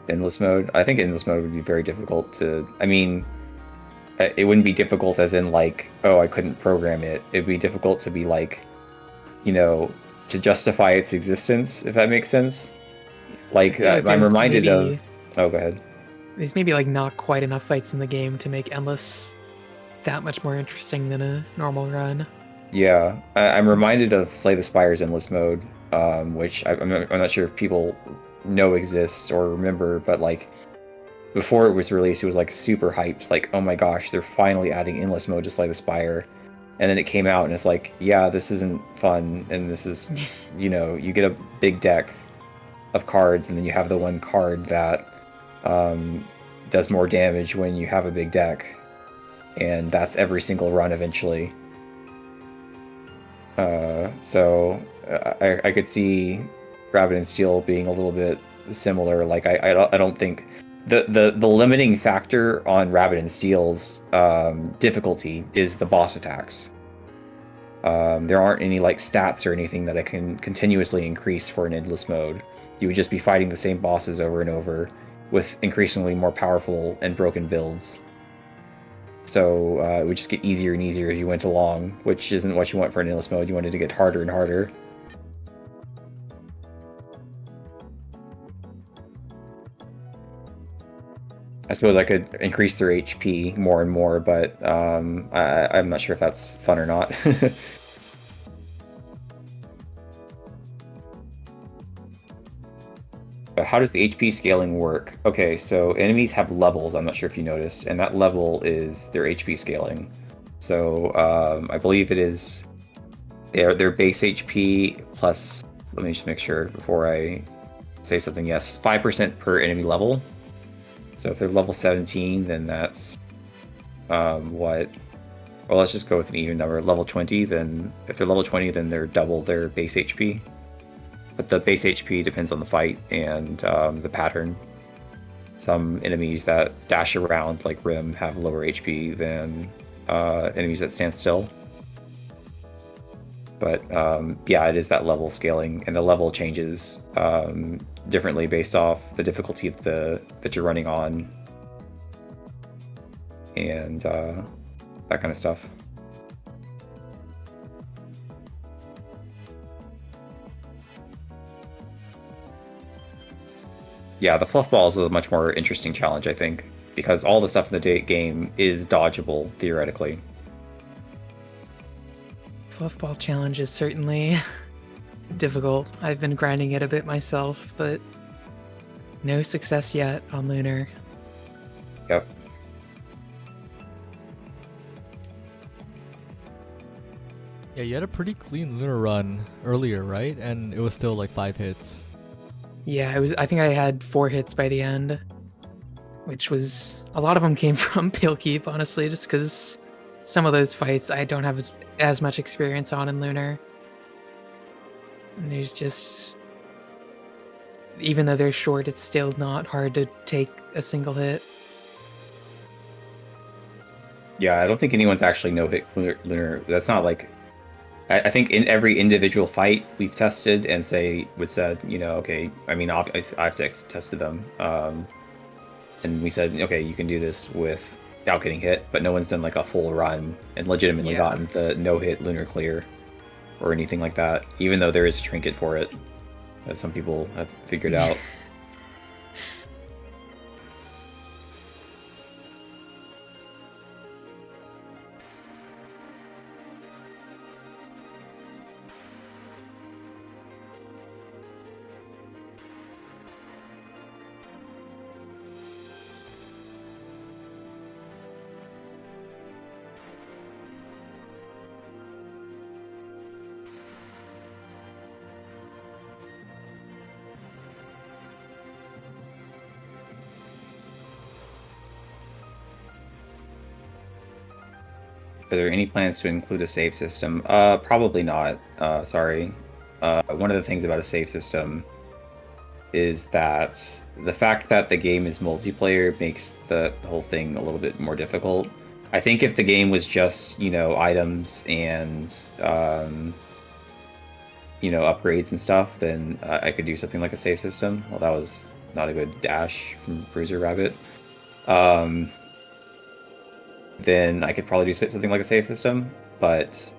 Endless mode. I think endless mode would be very difficult to. I mean, it wouldn't be difficult as in like, oh, I couldn't program it. It'd be difficult to be like, to justify its existence, if that makes sense. Like, feel like I'm there's reminded maybe- of. Oh, go ahead. There's maybe like not quite enough fights in the game to make endless that much more interesting than a normal run. Yeah, I'm reminded of Slay the Spire's endless mode, which I'm not sure if people know exists or remember, but like before it was released, it was like super hyped. Like, oh my gosh, they're finally adding endless mode to Slay the Spire. And then it came out and it's like, yeah, this isn't fun. And this is, you get a big deck of cards and then you have the one card that does more damage when you have a big deck. And that's every single run eventually. So I could see Rabbit and Steel being a little bit similar. Like I don't think the limiting factor on Rabbit and Steel's difficulty is the boss attacks. There aren't any like stats or anything that I can continuously increase for an endless mode. You would just be fighting the same bosses over and over with increasingly more powerful and broken builds. So it would just get easier and easier as you went along, which isn't what you want for an endless mode. You want it to get harder and harder. I suppose I could increase their HP more and more, but I'm not sure if that's fun or not. But how does the HP scaling work? Okay, so enemies have levels, I'm not sure if you noticed, and that level is their HP scaling. So I believe it is their base HP plus, let me just make sure before I say something, yes, 5% per enemy level. So if they're level 17, then that's well, let's just go with an even number. Level 20, then if they're level 20, then they're double their base HP. But the base HP depends on the fight and the pattern. Some enemies that dash around, like Rim, have lower HP than enemies that stand still. But yeah, it is that level scaling, and the level changes differently based off the difficulty of that you're running on, and that kind of stuff. Yeah, the fluff ball is a much more interesting challenge, I think, because all the stuff in the game is dodgeable theoretically. Fluffball challenge is certainly difficult. I've been grinding it a bit myself, but no success yet on Lunar. Yep. Yeah, you had a pretty clean Lunar run earlier, right? And it was still like 5 hits. Yeah, it was. I think I had 4 hits by the end, which was a lot of them came from Pale Keep, honestly, just because some of those fights I don't have as much experience on in Lunar. And there's just, even though they're short, it's still not hard to take a single hit. Yeah, I don't think anyone's actually no-hit Lunar. That's not like... I think in every individual fight we've tested and said, you know, okay, I mean, I've tested them. And we said, okay, you can do this without getting hit, but no one's done like a full run and legitimately gotten the no-hit Lunar clear or anything like that, even though there is a trinket for it, as some people have figured out. Are there any plans to include a save system? Probably not. Sorry. One of the things about a save system is that the fact that the game is multiplayer makes the whole thing a little bit more difficult. I think if the game was just, you know, items and, you know, upgrades and stuff, then I could do something like a save system. Well, that was not a good dash from Bruiser Rabbit. Then I could probably do something like a save system, but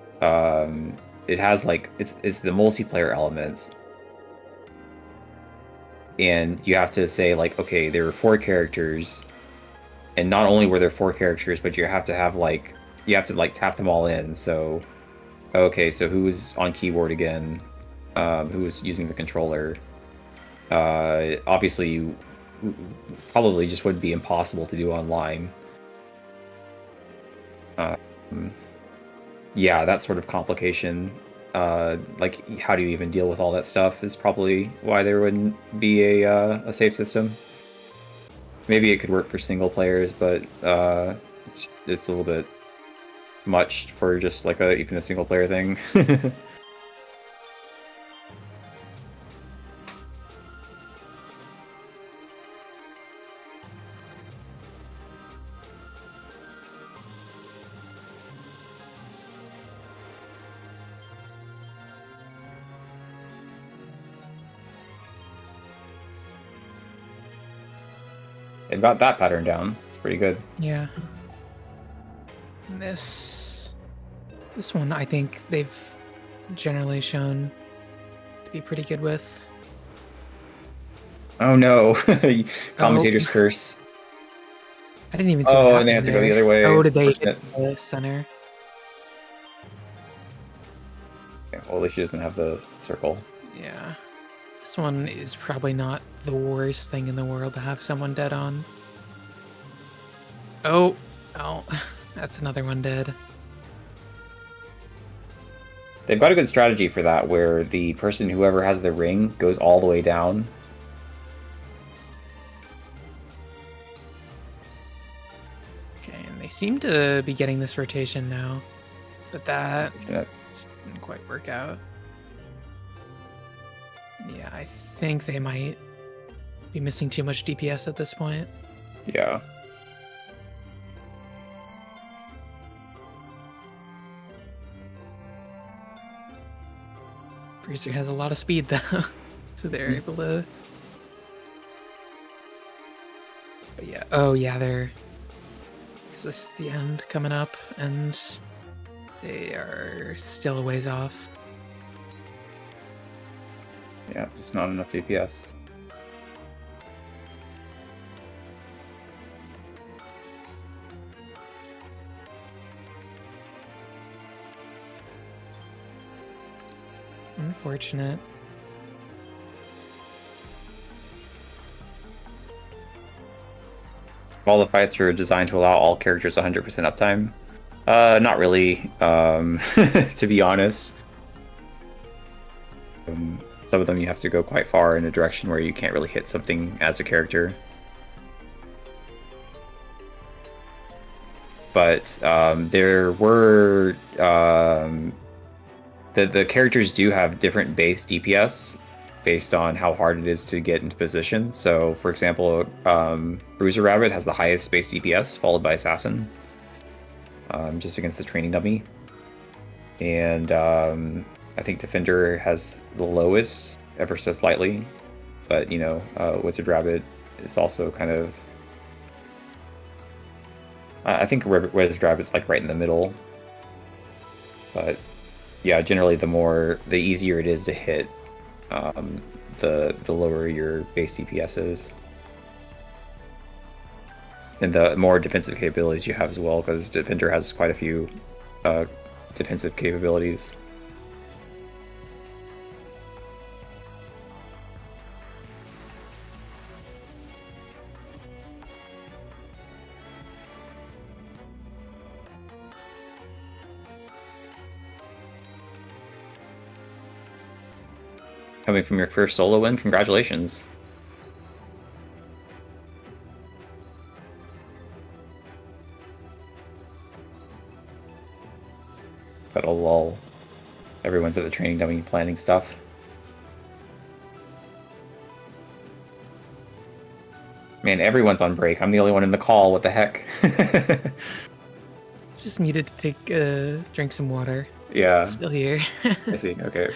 it has like it's the multiplayer element, and you have to say like, okay, there were 4 characters, and not only were there 4 characters, but you have to tap them all in. So okay, so who was on keyboard again? Who was using the controller? Obviously, you probably just would be impossible to do online. Yeah, that sort of complication, like how do you even deal with all that stuff, is probably why there wouldn't be a save system. Maybe it could work for single players, but it's a little bit much for just like even a single player thing. They've got that pattern down. It's pretty good. Yeah. This one I think they've generally shown to be pretty good with. Oh no. Commentator's curse. I didn't even see Oh, what and they have happened to go the there. other way. Oh, did they Unfortunate. hit the center? Okay, well, at least she doesn't have the circle. Yeah. This one is probably not the worst thing in the world to have someone dead on. Oh, that's another one dead. They've got a good strategy for that, where the person, whoever has the ring, goes all the way down. Okay, and they seem to be getting this rotation now, but that didn't quite work out. Yeah, I think they might be missing too much DPS at this point. Yeah. Bruiser has a lot of speed though, so they're able to. But yeah, oh yeah, this is the end coming up, and they are still a ways off. Yeah, just not enough DPS. Unfortunate. All the fights are designed to allow all characters 100% uptime. Not really, to be honest. Some of them you have to go quite far in a direction where you can't really hit something as a character. But there were the characters do have different base DPS based on how hard it is to get into position. So, for example, Bruiser Rabbit has the highest base DPS, followed by Assassin, just against the training dummy. And I think Defender has the lowest, ever so slightly. But, you know, Wizard Rabbit is also kind of... I think Wizard Rabbit's like right in the middle. But yeah, generally the easier it is to hit, the lower your base DPS is. And the more defensive capabilities you have as well, because Defender has quite a few defensive capabilities. Coming from your first solo win, congratulations. Got a lull. Everyone's at the training dummy planning stuff. Man, everyone's on break. I'm the only one in the call. What the heck? Just needed to take drink some water. Yeah. Still here. I see. Okay.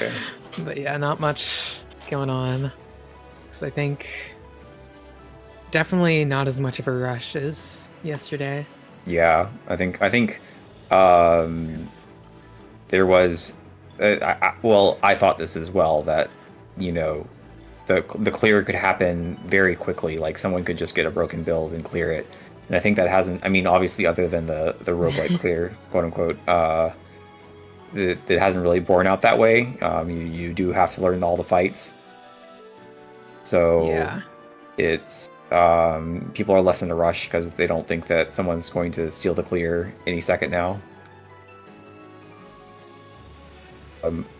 But yeah, not much going on. So I think definitely not as much of a rush as yesterday. Yeah, I think there was. I thought this as well, that, you know, the clear could happen very quickly. Like someone could just get a broken build and clear it. And I think that hasn't. I mean, obviously, other than the roguelike clear, quote unquote, it hasn't really borne out that way. You do have to learn all the fights. So Yeah. it's people are less in a rush because they don't think that someone's going to steal the clear any second now.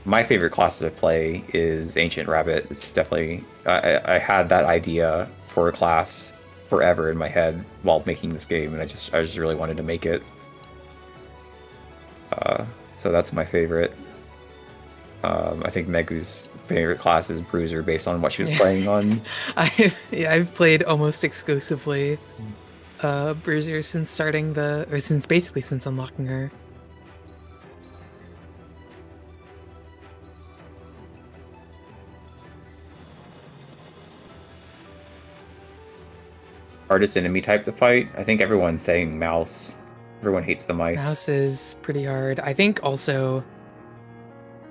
My favorite class to play is Ancient Rabbit. It's definitely I had that idea for a class forever in my head while making this game, and I just really wanted to make it. So that's my favorite. I think Megu's favorite class is Bruiser based on what she was playing on. I've played almost exclusively Bruiser since since unlocking her. Hardest enemy type to fight? I think everyone's saying mouse. Everyone hates the mice. Mouse is pretty hard. I think also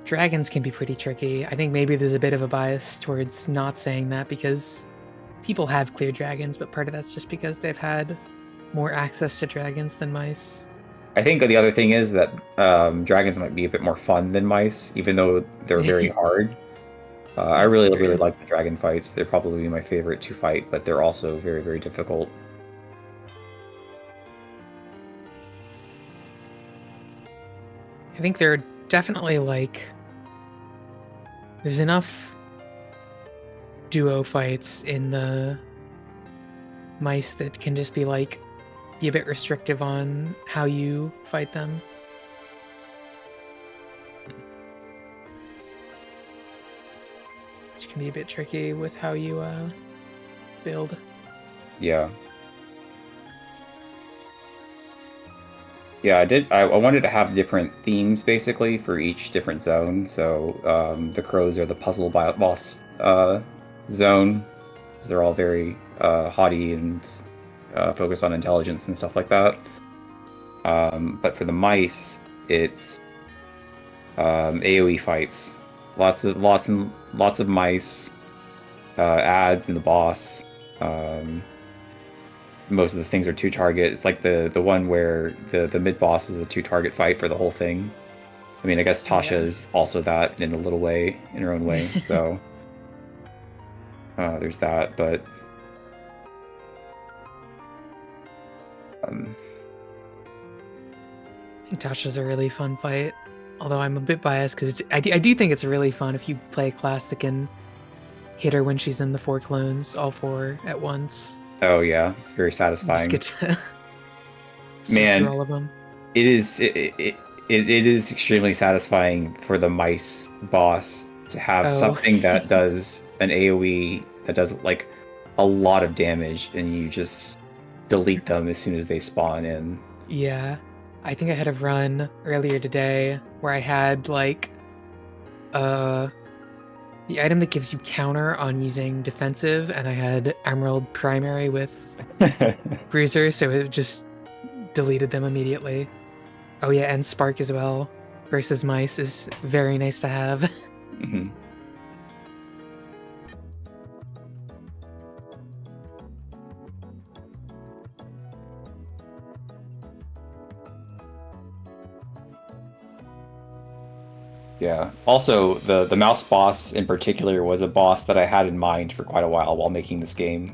dragons can be pretty tricky. I think maybe there's a bit of a bias towards not saying that because people have cleared dragons, but part of that's just because they've had more access to dragons than mice. I think the other thing is that dragons might be a bit more fun than mice, even though they're very hard. I really like the dragon fights. They're probably my favorite to fight, but they're also very, very difficult. I think they're definitely there's enough duo fights in the mice that can just be a bit restrictive on how you fight them. Which can be a bit tricky with how you build. Yeah. Yeah, I wanted to have different themes basically for each different zone. So the crows are the puzzle boss zone. They're all very haughty and focused on intelligence and stuff like that. But for the mice, it's AoE fights. Lots of mice, ads, and the boss. Most of the things are 2-target. It's like the one where the mid boss is a 2-target fight for the whole thing. I mean, I guess Tasha Yeah. is also that in a little way, in her own way. So there's that, but I think Tasha's a really fun fight. Although I'm a bit biased because I do think it's really fun if you play a class that can hit her when she's in the 4 clones, all 4 at once. oh yeah, it's very You satisfying. just get to sweep Man, through all of them. it is extremely satisfying for the mice boss to have Oh. something that does an AoE that does like a lot of damage, and you just delete them as soon as they spawn in. Yeah. I think I had a run earlier today where I had like the item that gives you counter on using defensive, and I had Emerald Primary with Bruiser, so it just deleted them immediately. Oh yeah, and Spark as well versus mice is very nice to have. Mhm. Yeah. Also, the mouse boss in particular was a boss that I had in mind for quite a while making this game.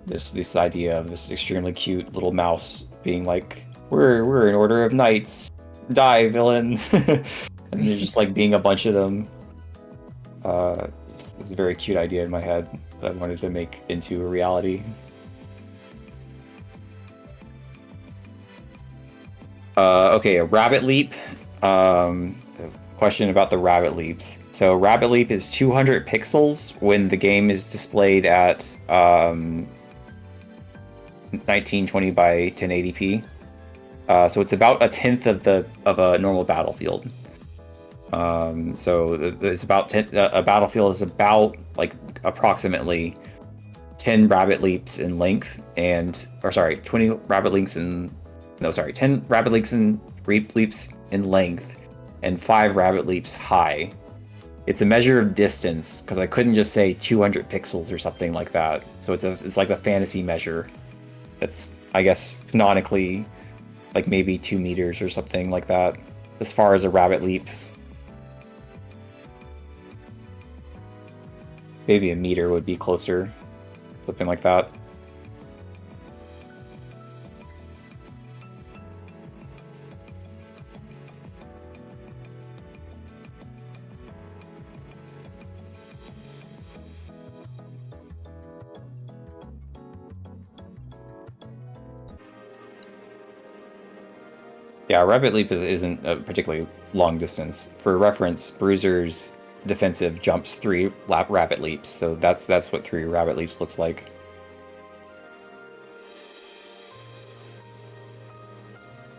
This idea of this extremely cute little mouse being like, "We're an order of knights, die, villain," and there's just like being a bunch of them. It's a very cute idea in my head that I wanted to make into a reality. Okay, a rabbit leap. Question about the rabbit leaps. So rabbit leap is 200 pixels when the game is displayed at 1920 by 1080p. So it's about a tenth of a normal battlefield. So it's about a battlefield is about like approximately 10 rabbit leaps in length, 20 rabbit leaps in 10 rabbit leaps in length and 5 rabbit leaps high. It's a measure of distance because I couldn't just say 200 pixels or something like that. So it's like a fantasy measure. That's, I guess, canonically like maybe 2 meters or something like that as far as a rabbit leaps. Maybe a meter would be closer, something like that. Yeah, rabbit leap isn't a particularly long distance. For reference, Bruiser's defensive jumps 3 rabbit leaps, so that's what 3 rabbit leaps looks like.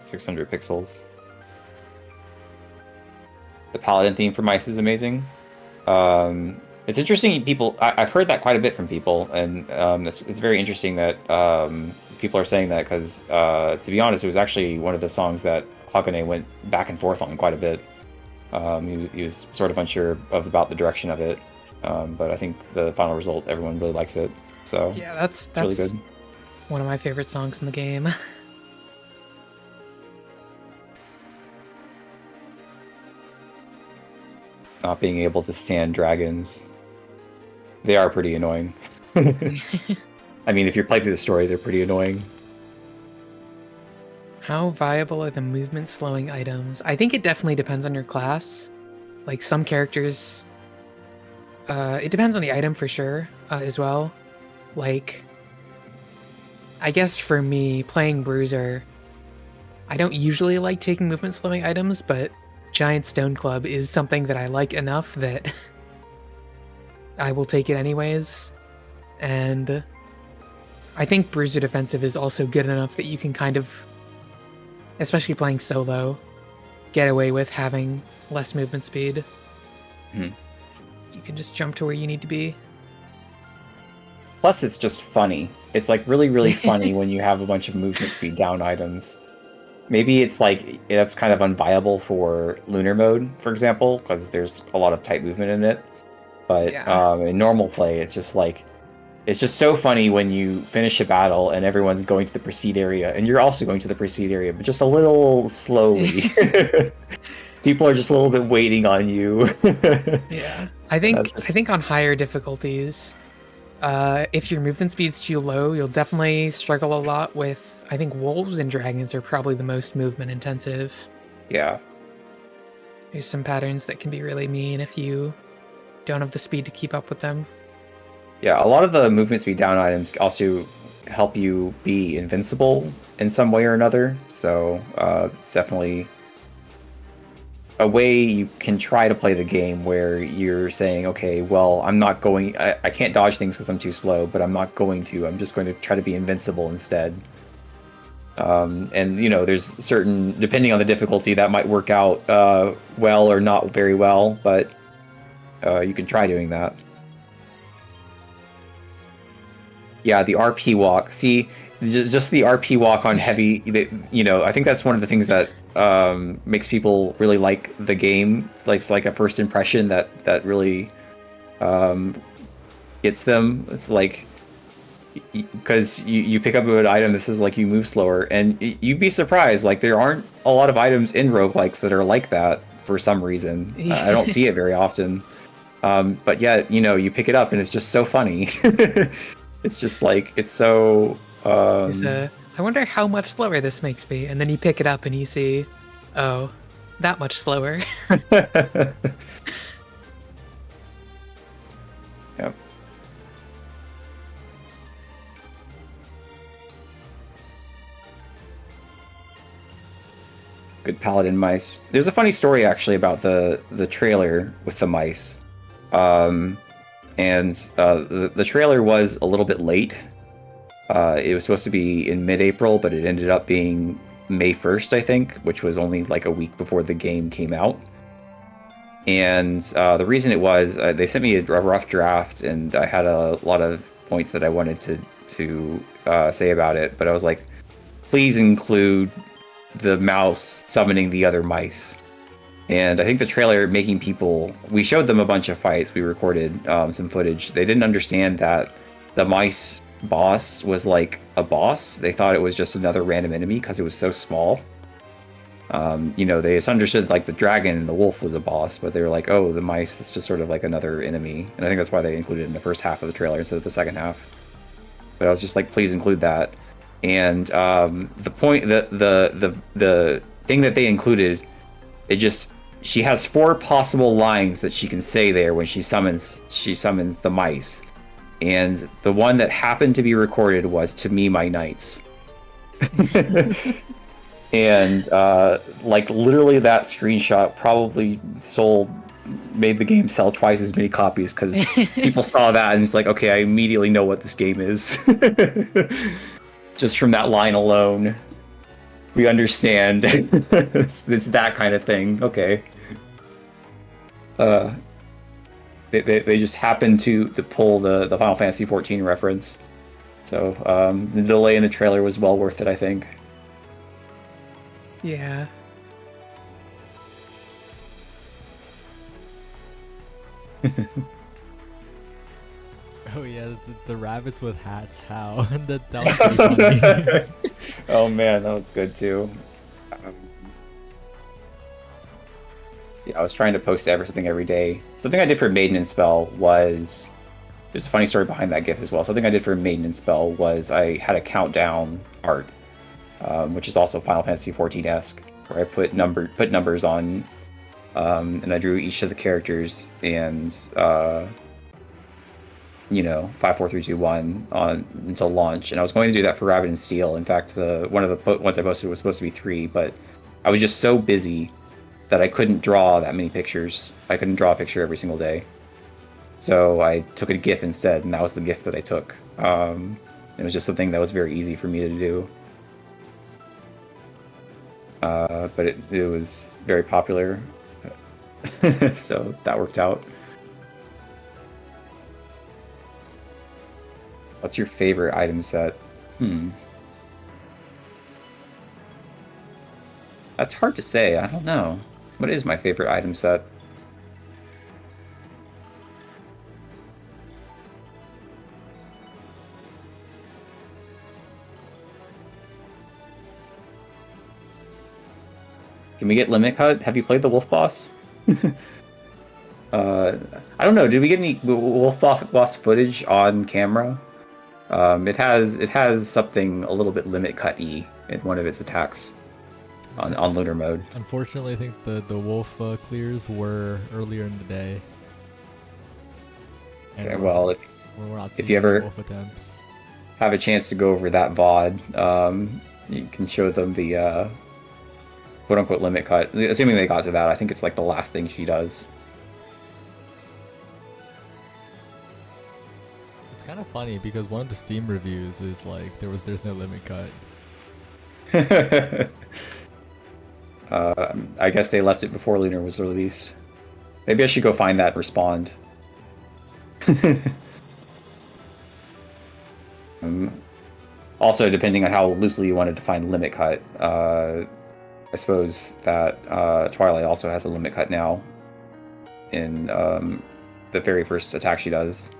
"600 pixels. The paladin theme for mice is amazing. It's interesting. I've heard that quite a bit from people, and it's very interesting that people are saying that because, to be honest, it was actually one of the songs that Hakone went back and forth on quite a bit. He was sort of unsure about the direction of it, but I think the final result, everyone really likes it. So Yeah, that's it's really good. one of my favorite songs in the game. Not being able to stand dragons, they are pretty annoying. I mean, if you're playing through the story, they're pretty annoying. How viable are the movement slowing items? I think it definitely depends on your class. Like some characters, it depends on the item for sure as well. Like, I guess for me, playing Bruiser, I don't usually like taking movement slowing items, but Giant Stone Club is something that I like enough that I will take it anyways. And I think Bruiser Defensive is also good enough that you can kind of, especially playing solo, get away with having less movement speed. Mhm. So you can just jump to where you need to be. Plus, it's just funny. It's like really, really funny when you have a bunch of movement speed down items. Maybe it's like that's kind of unviable for lunar mode, for example, because there's a lot of tight movement in it. But Yeah. in normal play, it's just like It's just so funny when you finish a battle and everyone's going to the proceed area, and you're also going to the proceed area, but just a little slowly. People are just a little bit waiting on you. Yeah, I think on higher difficulties, if your movement speed's too low, you'll definitely struggle a lot with. I think wolves and dragons are probably the most movement intensive. Yeah. There's some patterns that can be really mean if you don't have the speed to keep up with them. Yeah, a lot of the movement speed down items also help you be invincible in some way or another. So it's definitely a way you can try to play the game where you're saying, okay, well, I can't dodge things because I'm too slow, but I'm not going to. I'm just going to try to be invincible instead. And, you know, there's certain, depending on the difficulty, that might work out well or not very well, but you can try doing that. Yeah, the RP walk. See, just the RP walk on heavy, you know, I think that's one of the things that makes people really like the game. It's like a first impression that really gets them. It's like, because you pick up an item, this is like you move slower, and you'd be surprised. Like, there aren't a lot of items in roguelikes that are like that for some reason. I don't see it very often. But yeah, you know, you pick it up and it's just so funny. It's just like, it's so... I wonder how much slower this makes me. And then you pick it up and you see, oh, that much slower. Yep. Good paladin mice. There's a funny story actually about the trailer with the mice. The trailer was a little bit late. It was supposed to be in mid-April, but it ended up being May 1st, I think, which was only like a week before the game came out. And the reason it was, they sent me a rough draft, and I had a lot of points that I wanted to say about it, but I was like, please include the mouse summoning the other mice. And I think the trailer making people... We showed them a bunch of fights. We recorded some footage. They didn't understand that the mice boss was like a boss. They thought it was just another random enemy because it was so small. You know, they understood like the dragon and the wolf was a boss, but they were like, oh, the mice, it's just sort of like another enemy. And I think that's why they included it in the first half of the trailer instead of the second half. But I was just like, please include that. And the point, the thing that they included, she has 4 possible lines that she can say there when she summons the mice. And the one that happened to be recorded was, "To me, my knights." And like literally that screenshot probably made the game sell twice as many copies because people saw that and it's like, okay, I immediately know what this game is. Just from that line alone, we understand. it's that kind of thing. Okay. They just happened to pull the Final Fantasy XIV reference. So the delay in the trailer was well worth it, I think. Yeah. Oh yeah, the rabbits with hats. How? that was pretty funny. Oh man, that was good too. Yeah, I was trying to post everything every day. Something I did for Maiden and Spell was... There's a funny story behind that GIF as well. Something I did for Maiden and Spell was I had a countdown art, which is also Final Fantasy XIV-esque, where I put numbers on, and I drew each of the characters and, 5, 4, 3, 2, 1 on until launch. And I was going to do that for Rabbit and Steel. In fact, one of the ones I posted was supposed to be 3, but I was just so busy that I couldn't draw that many pictures. I couldn't draw a picture every single day. So I took a GIF instead, and that was the GIF that I took. It was just something that was very easy for me to do. But it was very popular. So that worked out. What's your favorite item set? That's hard to say. I don't know. What is my favorite item set? Can we get limit cut? Have you played the wolf boss? I don't know. Did we get any wolf boss footage on camera? It has something a little bit limit cut-y in one of its attacks on lunar mode. Unfortunately, I think the wolf clears were earlier in the day. And Okay, well, we're not if seeing you ever wolf attempts. have a chance to go over that VOD, you can show them the quote-unquote limit cut. Assuming they got to that, I think it's like the last thing she does. It's kind of funny because one of the Steam reviews is like there's no limit cut. I guess they left it before Lunar was released. Maybe I should go find that and respond. Also, depending on how loosely you want to define limit cut, I suppose that Twilight also has a limit cut now in the very first attack she does.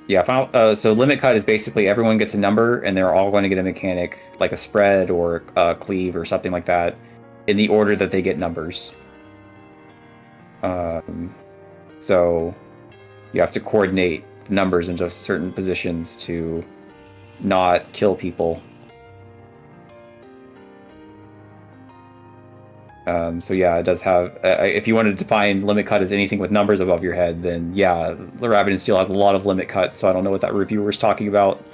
Yeah, so limit cut is basically everyone gets a number and they're all going to get a mechanic like a spread or a cleave or something like that in the order that they get numbers. So you have to coordinate the numbers into certain positions to not kill people. So yeah, it does have. If you wanted to define limit cut as anything with numbers above your head, then yeah, the Rabbit and Steel has a lot of limit cuts. So I don't know what that reviewer's talking about.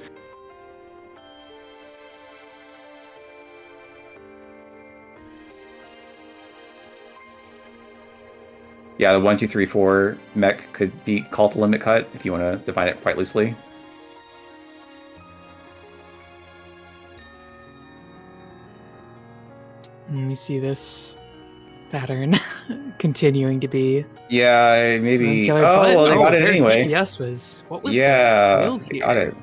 Yeah, the 1, 2, 3, 4 mech could be called the limit cut if you want to define it quite loosely. We see this pattern continuing to be. Yeah, maybe. Killer, Oh, but well, they got it their anyway. DPS was what was Yeah, build they got here? it.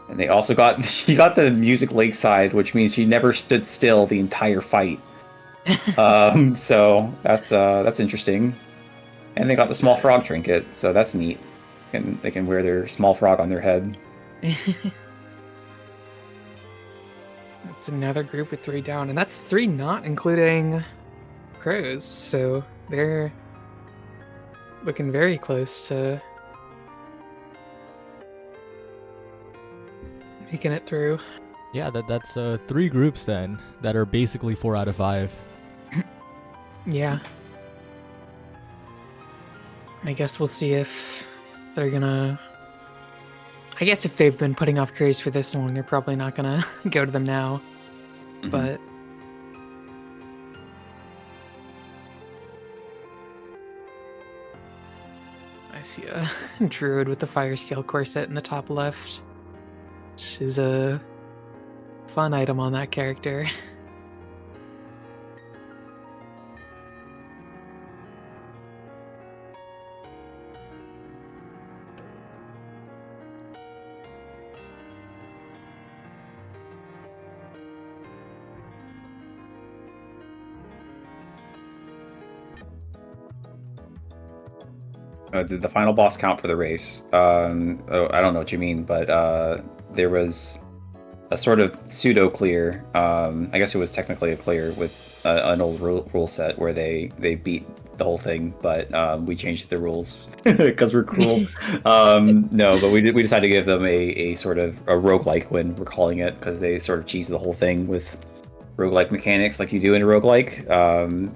And they also got she got the music lakeside, which means she never stood still the entire fight. So that's interesting. And they got the small frog trinket, so that's neat. And they can wear their small frog on their head. That's another group with 3 down, and that's 3 not including crows, so they're looking very close to making it through. Yeah, that's 3 groups then that are basically 4 out of 5. Yeah. I guess we'll see if they're gonna. I guess if they've been putting off crows for this long, they're probably not gonna go to them now. Mhm. But I see a druid with the fire scale corset in the top left, which is a fun item on that character. Did the final boss count for the race? I don't know what you mean, but there was a sort of pseudo clear. I guess it was technically a clear with an old rule set where they beat the whole thing, but we changed the rules because we're cruel. No, but we decided to give them a sort of a roguelike win, we're calling it, because they sort of cheesed the whole thing with roguelike mechanics like you do in a roguelike.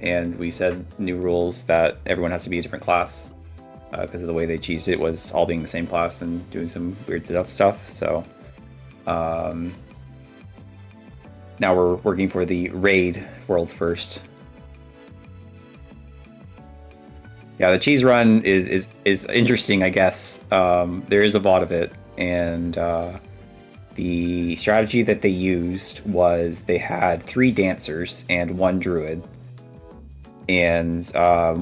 And we said new rules that everyone has to be a different class. Because of the way they cheesed it was all being the same class and doing some weird stuff. So now we're working for the raid world first. Yeah, the cheese run is interesting, I guess. There is a VOD of it, and the strategy that they used was they had 3 dancers and 1 druid. And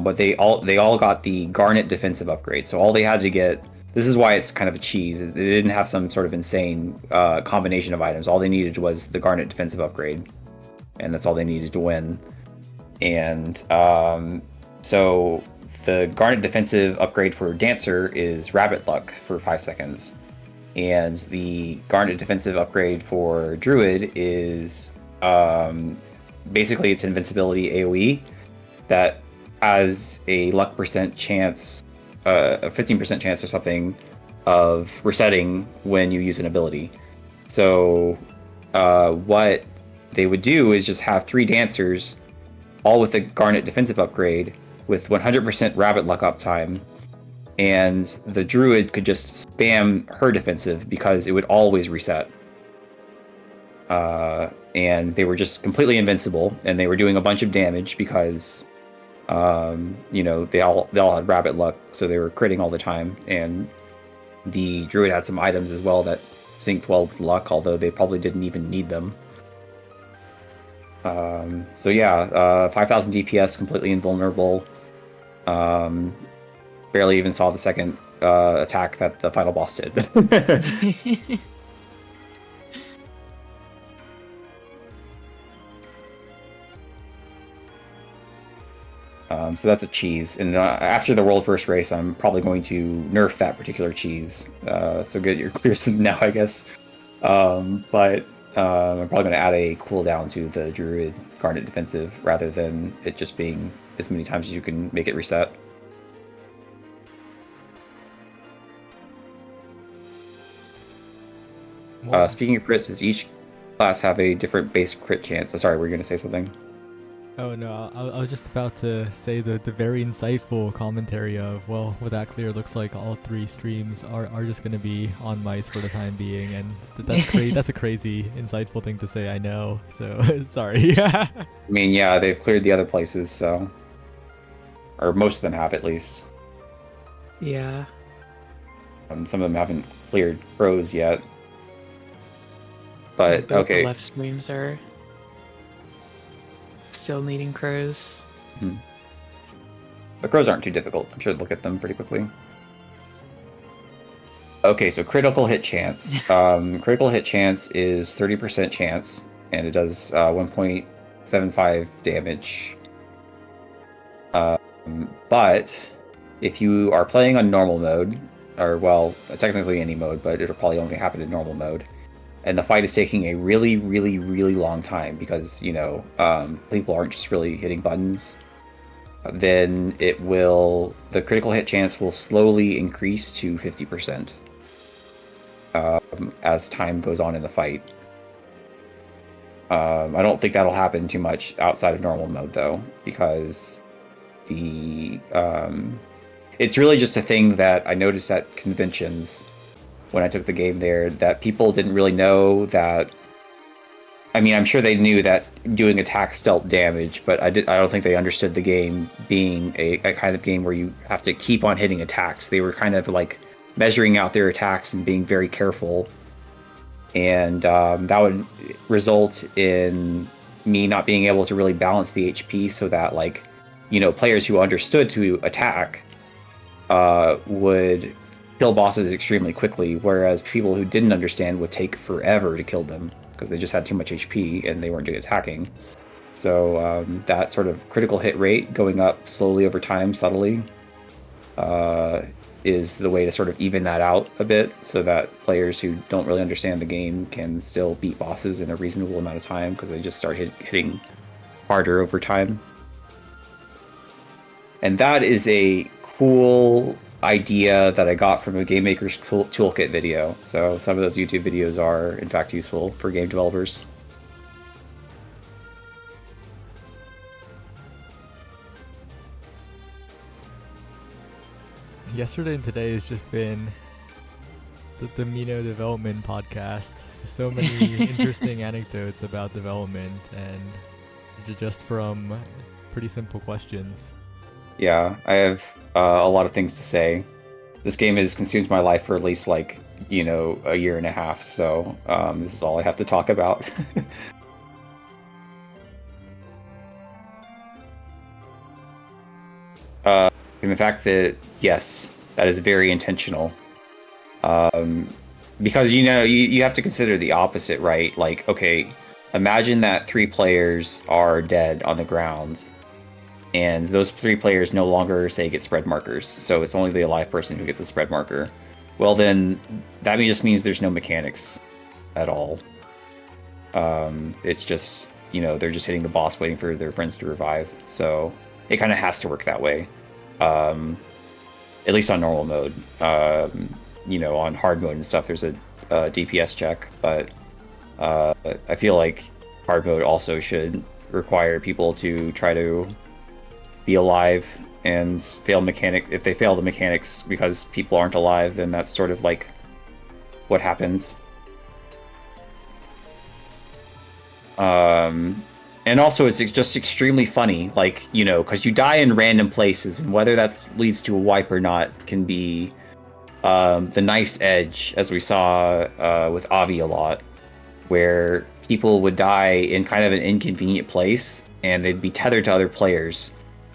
what they all got the Garnet defensive upgrade. So all they had to get, this is why it's kind of a cheese, is they didn't have some sort of insane combination of items. All they needed was the Garnet defensive upgrade, and that's all they needed to win. And so the Garnet defensive upgrade for Dancer is Rabbit Luck for 5 seconds. And the Garnet defensive upgrade for Druid is basically it's invincibility AoE that has a luck percent chance, a 15% chance or something of resetting when you use an ability. So what they would do is just have 3 dancers, all with the Garnet defensive upgrade, with 100% rabbit luck uptime, and the Druid could just spam her defensive because it would always reset. And they were just completely invincible, and they were doing a bunch of damage because, you know, they all had rabbit luck, so they were critting all the time. And the Druid had some items as well that synced well with luck, although they probably didn't even need them. So yeah, 5,000 DPS, completely invulnerable. Barely even saw the second attack that the final boss did. So that's a cheese. And after the world first race, I'm probably going to nerf that particular cheese. So get your clear some now, I guess. But I'm probably going to add a cooldown to the Druid Garnet defensive rather than it just being as many times as you can make it reset. Speaking of crits, does each class have a different base crit chance? Oh, sorry, were you going to say something? Oh no, I was just about to say the very insightful commentary of, well, with that clear, looks like all 3 streams are just going to be on mice for the time being, and that's a crazy insightful thing to say, I know, so sorry. I mean, yeah, they've cleared the other places, so... Or most of them have, at least. Yeah. Some of them haven't cleared crows yet. But, Both okay. The left streams are still needing crows. The crows aren't too difficult. I'm sure to look at them pretty quickly. Okay, so critical hit chance. Critical hit chance is 30% chance, and it does 1.75 damage. But if you are playing on normal mode, or well, technically any mode, but it'll probably only happen in normal mode, and the fight is taking a really, really, really long time because, you know, people aren't just really hitting buttons, then the critical hit chance will slowly increase to 50% as time goes on in the fight. I don't think that'll happen too much outside of normal mode, though, because it's really just a thing that I noticed at conventions when I took the game there, that people didn't really know that. I mean, I'm sure they knew that doing attacks dealt damage, but I don't think they understood the game being a kind of game where you have to keep on hitting attacks. They were kind of like measuring out their attacks and being very careful, and that would result in me not being able to really balance the HP so that, like, you know, players who understood to attack would kill bosses extremely quickly, whereas people who didn't understand would take forever to kill them because they just had too much HP and they weren't doing attacking. So that sort of critical hit rate going up slowly over time, subtly, is the way to sort of even that out a bit so that players who don't really understand the game can still beat bosses in a reasonable amount of time because they just start hitting harder over time. And that is a cool idea that I got from a Game Maker's Toolkit video. So some of those YouTube videos are, in fact, useful for game developers. Yesterday and today has just been the Mino development podcast. So many interesting anecdotes about development, and just from pretty simple questions. Yeah, I have a lot of things to say. This game has consumed my life for at least, like, you know, a year and a half, so this is all I have to talk about. And the fact that, yes, that is very intentional. Because, you know, you have to consider the opposite, right? Like, okay, imagine that 3 players are dead on the ground, and those 3 players no longer, say, get spread markers. So it's only the alive person who gets a spread marker. well then that just means there's no mechanics at all. It's just, they're just hitting the boss waiting for their friends to revive. So it kind of has to work that way. At least on normal mode. On hard mode and stuff, there's a DPS check, but I feel like hard mode also should require people to try to be alive and fail mechanic. If they fail the mechanics because people aren't alive, then that's sort of like what happens. And also it's just extremely funny, like, because you die in random places, and whether that leads to a wipe or not can be the nice edge, as we saw with Avi a lot, where people would die in kind of an inconvenient place, and they'd be tethered to other players,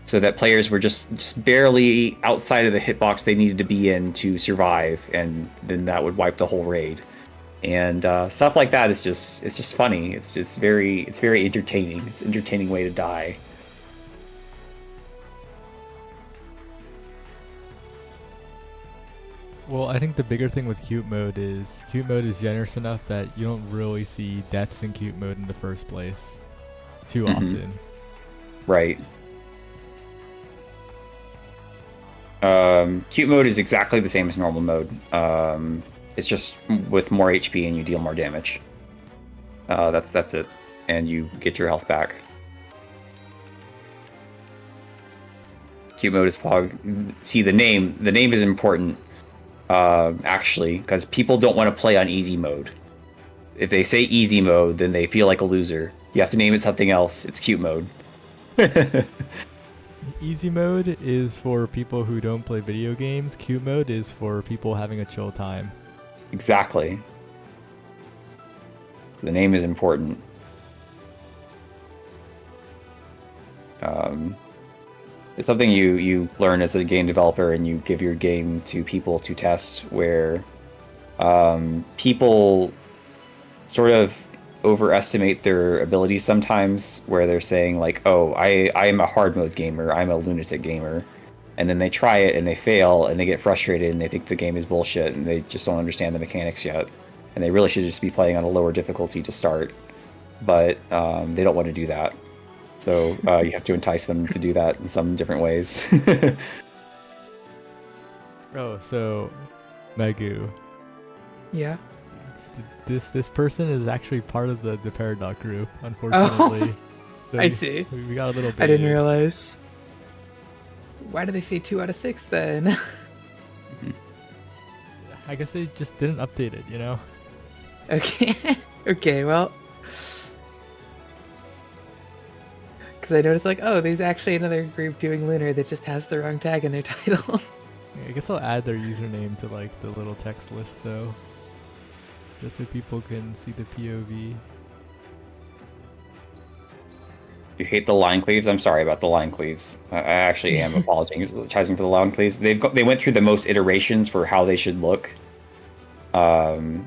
so that players were just barely outside of the hitbox they needed to be in to survive, and then that would wipe the whole raid. And stuff like that is just funny. It's very entertaining. It's an entertaining way to die. Well, I think the bigger thing with cute mode is generous enough that you don't really see deaths in cute mode in the first place too often. Right. Cute mode is exactly the same as normal mode. It's just with more HP and you deal more damage. That's it, and you get your health back. Cute mode is see, the name is important, actually, because people don't want to play on easy mode. If they say easy mode, then they feel like a loser. You have to name it something else. It's cute mode. Easy mode is for people who don't play video games. Cute mode is for people having a chill time. Exactly. So the name is important. It's something you learn as a game developer, and you give your game to people to test, where people sort of overestimate their abilities sometimes, where they're saying like, oh, I am a hard mode gamer, I'm a lunatic gamer. And then they try it and they fail and they get frustrated and they think the game is bullshit and they just don't understand the mechanics yet. And they really should just be playing on a lower difficulty to start. But they don't want to do that. So you have to entice them to do that in some different ways. Oh, so Megu. Yeah. This person is actually part of the Peridot group, unfortunately. So I see. We got a little bit. I didn't realize. Why do they say 2 out of 6 then? I guess they just didn't update it, Okay. Okay, well. Because I noticed, like, oh, there's actually another group doing Lunar that just has the wrong tag in their title. Yeah, I guess I'll add their username to, like, the little text list, though. Just so people can see the POV. You hate the line cleaves? I'm sorry about the line cleaves. I actually am apologizing for the line cleaves. They went through the most iterations for how they should look. And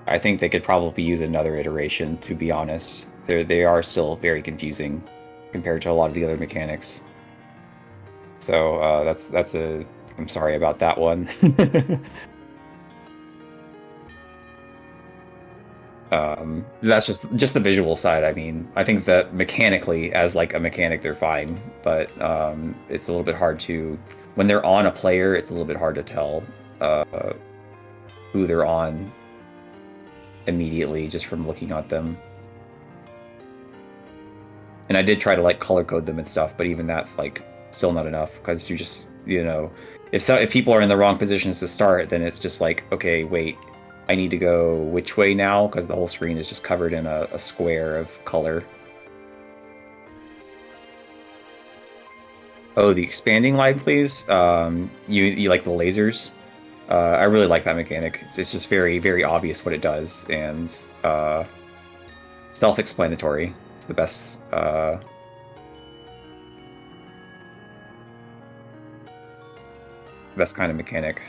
I think they could probably use another iteration, to be honest. They are still very confusing compared to a lot of the other mechanics. So I'm sorry about that one. That's just the visual side. I mean, I think that mechanically, as like a mechanic, they're fine, but it's a little bit hard to, when they're on a player, it's a little bit hard to tell who they're on immediately just from looking at them. And I did try to like color code them and stuff, but even that's like still not enough, because you just, if people are in the wrong positions to start, then it's just like, okay, wait, I need to go which way now, because the whole screen is just covered in a square of color. Oh, the expanding line cleaves. You like the lasers. I really like that mechanic. It's just very, very obvious what it does, and self-explanatory. It's the best. Best kind of mechanic.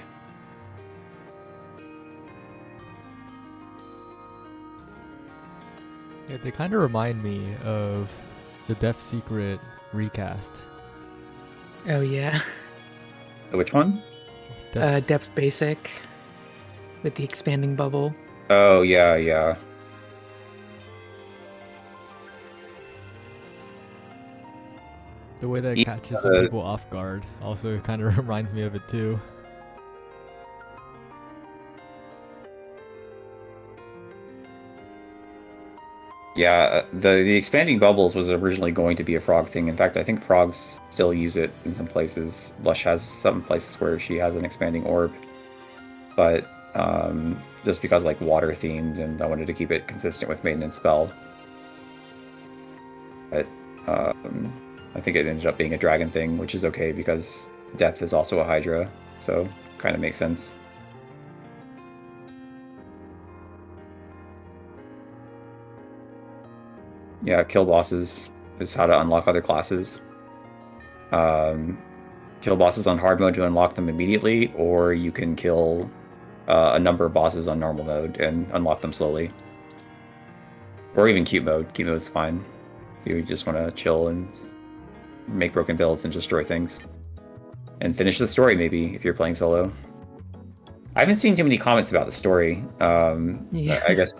Yeah, they kind of remind me of the Def Secret recast. Oh, yeah. Which one? Depth basic with the expanding bubble. Oh yeah, yeah. The way that it Yeah, catches some people off guard also kind of reminds me of it too. Yeah, the expanding bubbles was originally going to be a frog thing. In fact, I think frogs still use it in some places. Lush has some places where she has an expanding orb, but just because like water themed, and I wanted to keep it consistent with maintenance spell. But I think it ended up being a dragon thing, which is okay because depth is also a Hydra, so kind of makes sense. Yeah, kill bosses is how to unlock other classes. Kill bosses on hard mode to unlock them immediately, or you can kill a number of bosses on normal mode and unlock them slowly. Or even cute mode. Cute mode's fine. You just want to chill and make broken builds and destroy things. And finish the story, maybe, if you're playing solo. I haven't seen too many comments about the story. Yeah. I guess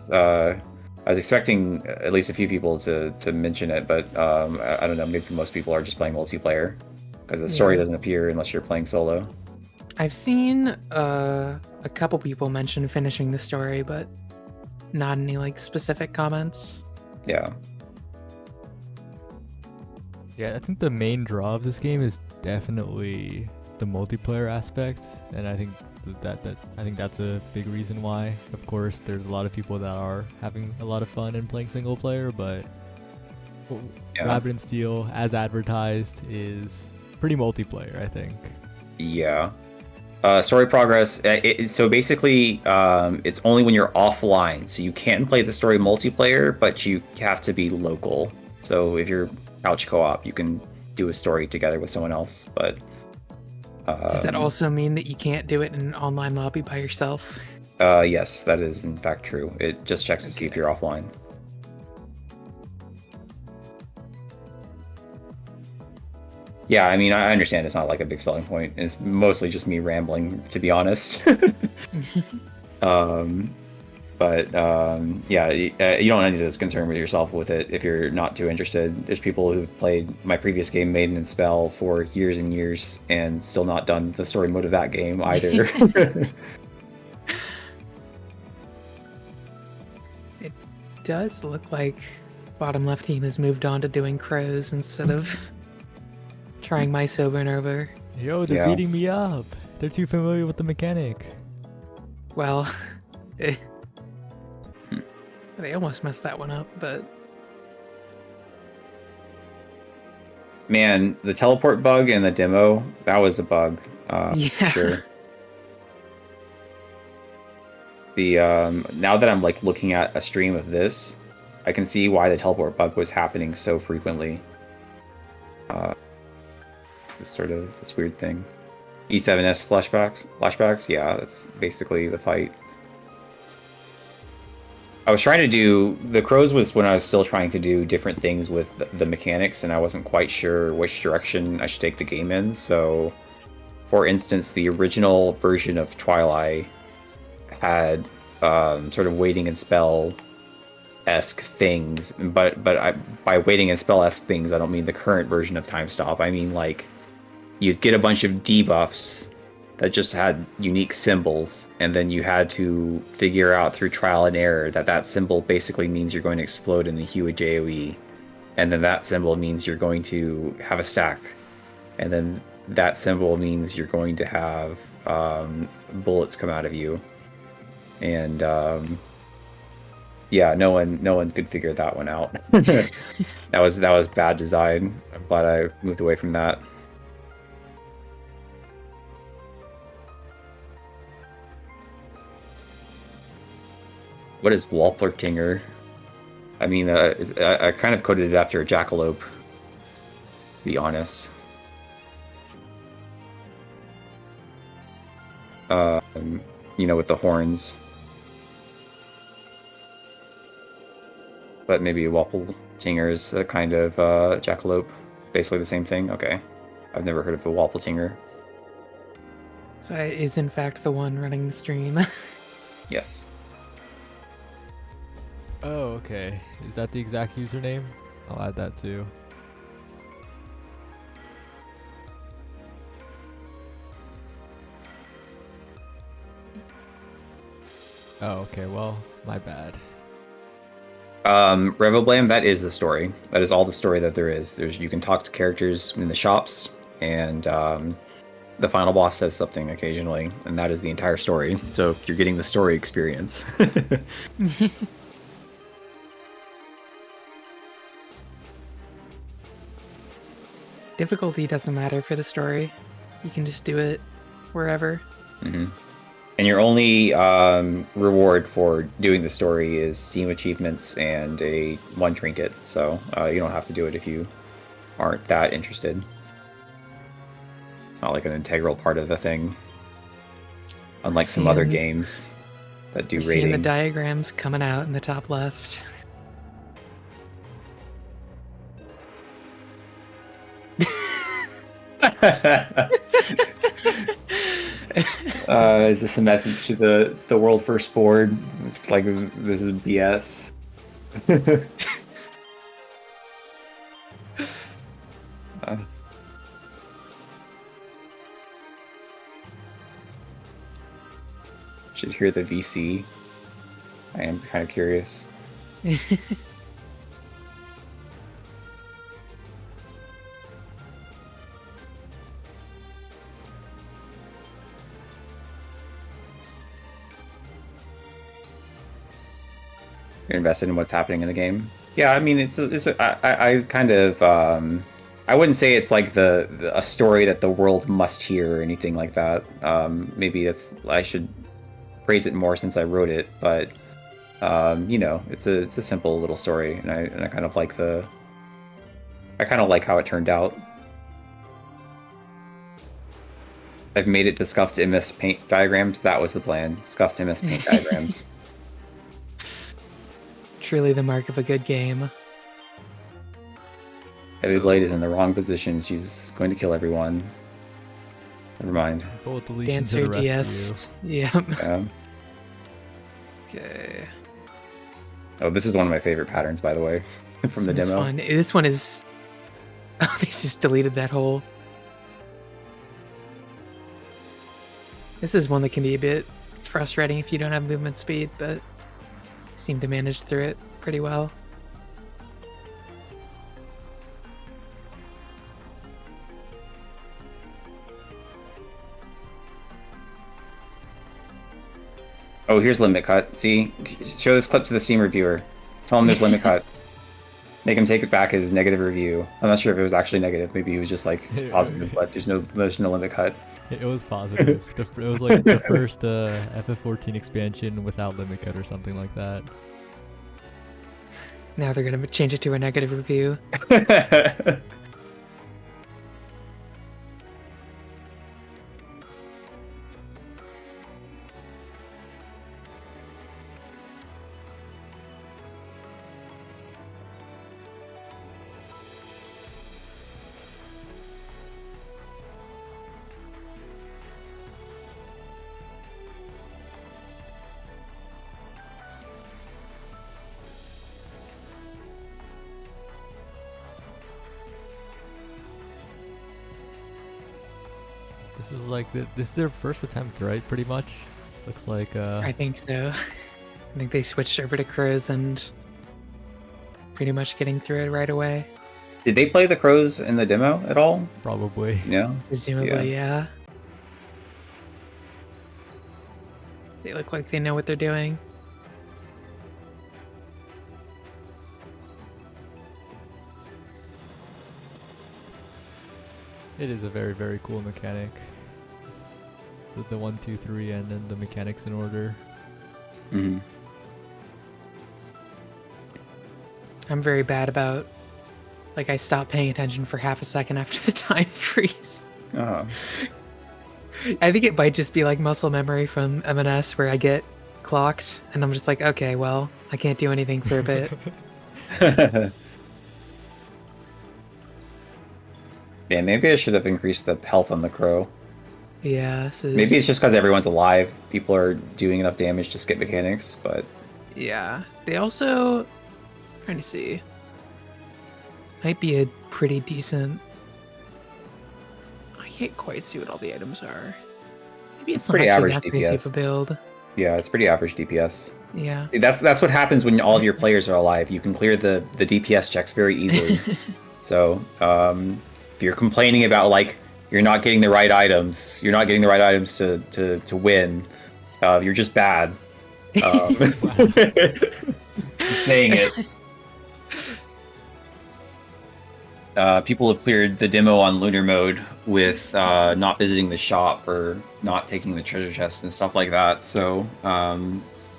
I was expecting at least a few people to mention it, but I don't know, maybe most people are just playing multiplayer, because the story doesn't appear unless you're playing solo. I've seen a couple people mention finishing the story, but not any like specific comments. Yeah. Yeah, I think the main draw of this game is definitely the multiplayer aspect, and I think I think that's a big reason why. Of course, there's a lot of people that are having a lot of fun in playing single player, but Rabbit and Steel, as advertised, is pretty multiplayer, I think. Yeah. Story progress. So basically, it's only when you're offline, so you can play the story multiplayer, but you have to be local. So if you're couch co-op, you can do a story together with someone else, but Does that also mean that you can't do it in an online lobby by yourself? Yes, that is in fact true. It just checks to see if you're offline. Yeah, I mean, I understand it's not like a big selling point. It's mostly just me rambling, to be honest. Yeah, you don't need to concern with yourself with it if you're not too interested. There's people who've played my previous game, Maiden and Spell, for years and years and still not done the story mode of that game either. It does look like bottom left team has moved on to doing crows instead of trying mice over and over. Yo, they're beating me up. They're too familiar with the mechanic. Well, they almost messed that one up, but... Man, the teleport bug in the demo, that was a bug. Yeah. For sure. The now that I'm like looking at a stream of this, I can see why the teleport bug was happening so frequently. This weird thing. E7S flashbacks. Yeah, that's basically the fight. I was trying to do the crows was when I was still trying to do different things with the mechanics, and I wasn't quite sure which direction I should take the game in. So, for instance, the original version of Twilight had sort of waiting and spell-esque things, but by waiting and spell-esque things, I don't mean the current version of Time Stop. I mean like you'd get a bunch of debuffs that just had unique symbols, and then you had to figure out through trial and error that symbol basically means you're going to explode in the hue of JoE, and then that symbol means you're going to have a stack, and then that symbol means you're going to have bullets come out of you, and yeah, no one could figure that one out. that was bad design. I'm glad I moved away from that. What is Walplertinger? I mean, I kind of coded it after a jackalope, to be honest. You know, with the horns. But maybe Walplertinger is a kind of jackalope. Basically the same thing? Okay. I've never heard of a Walplertinger. So I is in fact the one running the stream. Yes. Oh, okay. Is that the exact username? I'll add that too. Oh, okay. Well, my bad. Revoblame, that is the story. That is all the story that there is. You can talk to characters in the shops, and the final boss says something occasionally, and that is the entire story. So you're getting the story experience. Difficulty doesn't matter for the story. You can just do it wherever. hmm And your only reward for doing the story is Steam achievements and a one trinket. So you don't have to do it if you aren't that interested. It's not like an integral part of the thing, unlike some other Seeing- games that do Seeing the rating. diagrams coming out in the top left. Is this a message to the world first board? It's like this is BS. Uh, should hear the VC. I am kind of curious. You're invested in what's happening in the game. Yeah, I mean, I kind of I wouldn't say it's like a story that the world must hear or anything like that. Maybe I should phrase it more since I wrote it, but you know, it's a simple little story, and I kind of like how it turned out. I've made it to scuffed MS Paint diagrams. That was the plan. Scuffed MS Paint diagrams. Truly the mark of a good game. Heavy Blade is in the wrong position. She's going to kill everyone. Never mind. Bullet deletion Dancer to the rescue. DS. Yep. Yeah. Okay. Oh, this is one of my favorite patterns, by the way, from the This one's demo. fun. This one is. Oh, they just deleted that whole. This is one that can be a bit frustrating if you don't have movement speed, but seem to manage through it pretty well. Oh, here's limit cut. See, show this clip to the Steam reviewer. Tell him there's limit cut. Make him take it back as negative review. I'm not sure if it was actually negative. Maybe he was just like positive, but there's no limit cut. It was positive. It was like the first FF14 expansion without limit cut or something like that. Now they're gonna change it to a negative review. This is like this is their first attempt, right? Pretty much. Looks like I think so. I think they switched over to Crows and pretty much getting through it right away. Did they play the crows in the demo at all? probably. No. Presumably, yeah. They look like they know what they're doing. It is a very, very cool mechanic. The 1, 2, 3, and then the mechanics in order. hmm I'm very bad about, like, I stop paying attention for half a second after the time freeze. Oh. I think it might just be like muscle memory from M&S where I get clocked and I'm just like, okay, well, I can't do anything for a bit. Yeah, maybe I should have increased the health on the crow. Yeah, this is... Maybe it's just because everyone's alive. People are doing enough damage to skip mechanics, but Yeah. They also... Trying to see. Might be a pretty decent... I can't quite see what all the items are. Maybe it's not pretty actually average that crazy of a DPS. build. yeah, it's pretty average DPS. Yeah. See, that's what happens when all of your players are alive. You can clear the DPS checks very easily. So if you're complaining about like you're not getting the right items, to win, you're just bad. I'm saying it. People have cleared the demo on lunar mode with not visiting the shop or not taking the treasure chest and stuff like that. So it's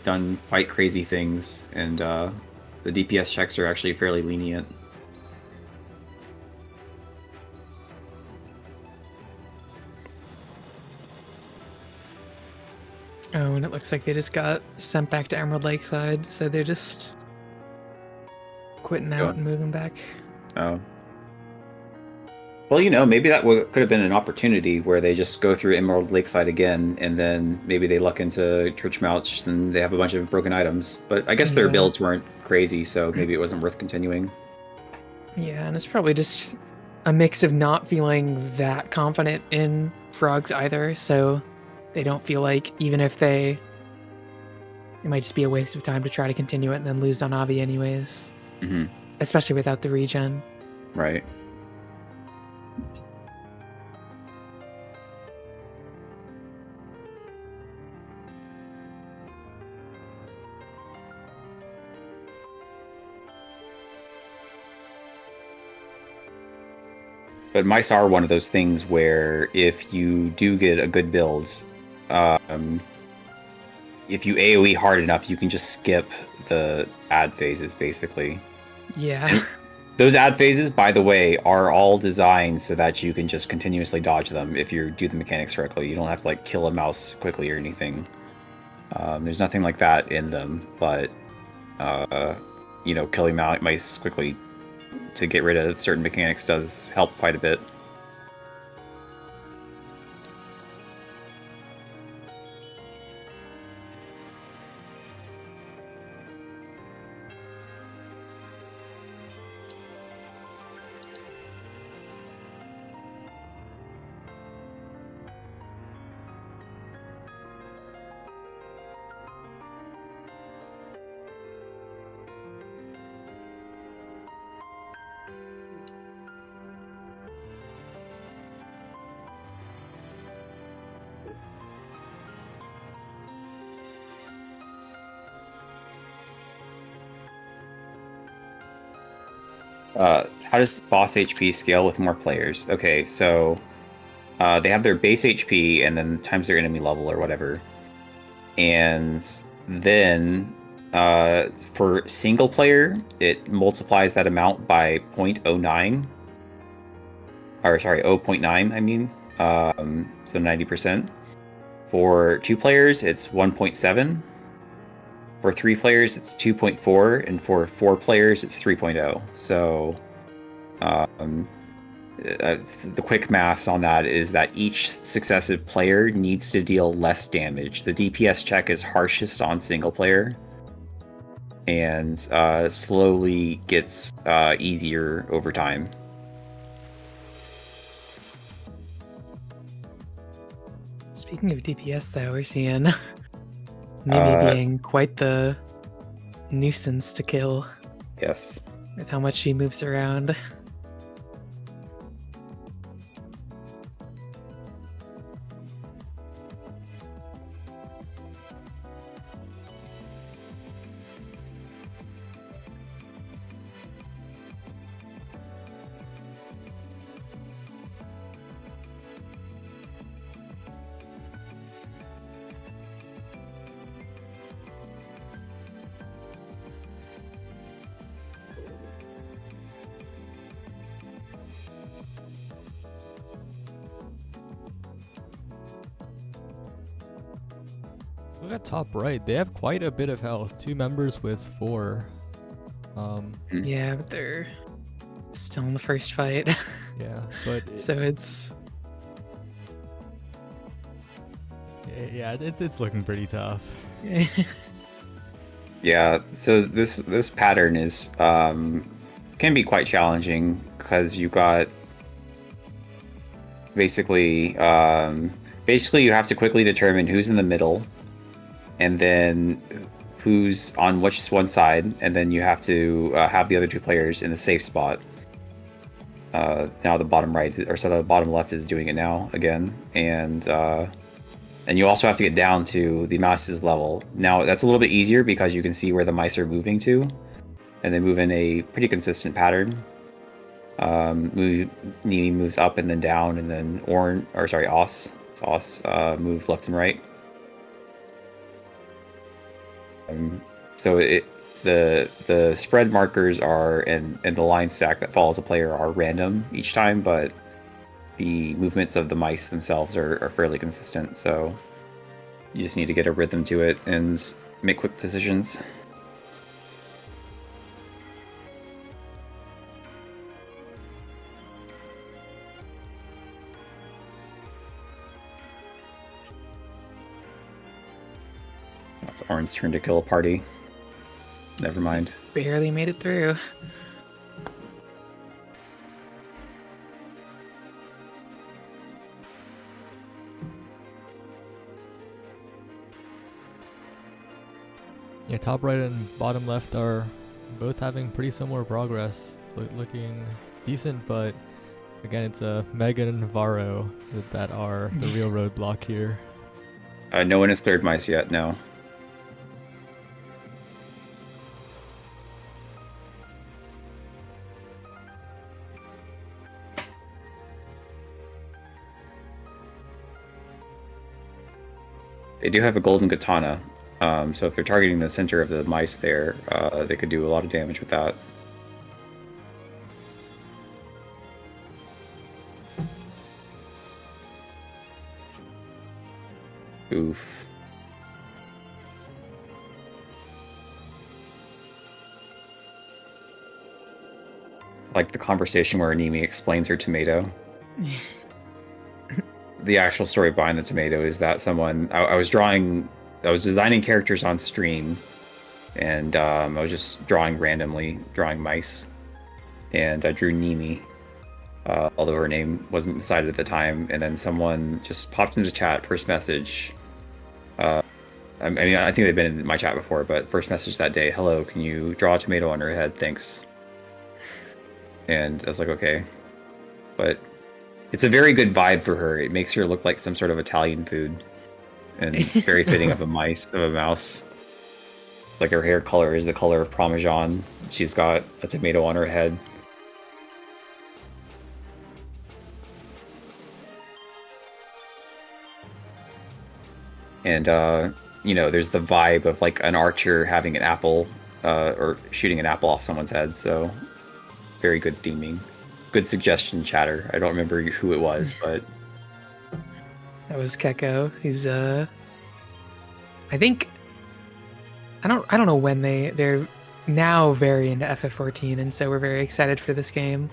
done quite crazy things, and the DPS checks are actually fairly lenient. Oh, and it looks like they just got sent back to Emerald Lakeside, so they're just quitting out and moving back. Oh. Well, maybe that could have been an opportunity where they just go through Emerald Lakeside again, and then maybe they luck into Churchmouch and they have a bunch of broken items. But I guess their Yeah. builds weren't crazy, so maybe it wasn't worth continuing. Yeah, and it's probably just a mix of not feeling that confident in frogs either, so they don't feel like even if it might just be a waste of time to try to continue it and then lose on Avi anyways. Mm-hmm. Especially without the regen. Right. But mice are one of those things where if you do get a good build, if you AoE hard enough, you can just skip the ad phases, basically. Yeah. Those ad phases, by the way, are all designed so that you can just continuously dodge them if you do the mechanics correctly. You don't have to like kill a mouse quickly or anything. There's nothing like that in them, but killing mice quickly to get rid of certain mechanics does help quite a bit. How does boss HP scale with more players? Okay, so they have their base HP and then times their enemy level or whatever. And then for single player, it multiplies that amount by 0.09. Or sorry, 0.9, I mean. So 90%. For 2 players, it's 1.7. For 3 players, it's 2.4, and for 4 players, it's 3.0. So, the quick maths on that is that each successive player needs to deal less damage. The DPS check is harshest on single player, and slowly gets easier over time. Speaking of DPS, though, we're seeing Mimi being quite the nuisance to kill Yes. with how much she moves around. Look at top right. They have quite a bit of health. 2 members with 4. Yeah, but they're still in the first fight. Yeah, but So it's Yeah, it's looking pretty tough. Yeah, so this pattern is can be quite challenging because you got basically you have to quickly determine who's in the middle, and then who's on which one side, and then you have to have the other two players in the safe spot. Now the bottom right, or so the bottom left is doing it now again, and you also have to get down to the mouse's level. Now that's a little bit easier because you can see where the mice are moving to, and they move in a pretty consistent pattern. Nimi moves up and then down, and then Os moves left and right. So the spread markers are and the line stack that follows a player are random each time, but the movements of the mice themselves are fairly consistent. So you just need to get a rhythm to it and make quick decisions. That's Orin's turn to kill a party. Never mind. Barely made it through. Yeah, top right and bottom left are both having pretty similar progress, looking decent, but again, it's Megan and Varro that are the real roadblock here. No one has cleared mice yet, no. They do have a golden katana, so if they're targeting the center of the mice there, they could do a lot of damage with that. Oof. Like the conversation where Animi explains her tomato. The actual story behind the tomato is that I was designing characters on stream, and I was just drawing mice, and I drew Nimi, although her name wasn't decided at the time, and then someone just popped into chat, first message. I think they've been in my chat before, but first message that day, hello, can you draw a tomato on her head? Thanks. And I was like, okay. But it's a very good vibe for her. It makes her look like some sort of Italian food, and very fitting of a mouse. Like her hair color is the color of Parmesan. She's got a tomato on her head. And there's the vibe of like an archer having an apple, or shooting an apple off someone's head. So very good theming. Good suggestion, chatter. I don't remember who it was, but That was Keko. He's I don't know when they're now very into FF14, and so we're very excited for this game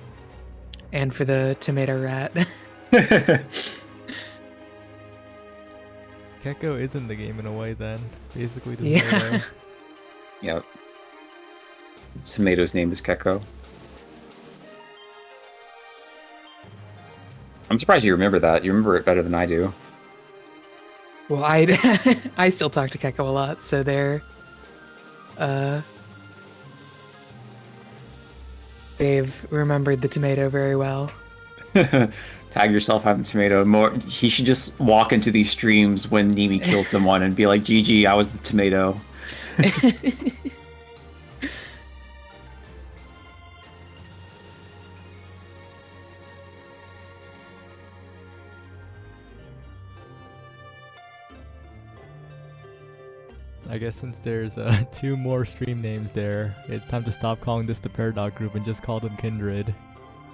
and for the tomato rat. Keko is in the game in a way then. Basically the Yeah. tomato. Yep. Tomato's name is Keko. I'm surprised you remember that. You remember it better than I do. Well, I still talk to Keko a lot, so they've remembered the tomato very well. Tag yourself having tomato. More, he should just walk into these streams when Nimi kills someone and be like, GG, I was the tomato. I guess since there's 2 more stream names there, it's time to stop calling this the Paradox group and just call them Kindred.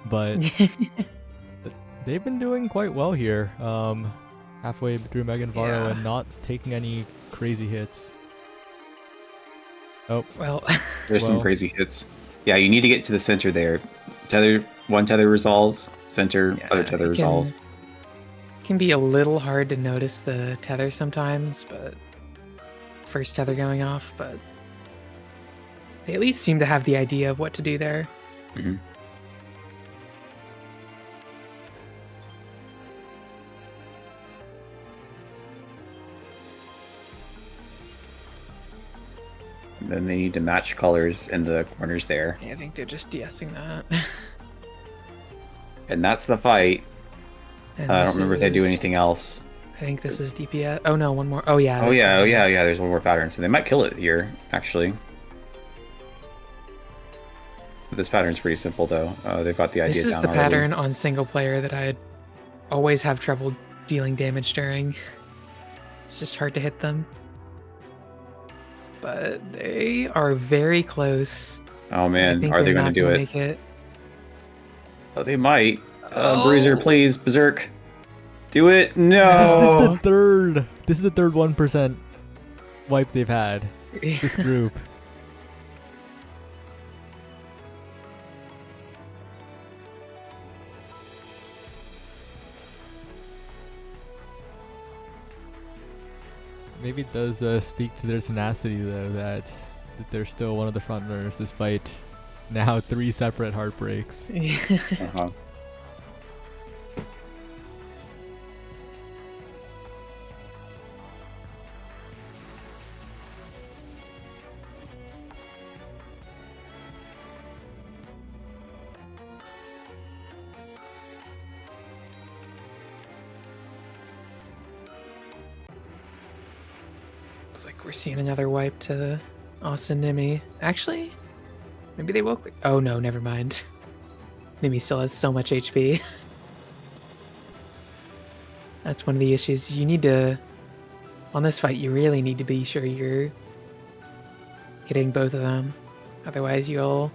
But they've been doing quite well here, halfway through Megan Varro, Yeah. and not taking any crazy hits. Oh, Well, There's some Well- crazy hits. Yeah, you need to get to the center there. One tether resolves, center, Yeah, other tether I can- resolves. Can be a little hard to notice the tether sometimes, but first tether going off, but they at least seem to have the idea of what to do there. Mhm. And then they need to match colors in the corners there. Yeah, I think they're just de-essing that. And that's the fight. And I don't this remember if they do is- anything else. I think this is DPS. Oh no, one more. Oh yeah. Oh this yeah, one. oh yeah, yeah. There's one more pattern, so they might kill it here, actually. This pattern's pretty simple, though. They've got the idea This is down the already. pattern on single player that I'd always have trouble dealing damage during. It's just hard to hit them. But they are very close. Oh I man, think are they they're going to not do gonna it? Make it? Oh, they might. Oh. Bruiser, please, Berserk. Do it. This No. is the third. This is the third 1% wipe they've had. This group. Maybe it does speak to their tenacity, though, that they're still one of the front runners despite now 3 separate heartbreaks. Uh-huh. Looks like we're seeing another wipe to Austin Nimi. Actually, maybe they will. Oh no, never mind. Nimi still has so much HP. That's one of the issues. You need to, on this fight, you really need to be sure you're hitting both of them. Otherwise, you'll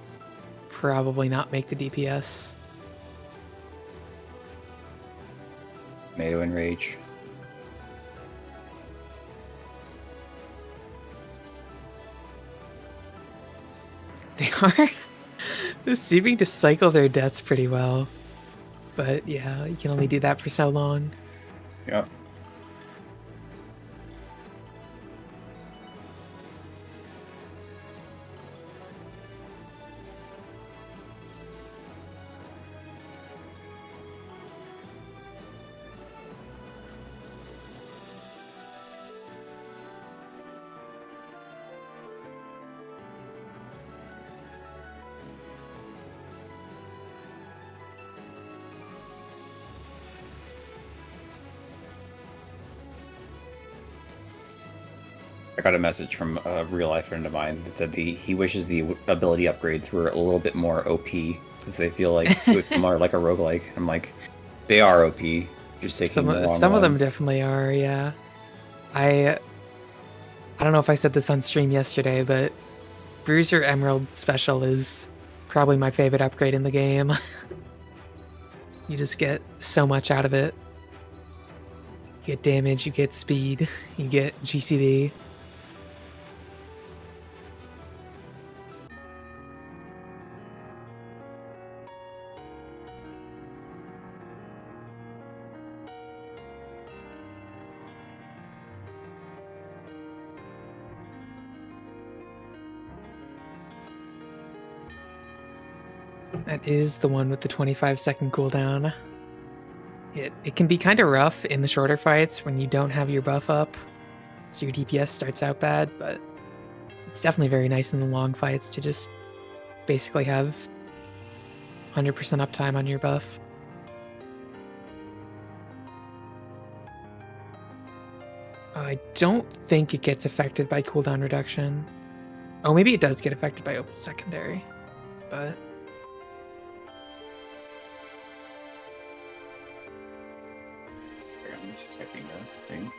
probably not make the DPS. Tomato and Rage. They are seeming to cycle their deaths pretty well. But yeah, you can only do that for so long. Yep. I got a message from a real life friend of mine that said he wishes the ability upgrades were a little bit more OP because they feel like more like a roguelike. I'm like, they are OP. Just taking Some, the long some of them ones. definitely are, yeah. I don't know if I said this on stream yesterday, but Bruiser Emerald Special is probably my favorite upgrade in the game. You just get so much out of it. You get damage, you get speed, you get GCD. That is the one with the 25-second cooldown. It can be kind of rough in the shorter fights when you don't have your buff up, so your DPS starts out bad, but it's definitely very nice in the long fights to just basically have 100% uptime on your buff. I don't think it gets affected by cooldown reduction. Oh, maybe it does get affected by Opal Secondary, but... I'm just typing a thing.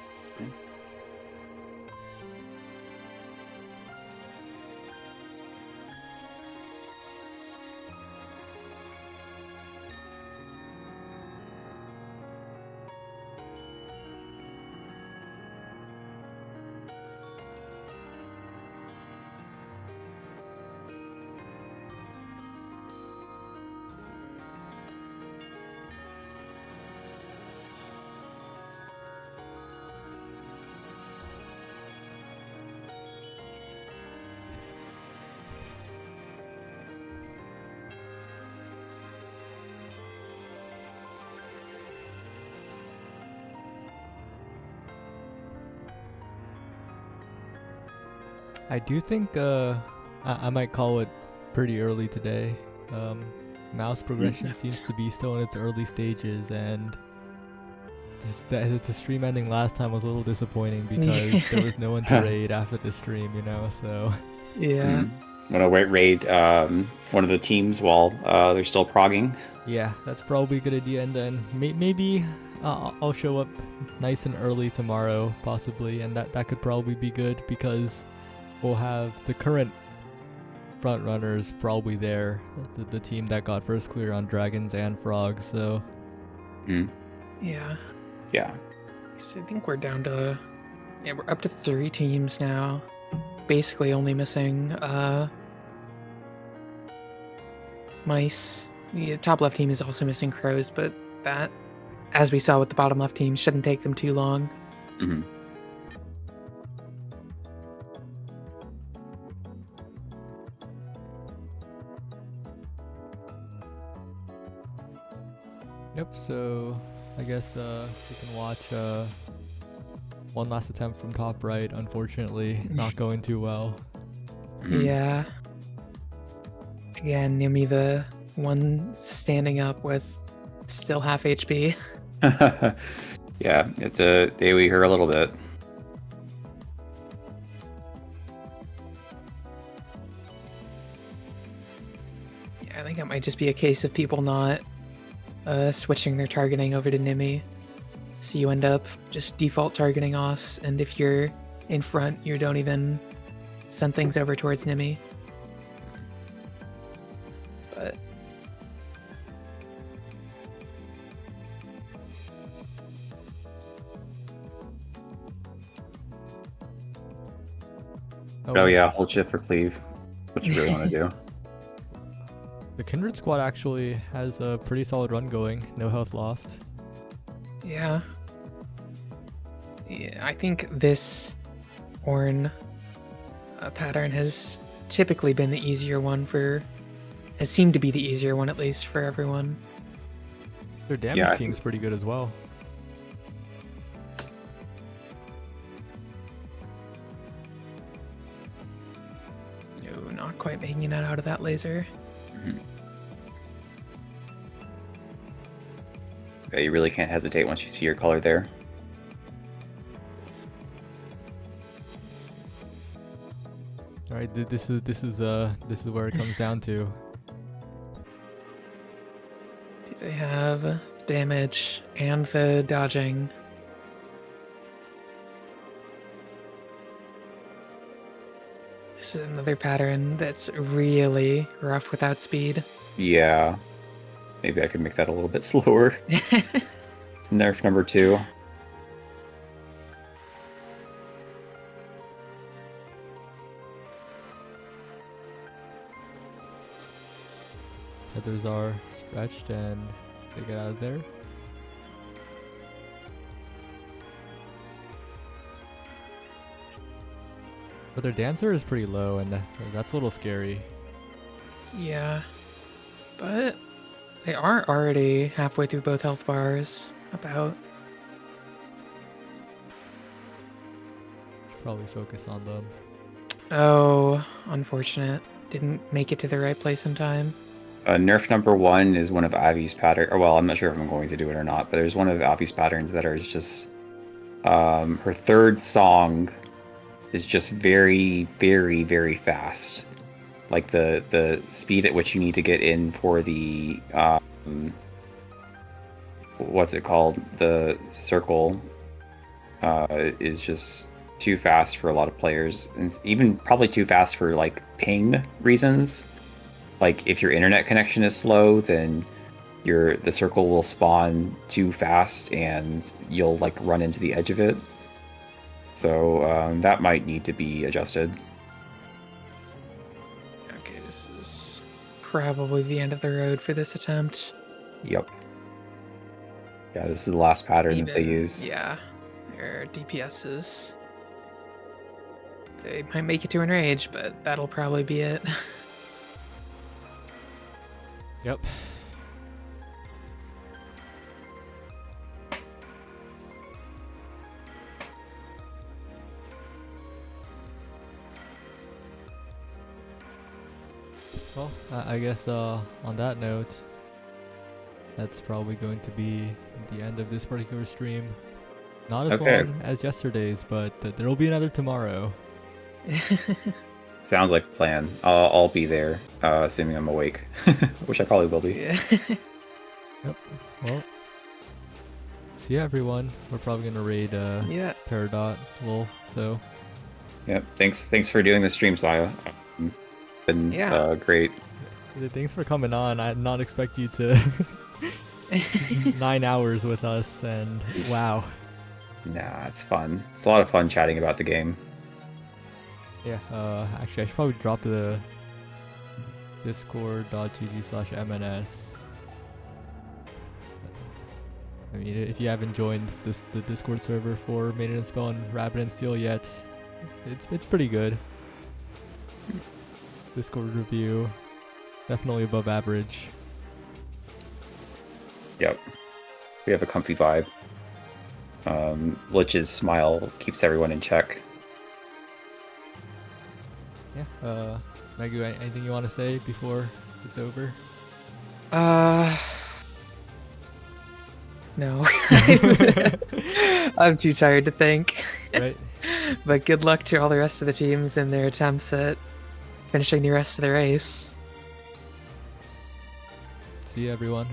I do think I might call it pretty early today. Mouse progression seems to be still in its early stages, and the stream ending last time was a little disappointing because there was no one to raid after the stream, you know. So Yeah. I'm gonna raid one of the teams while they're still progging. yeah, that's probably a good idea. And then maybe I'll show up nice and early tomorrow, possibly, and that could probably be good because we'll have the current front runners probably there, the team that got first clear on dragons and frogs. So Yeah. Yeah. So I think we're down to, yeah, we're up to 3 teams now. Basically only missing mice. The top left team is also missing crows, but that, as we saw with the bottom left team, shouldn't take them too long. Hmm. yep. So I guess we can watch one last attempt from top right. Unfortunately, not going too well. Yeah. Again, Nimi the one standing up with still half HP. Yeah, it's a AoE her a little bit. Yeah, I think it might just be a case of people not switching their targeting over to Nimi. So you end up just default targeting Os, and if you're in front, you don't even send things over towards Nimi. But Oh yeah, hold shift for cleave. What you really want to do. The Kindred squad actually has a pretty solid run going. No health lost. yeah. Yeah, I think this Ornn pattern has typically been the easier one has seemed to be the easier one, at least for everyone. Their damage Yeah, I seems pretty good as well. No, not quite making it out of that laser. Yeah, you really can't hesitate once you see your color there. All right, this is where it comes down to. Do they have damage and the dodging? This is another pattern that's really rough without speed. Yeah. Maybe I could make that a little bit slower. It's nerf number 2. Feathers are stretched and they get out of there. But their dancer is pretty low, and that's a little scary. Yeah, but they are already halfway through both health bars. About. Should probably focus on them. Oh, unfortunate. Didn't make it to the right place in time. Nerf number 1 is one of Avi's pattern. Or well, I'm not sure if I'm going to do it or not, but there's one of Avi's patterns that is just her third song is just very, very, very fast. Like the speed at which you need to get in for the what's it called? The circle is just too fast for a lot of players, and even probably too fast for like ping reasons. Like if your internet connection is slow, then the circle will spawn too fast and you'll like run into the edge of it. So that might need to be adjusted. Okay, this is probably the end of the road for this attempt. Yep. Yeah, this is the last pattern that they use. Yeah, their DPSs. They might make it to Enrage, but that'll probably be it. Yep. Well, I guess on that note, that's probably going to be the end of this particular stream. Not as Okay. long as yesterday's, but there will be another tomorrow. Sounds like a plan. I'll be there, assuming I'm awake, which I probably will be. Yeah. Well, see ya, everyone. We're probably gonna raid Yeah. Peridot, lol. So Yep. Thanks for doing the stream, Saya. Been Yeah. great. thanks for coming on. I did not expect you to 9 hours with us, and wow. Nah, it's fun. It's a lot of fun chatting about the game. Yeah. Actually, I should probably drop to the discord.gg/MNS. I mean, if you haven't joined the Discord server for Maiden and Spell and Rabbit and Steel yet, it's pretty good. Discord review, definitely above average. Yep. We have a comfy vibe. Lich's smile keeps everyone in check. Yeah. Megu, anything you want to say before it's over? No. I'm too tired to think. Right. But good luck to all the rest of the teams in their attempts at finishing the rest of the race. See you, everyone.